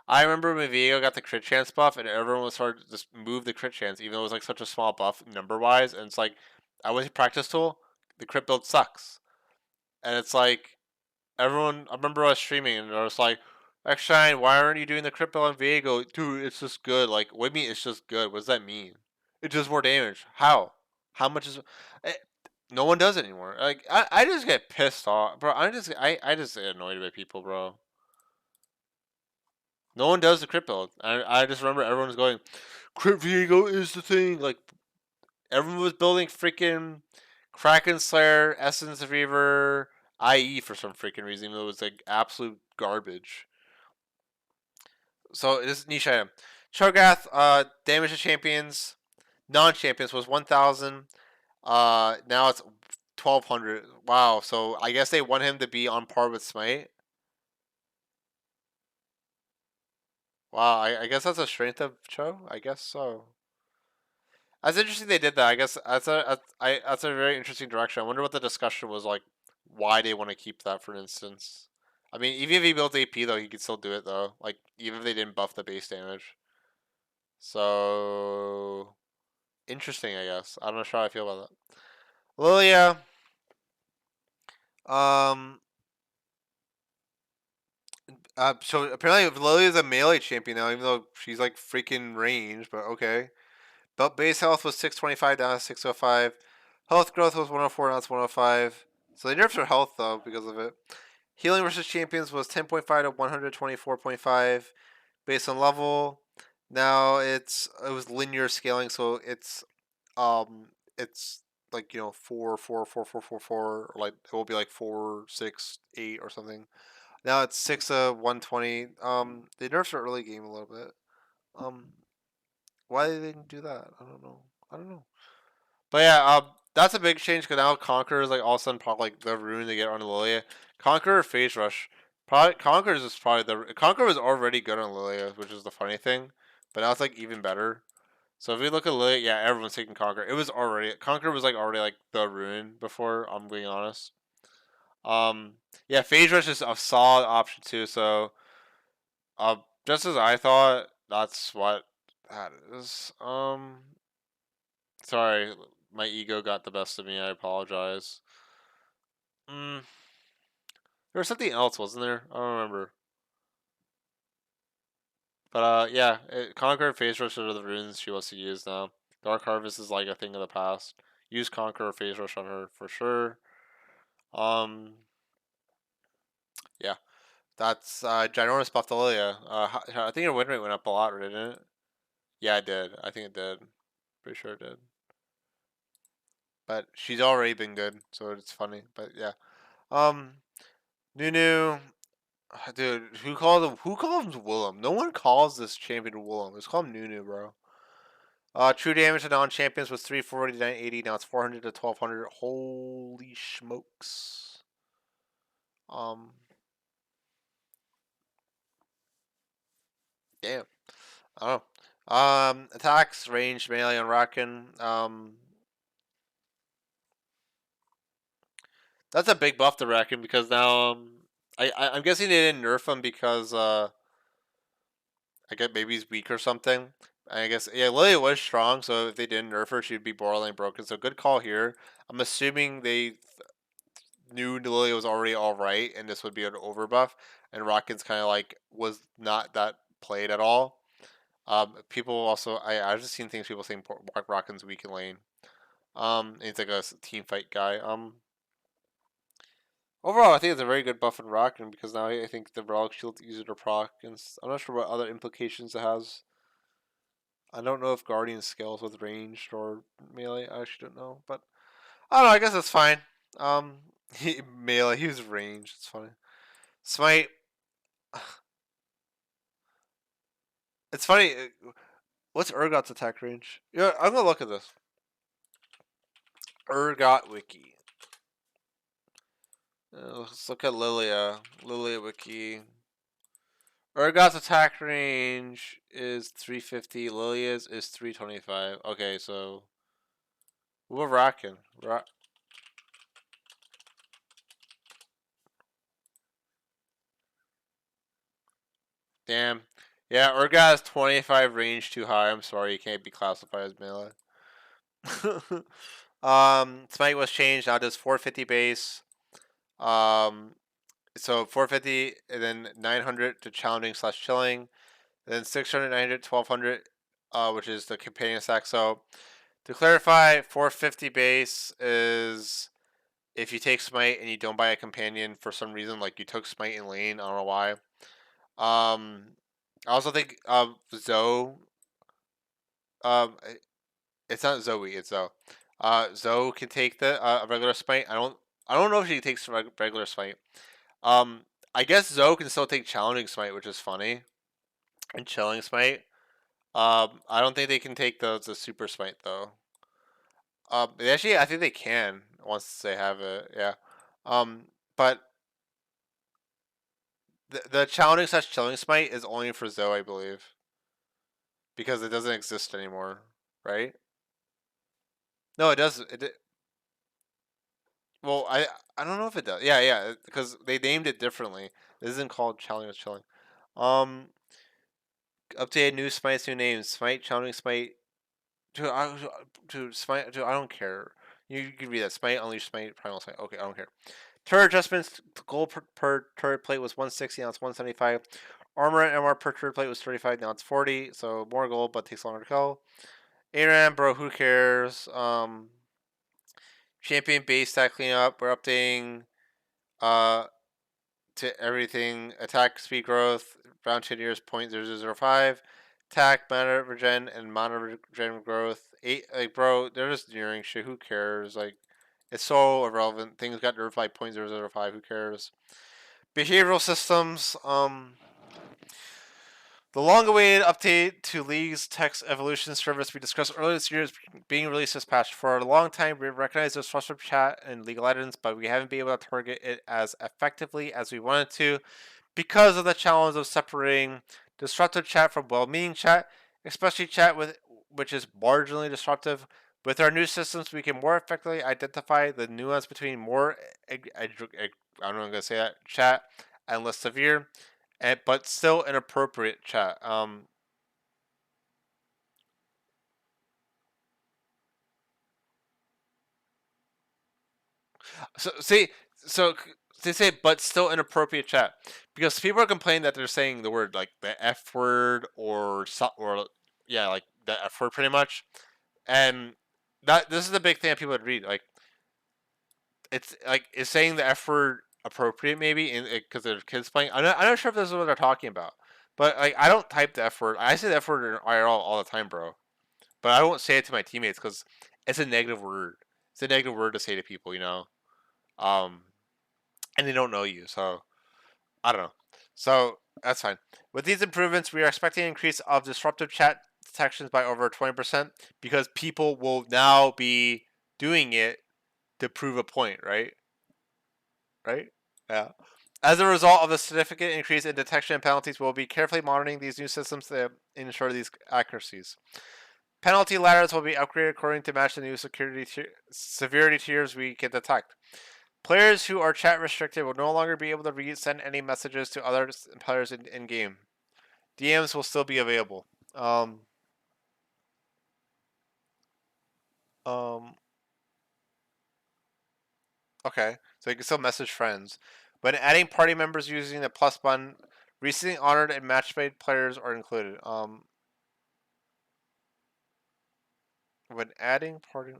Speaker 1: I remember when Viego got the crit chance buff, and everyone was starting to just move the crit chance, even though it was like such a small buff number wise. And it's like, I went to practice tool, the crit build sucks, and it's like everyone. I remember I was streaming, and I was like, X9, why aren't you doing the crit build on Viego? Dude, it's just good. Like, what do you mean it's just good? What does that mean? It does more damage. How? How much is? No one does it anymore. Like, I just get pissed off, bro. I just get annoyed by people, bro. No one does the crit build. I just remember everyone was going, Crit Viego is the thing. Like everyone was building freaking Kraken Slayer, Essence Reaver, IE for some freaking reason. Even though it was like absolute garbage. So this niche item, Cho'Gath, damage to champions, non-champions was 1,000. Now it's 1,200. Wow. So I guess they want him to be on par with Smite. Wow. I guess that's a strength of Cho. I guess so. That's interesting they did that. I guess that's a very interesting direction. I wonder what the discussion was like. Why they want to keep that, for instance. I mean, even if he built AP though, he could still do it though. Like even if they didn't buff the base damage. So interesting, I guess. I'm not sure how I feel about that. Lilia, um, so apparently Lilia's a melee champion now, even though she's like freaking range. But okay. Belt base health was 625 down to 605. Health growth was 104, now it's 105. So they nerfed her health though because of it. Healing versus champions was 10.5 to 124.5 based on level. Now it was linear scaling, so it's like 4 4 4 4 4 4, or like it will be like 4 6 8 or something. Now it's 6 120. They nerfed her early game a little bit. Um, why they didn't do that? I don't know. I don't know. But yeah, that's a big change because now Conqueror is like all of a sudden probably like the rune to get on Lilia. Conqueror Phase Rush. Probably Conqueror is probably the Conqueror was already good on Lilia, which is the funny thing. But now it's like even better. So if we look at Lilia, yeah, everyone's taking Conquer. It was already Conquer was like already like the rune before. I'm being honest. Um, yeah, Phase Rush is a solid option too. So, just as I thought, that's what that is. Sorry, my ego got the best of me. I apologize. Mm, there was something else, wasn't there? I don't remember. But yeah, Conquer and Phase Rush are the runes she wants to use now. Dark Harvest is like a thing of the past. Use Conquer or Phase Rush on her for sure. Um, yeah, that's Ginormous Buffalolia. I think her win rate went up a lot, didn't it? Yeah, it did. I think it did. Pretty sure it did. But she's already been good, so it's funny. But yeah, um, Nunu, dude, who calls him Willem? No one calls this champion Willem. Let's call him Nunu, bro. True damage to non-champions was 340 to 980. Now it's 400 to 1200. Holy smokes. Um, damn. I don't know. Attacks, range, melee, and rockin'. That's a big buff to Raccoon because now I'm guessing they didn't nerf him because I guess maybe he's weak or something. I guess yeah, Lily was strong, so if they didn't nerf her, she'd be borderline broken. So good call here. I'm assuming they knew Lily was already all right, and this would be an overbuff, and Rockin's kind of like was not that played at all. People also I've just seen things people saying Rockin's weak in lane. He's like a team fight guy. Overall, I think it's a very good buff in Rockin because now I think the Relic Shield's easier to proc, and I'm not sure what other implications it has. I don't know if Guardian scales with ranged or melee. I actually don't know, but I don't know. I guess it's fine. Um, melee, he was ranged. It's funny. Smite. It's funny. What's Urgot's attack range? Yeah, I'm gonna look at this. Urgot wiki. Let's look at Lilia. Lilia wiki. Urgot's attack range is 350. Lilia's is 325. Okay, so we're rocking. Damn. Yeah, Urgot is 25 range too high. I'm sorry, you can't be classified as melee. Smite was changed. Now it does 450 base. Um, so 450 and then 900 to challenging slash chilling. Then 600, 900, 1200, which is the companion stack. So to clarify, 450 base is if you take Smite and you don't buy a companion for some reason, like you took Smite in lane, I don't know why. I also think Zoe. Um, it's not Zoe, it's Zoe. Zoe can take the regular Smite. I don't know if she takes regular Smite. Um, I guess Zoe can still take challenging Smite, which is funny, and chilling Smite. I don't think they can take the super Smite though. Actually, I think they can once they have it. Yeah. Um, but the challenging slash chilling Smite is only for Zoe, I believe, because it doesn't exist anymore, right? No, it does. Well, I don't know if it does. Yeah, yeah, because they named it differently. This isn't called challenging slash chilling. Um, updated new Smites, new names. Smite, challenging Smite. To Smite. I don't care. You can read that. Smite, unleash Smite, primal Smite. Okay, I don't care. Turret adjustments. Gold per turret plate was 160. Now it's 175. Armor and MR per turret plate was 35. Now it's 40. So more gold, but takes longer to kill. ARAM, bro, who cares? Champion base stat cleanup. We're updating uh to everything. Attack speed growth. Round 10 years 0.0005. Attack, mana regen, and mana regen growth. Like, bro, they're just nearing shit. Who cares? Like, it's so irrelevant. Things got nerfed by 0.005. Who cares? Behavioral systems. The long-awaited update to League's text evolution service we discussed earlier this year is being released this patch. For a long time, we recognized this trusted chat and League of Legends, but we haven't been able to target it as effectively as we wanted to because of the challenge of separating destructive chat from well-meaning chat. especially chat with which is marginally disruptive. With our new systems, we can more effectively identify the nuance between more, I don't know, I'm gonna say that chat and less severe, but still inappropriate chat. So see, so they say, but still inappropriate chat because people are complaining that they're saying the word like the F word or yeah, like the F word pretty much, and that this is the big thing that people would read. Like it's like is saying the F word appropriate maybe because there's kids playing. I'm not sure if this is what they're talking about, but like I don't type the F word. I say the F word in IRL all the time, bro. But I won't say it to my teammates because it's a negative word. It's a negative word to say to people, you know. Um, and they don't know you, so I don't know. So that's fine. With these improvements, we are expecting an increase of disruptive chat detections by over 20% because people will now be doing it to prove a point, right? Right? Yeah. As a result of the significant increase in detection and penalties, we'll be carefully monitoring these new systems to ensure these accuracies. Penalty ladders will be upgraded according to match the new severity tiers we can detect. Players who are chat restricted will no longer be able to send any messages to other players in game. DMs will still be available. Um, um, okay, so you can still message friends. When adding party members using the plus button, recently honored and match made players are included. When adding party,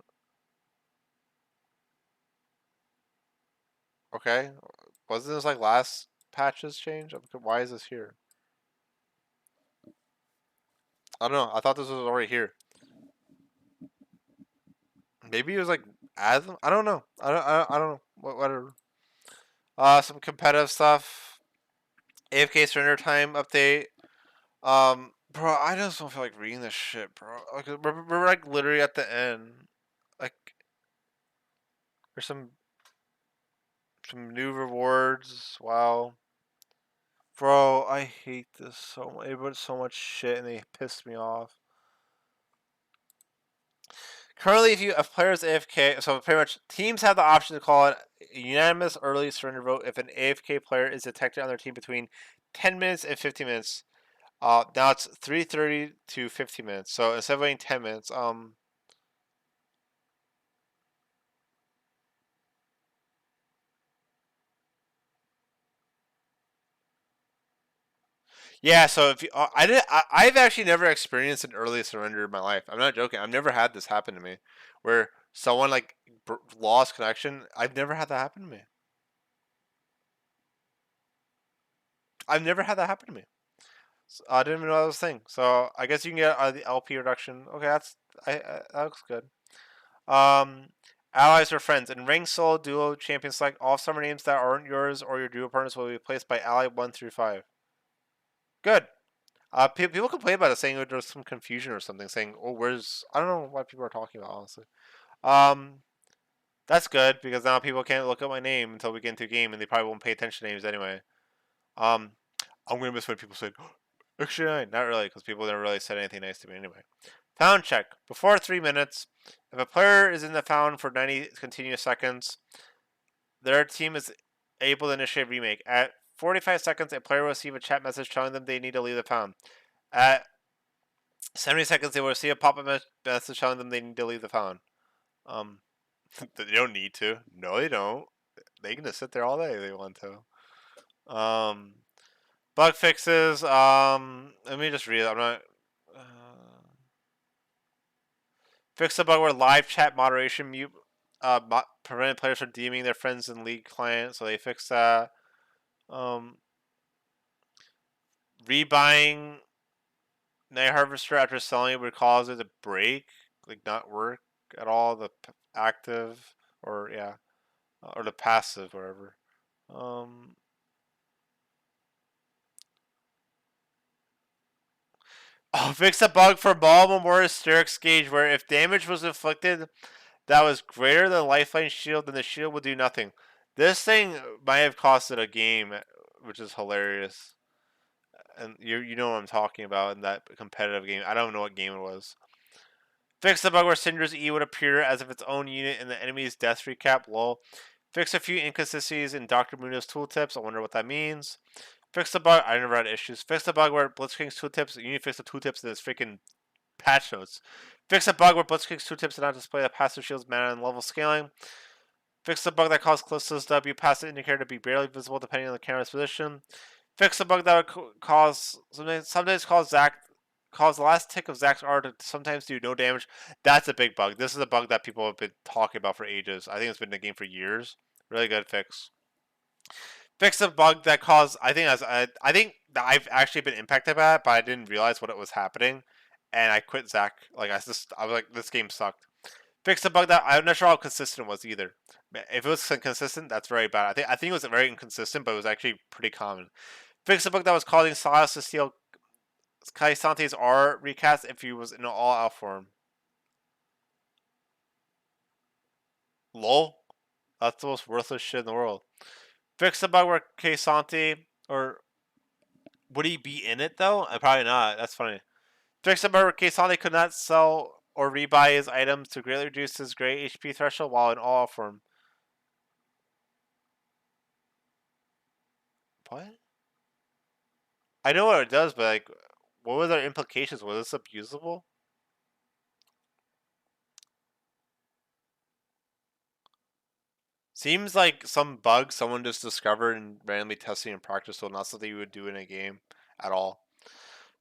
Speaker 1: okay, wasn't this like last patches change? Why is this here? I don't know. I thought this was already here. Maybe it was like add them. I don't know. I don't know. Whatever. Some competitive stuff. AFK surrender time update. Bro, I just don't feel like reading this shit, bro. Like we're like literally at the end. Like there's some new rewards. Wow, bro, I hate this so much. It was so much shit, and they pissed me off. Currently, if players AFK, so pretty much teams have the option to call it a unanimous early surrender vote if an AFK player is detected on their team between 10 minutes and 15 minutes. Now it's 3:30 to 15 minutes. So instead of waiting 10 minutes, yeah. So if you, I've actually never experienced an early surrender in my life. I'm not joking. I've never had this happen to me, where someone like lost connection. I've never had that happen to me. I've never had that happen to me. So, I didn't even know that was a thing. So I guess you can get the LP reduction. Okay, that looks good. Um, allies or friends in ring solo duo champion select all summer names that aren't yours or your duo partners will be replaced by ally 1 through 5. Good. People complain about it, saying there's some confusion or something, saying, "Oh, where's?" I don't know what people are talking about, honestly. Um, that's good because now people can't look up my name until we get into a game, and they probably won't pay attention to names anyway. Um, I'm gonna miss when people say XJ9. Not really, because people never really said anything nice to me anyway. Found check before 3 minutes. If a player is in the found for 90 continuous seconds, their team is able to initiate remake. At 45 seconds, a player will receive a chat message telling them they need to leave the found. At 70 seconds, they will receive a pop-up message telling them they need to leave the found. Um, they don't need to. No, they don't. They can just sit there all day if they want to. Bug fixes. Let me just read it. I'm not. Uh, Fix the bug where live chat moderation mute prevented players from DMing their friends in league client, so they fixed that. Um, Rebuying Night Harvester after selling it would cause it to break, like not work at all. The active or yeah, or the passive, whatever. Um, Fix a bug for Ball Memorial Sterix gauge where if damage was inflicted that was greater than Lifeline Shield, then the shield would do nothing. This thing might have costed a game, which is hilarious. and you know what I'm talking about in that competitive game. I don't know what game it was. Fix the bug where Syndra's E would appear as if its own unit in the enemy's death recap. Lol. Fix a few inconsistencies in Dr. Muno's tooltips. I wonder what that means. Fix the bug. I never had issues. Fix the bug where Blitzkrieg's tooltips. You need to fix the tooltips in this freaking patch notes. Fix the bug where Blitzkrieg's tooltips did not display the passive shield's mana and level scaling. Fix the bug that caused Callisto's W passive indicator to be barely visible depending on the camera's position. Fix the bug that would cause sometimes cause the last tick of Zack's R to sometimes do no damage. That's a big bug. This is a bug that people have been talking about for ages. I think it's been in the game for years. Really good fix. Fix the bug that caused. I think that I've actually been impacted by it, but I didn't realize what it was happening, and I quit Zack. Like I was like, this game sucked. Fix the bug that I'm not sure how consistent it was either. If it was consistent, that's very bad. I think it was very inconsistent, but it was actually pretty common. Fix the bug that was causing Silas to steal Kaisante's R recast if he was in an all-out form. Lol. That's the most worthless shit in the world. Fix the bug where Kaisante, or would he be in it though? Probably not. That's funny. Fix the bug where Kaisante could not sell or rebuy his items to greatly reduce his gray HP threshold while in all-out form. What? I know what it does, but like, what were their implications? Was this abusable? Seems like some bug someone just discovered and randomly testing in practice, so not something you would do in a game at all.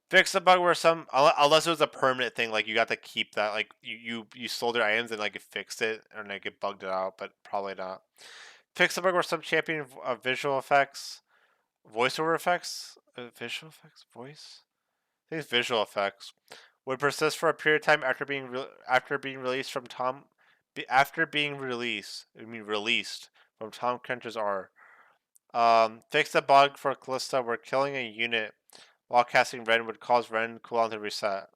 Speaker 1: Fix the bug where unless it was a permanent thing, like you got to keep that, like you sold your items and like it fixed it or like it bugged it out, but probably not. Fix the bug where some champion visual effects, voiceover effects, visual effects, voice. I think it's visual effects would persist for a period of time after being released from Tom. After being released, I mean released from Tom Kench's R. Fix the bug for Callista where killing a unit while casting Ren would cause Ren cooldown to reset.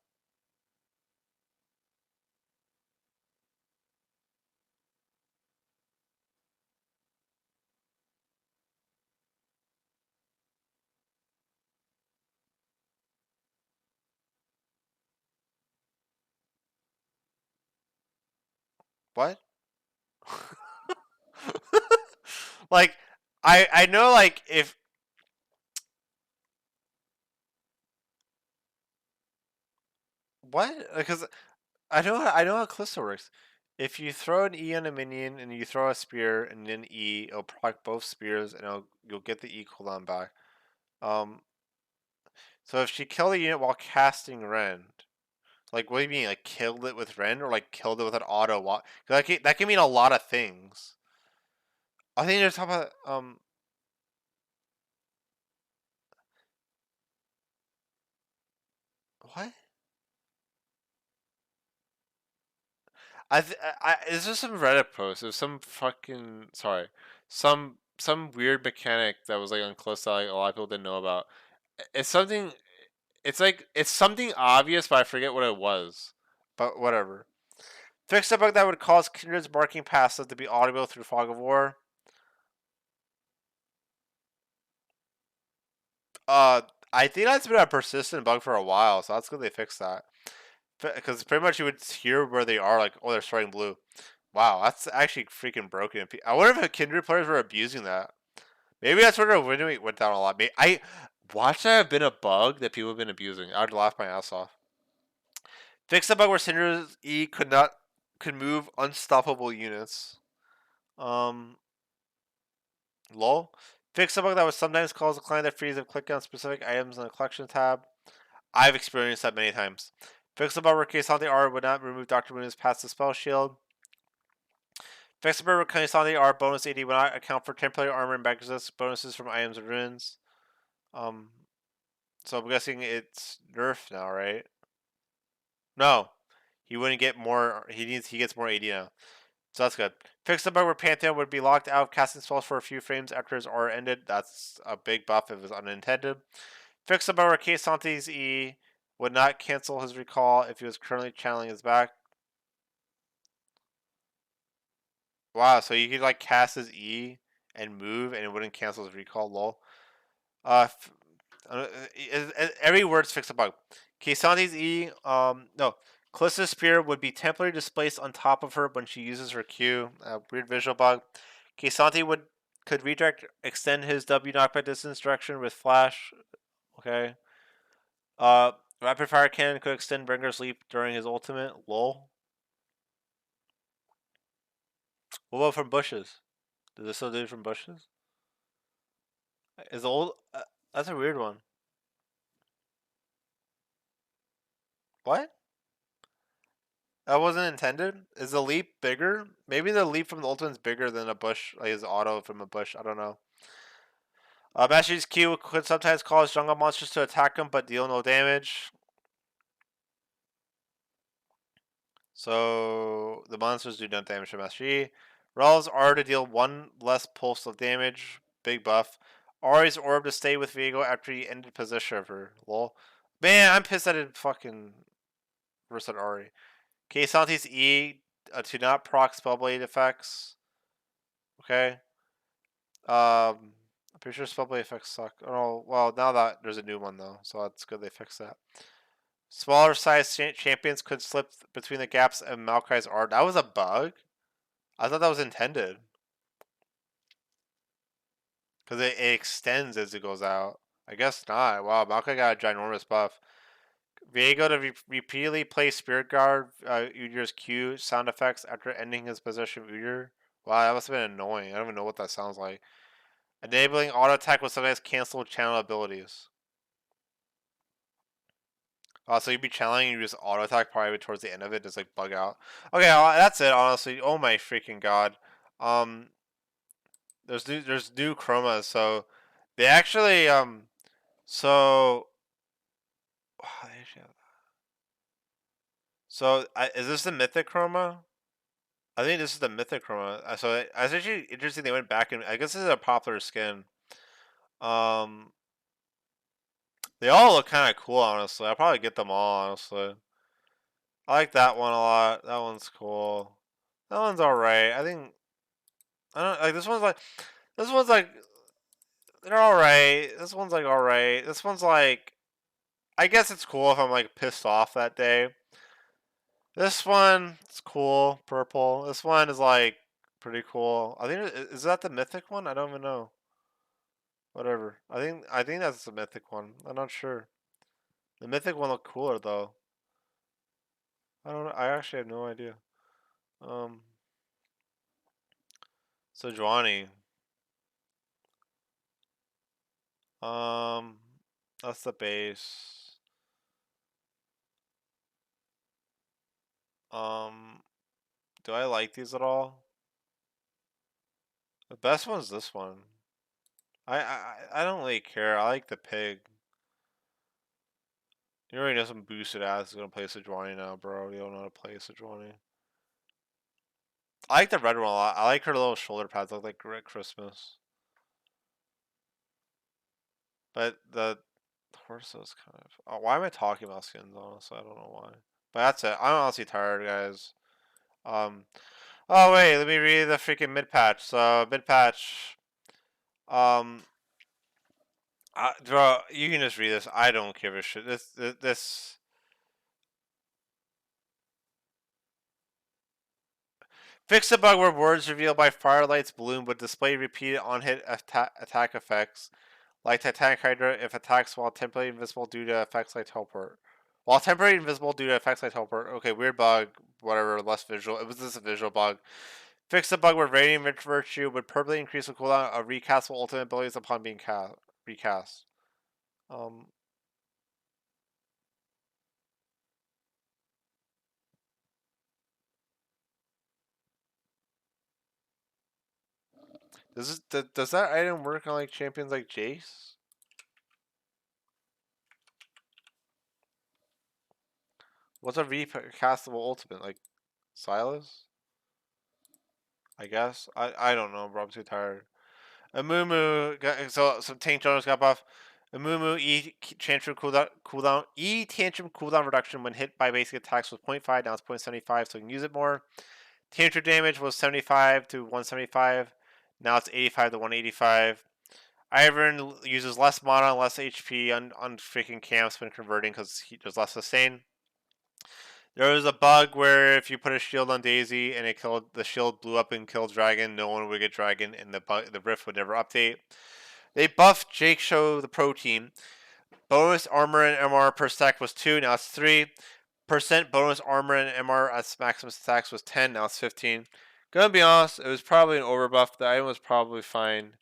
Speaker 1: What? Like, I know like if what because I know how Callista works. If you throw an E on a minion and you throw a spear and then E, it'll proc both spears and you'll get the E cooldown back. Um, so if she killed a unit while casting Rend, like what do you mean? Like killed it with Rend or like killed it with an auto walk? That can mean a lot of things. I think you're talking about what? This is some Reddit post. It was some fucking sorry, some weird mechanic that was like on Calista like a lot of people didn't know about. It's something. It's like it's something obvious, but I forget what it was. But whatever. Fix a bug that would cause Kindred's marking passive to be audible through Fog of War. Uh, I think that's been a persistent bug for a while, so that's good they fixed that. Because pretty much you would hear where they are, like, oh, they're starting blue. Wow, that's actually freaking broken. I wonder if the Kindred players were abusing that. Maybe that's where their win rate went down a lot. I watch that have been a bug that people have been abusing. I'd laugh my ass off. Fix the bug where Syndra's E could move unstoppable units. Um, lol. Fix the bug that would sometimes cause a client that frees and click on specific items in the collection tab. I've experienced that many times. Fix the bug where Kaisante R would not remove Dr. Moon's passive spell shield. Fix the bug where Kaisante R bonus AD would not account for temporary armor and back resist bonuses from items and runes. Um, so I'm guessing it's nerfed now, right? No, he wouldn't get more. He gets more AD now, so that's good. Fix the bug where Pantheon would be locked out of casting spells for a few frames after his aura ended. That's a big buff if it was unintended. Fix the bug where Keisante's E would not cancel his recall if he was currently channeling his back. Wow, so you could like cast his E and move, and it wouldn't cancel his recall. Lol. Every word's fix a bug. Keisante's E. No. Callista's spear would be temporarily displaced on top of her when she uses her Q. Weird visual bug. Keisante could redirect, extend his W knockback distance direction with flash. Okay. Rapid fire cannon could extend Bringer's leap during his ultimate. Lol. What about from bushes? Does this still do it from bushes? Is the old? That's a weird one. What? That wasn't intended. Is the leap bigger? Maybe the leap from the ultimate's bigger than a bush, like his auto from a bush. I don't know. Mastery's Q could sometimes cause jungle monsters to attack him, but deal no damage. So the monsters do no damage to Mastery. Rel's R to deal one less pulse of damage. Big buff. Ari's orb to stay with Viego after he ended position of her. Lol. Man, I'm pissed I didn't fucking versus Ari. Okay, Santi's E to not proc Spellblade effects. Okay. I'm pretty sure Spellblade effects suck. Oh, well, now that there's a new one though, so that's good they fixed that. Smaller size champions could slip between the gaps of Maokai's art. That was a bug? I thought that was intended. Because it extends as it goes out. I guess not. Wow, Maokai got a ginormous buff. Viego to repeatedly play Spirit Guard Udyr's Q sound effects after ending his position of Udyr. Wow, that must have been annoying. I don't even know what that sounds like. Enabling auto attack with sometimes cancel channel abilities. So you'd be channeling, you just auto attack probably towards the end of it, just like bug out. Okay, that's it. Honestly, oh my freaking god. There's new chromas, so they actually so is this the mythic chroma? I think this is the mythic chroma. So it's actually interesting. They went back and I guess this is a popular skin. Um, they all look kind of cool, honestly. I'll probably get them all, honestly. I like that one a lot. That one's cool. That one's alright. I think I don't like this one's like they're alright. This one's like alright. This one's like I guess it's cool if I'm like pissed off that day. This one is cool, purple. This one is like pretty cool. I think is that the mythic one? I don't even know. Whatever. I think that's the mythic one. I'm not sure. The mythic one looked cooler though. I don't know. I actually have no idea. Um. Sejuani. Um. That's the base. Um. Do I like these at all? The best one's this one. I don't really care. I like the pig. You already know some boosted ass is gonna play Sejuani now, bro. You don't know how to play Sejuani. I like the red one a lot. I like her little shoulder pads. Look like Red Christmas. But the horse is kind of. Oh, why am I talking about skins? Honestly, I don't know why. But that's it. I'm honestly tired, guys. Um. Oh wait, let me read the freaking mid patch. So mid patch. Um. Bro, you can just read this. I don't give a shit. This. Fix the bug where words revealed by Firelight's bloom would display repeated on-hit attack effects, like Titanic Hydra if attacks while temporarily invisible due to effects like teleport. While temporarily invisible due to effects like teleport. Okay, weird bug. Whatever, less visual. It was just a visual bug. Fix the bug where Radiant Virtue would permanently increase the cooldown of recastable ultimate abilities upon being recast. Um, does that item work on like champions like Jace? What's a recastable ultimate like Silas? I guess I don't know, bro. I'm too tired. Amumu so some tank Jonas got buff. Amumu E tantrum cooldown E tantrum cooldown reduction when hit by basic attacks was 0.5, now it's 0.75, so you can use it more. Tantrum damage was 75 to 175, now it's 85 to 185. Ivern uses less mana and less HP on freaking camps when converting because there's less sustain. There was a bug where if you put a shield on Daisy and it killed the shield blew up and killed Dragon, no one would get Dragon, and the Rift would never update. They buffed Jake Show the pro team. Bonus armor and MR per stack was 2, now it's 3%. Bonus armor and MR as maximum stacks was 10, now it's 15. Gonna be honest, it was probably an overbuff. The item was probably fine.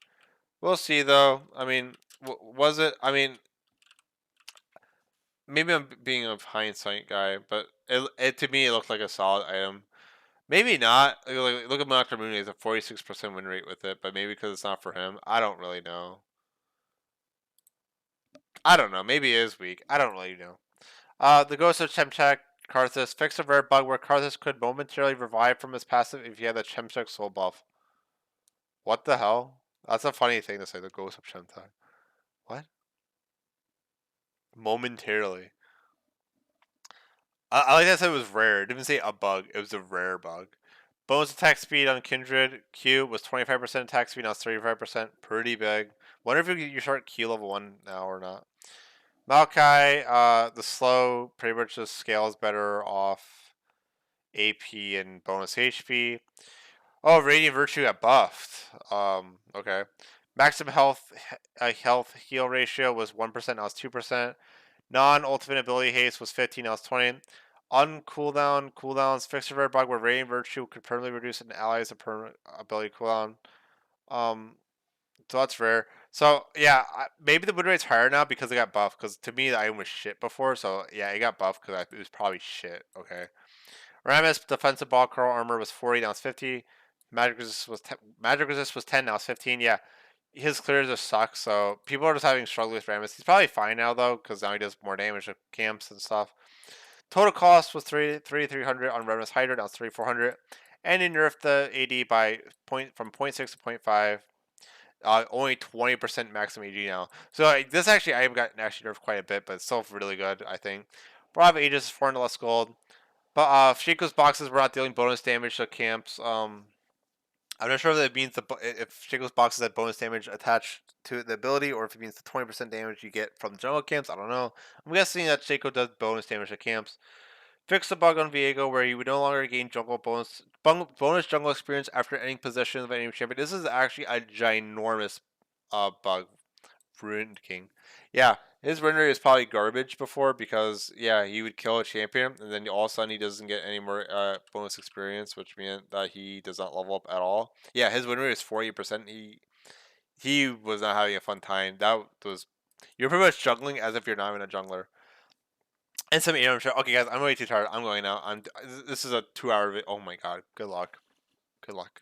Speaker 1: We'll see though. I mean, was it? I mean, maybe I'm being a hindsight guy, but it to me it looked like a solid item. Maybe not. Like, look at Monarch Moon. He has a 46% win rate with it, but maybe because it's not for him. I don't really know. I don't know. Maybe it is weak. I don't really know. The Ghost of Chemcheck Karthus fixed a rare bug where Karthus could momentarily revive from his passive if he had the Chemcheck soul buff. What the hell? That's a funny thing to say, the Ghost of Chemcheck. What? Momentarily. I like that I said it was rare. It didn't say a bug. It was a rare bug. Bonus attack speed on Kindred Q was 25% attack speed, now it's 35%. Pretty big. Wonder if you start Q level 1 now or not. Maokai, the slow pretty much just scales better off AP and bonus HP. Oh, Radiant Virtue got buffed. Okay. Maximum health heal ratio was 1%, now it's 2%. Non-ultimate ability haste was 15, now it's 20. On cooldowns, fixed a rare bug where Radiant Virtue could permanently reduce an ally's permanent ability cooldown. So that's rare. So yeah, maybe the win rate's higher now because it got buffed. Because to me, the item was shit before. So yeah, it got buffed because it was probably shit. Okay. Ramus defensive ball curl armor was 40, now it's 50. Magic resist was 10, now it's 15. Yeah, his clears just suck. So people are just having struggle with Ramus. He's probably fine now though, because now he does more damage to camps and stuff. Total cost was 3,300 on Ramus Hydra, now it's 3,400. And he nerfed the AD by from 0.6 to 0.5. Only 20% maximum AG now. So this actually I got actually nerfed quite a bit, but it's still really good, I think. Broad Aegis is 400 less gold. But Shiko's boxes were not dealing bonus damage to camps. I'm not sure if that means if Shiko's boxes had bonus damage attached to the ability, or if it means the 20% damage you get from the jungle camps. I don't know. I'm guessing that Shiko does bonus damage to camps. Fix the bug on Viego where you would no longer gain bonus jungle experience after ending possession of any champion. This is actually a ginormous bug. Ruined King. Yeah, his win rate is probably garbage before because yeah, he would kill a champion and then all of a sudden he doesn't get any more bonus experience, which meant that he does not level up at all. Yeah, his win rate is 40%. He was not having a fun time. That was you're pretty much juggling as if you're not even a jungler. And some ARM shot. Okay, guys, I'm way too tired. I'm going now. This is a 2-hour video. Oh my god. Good luck. Good luck.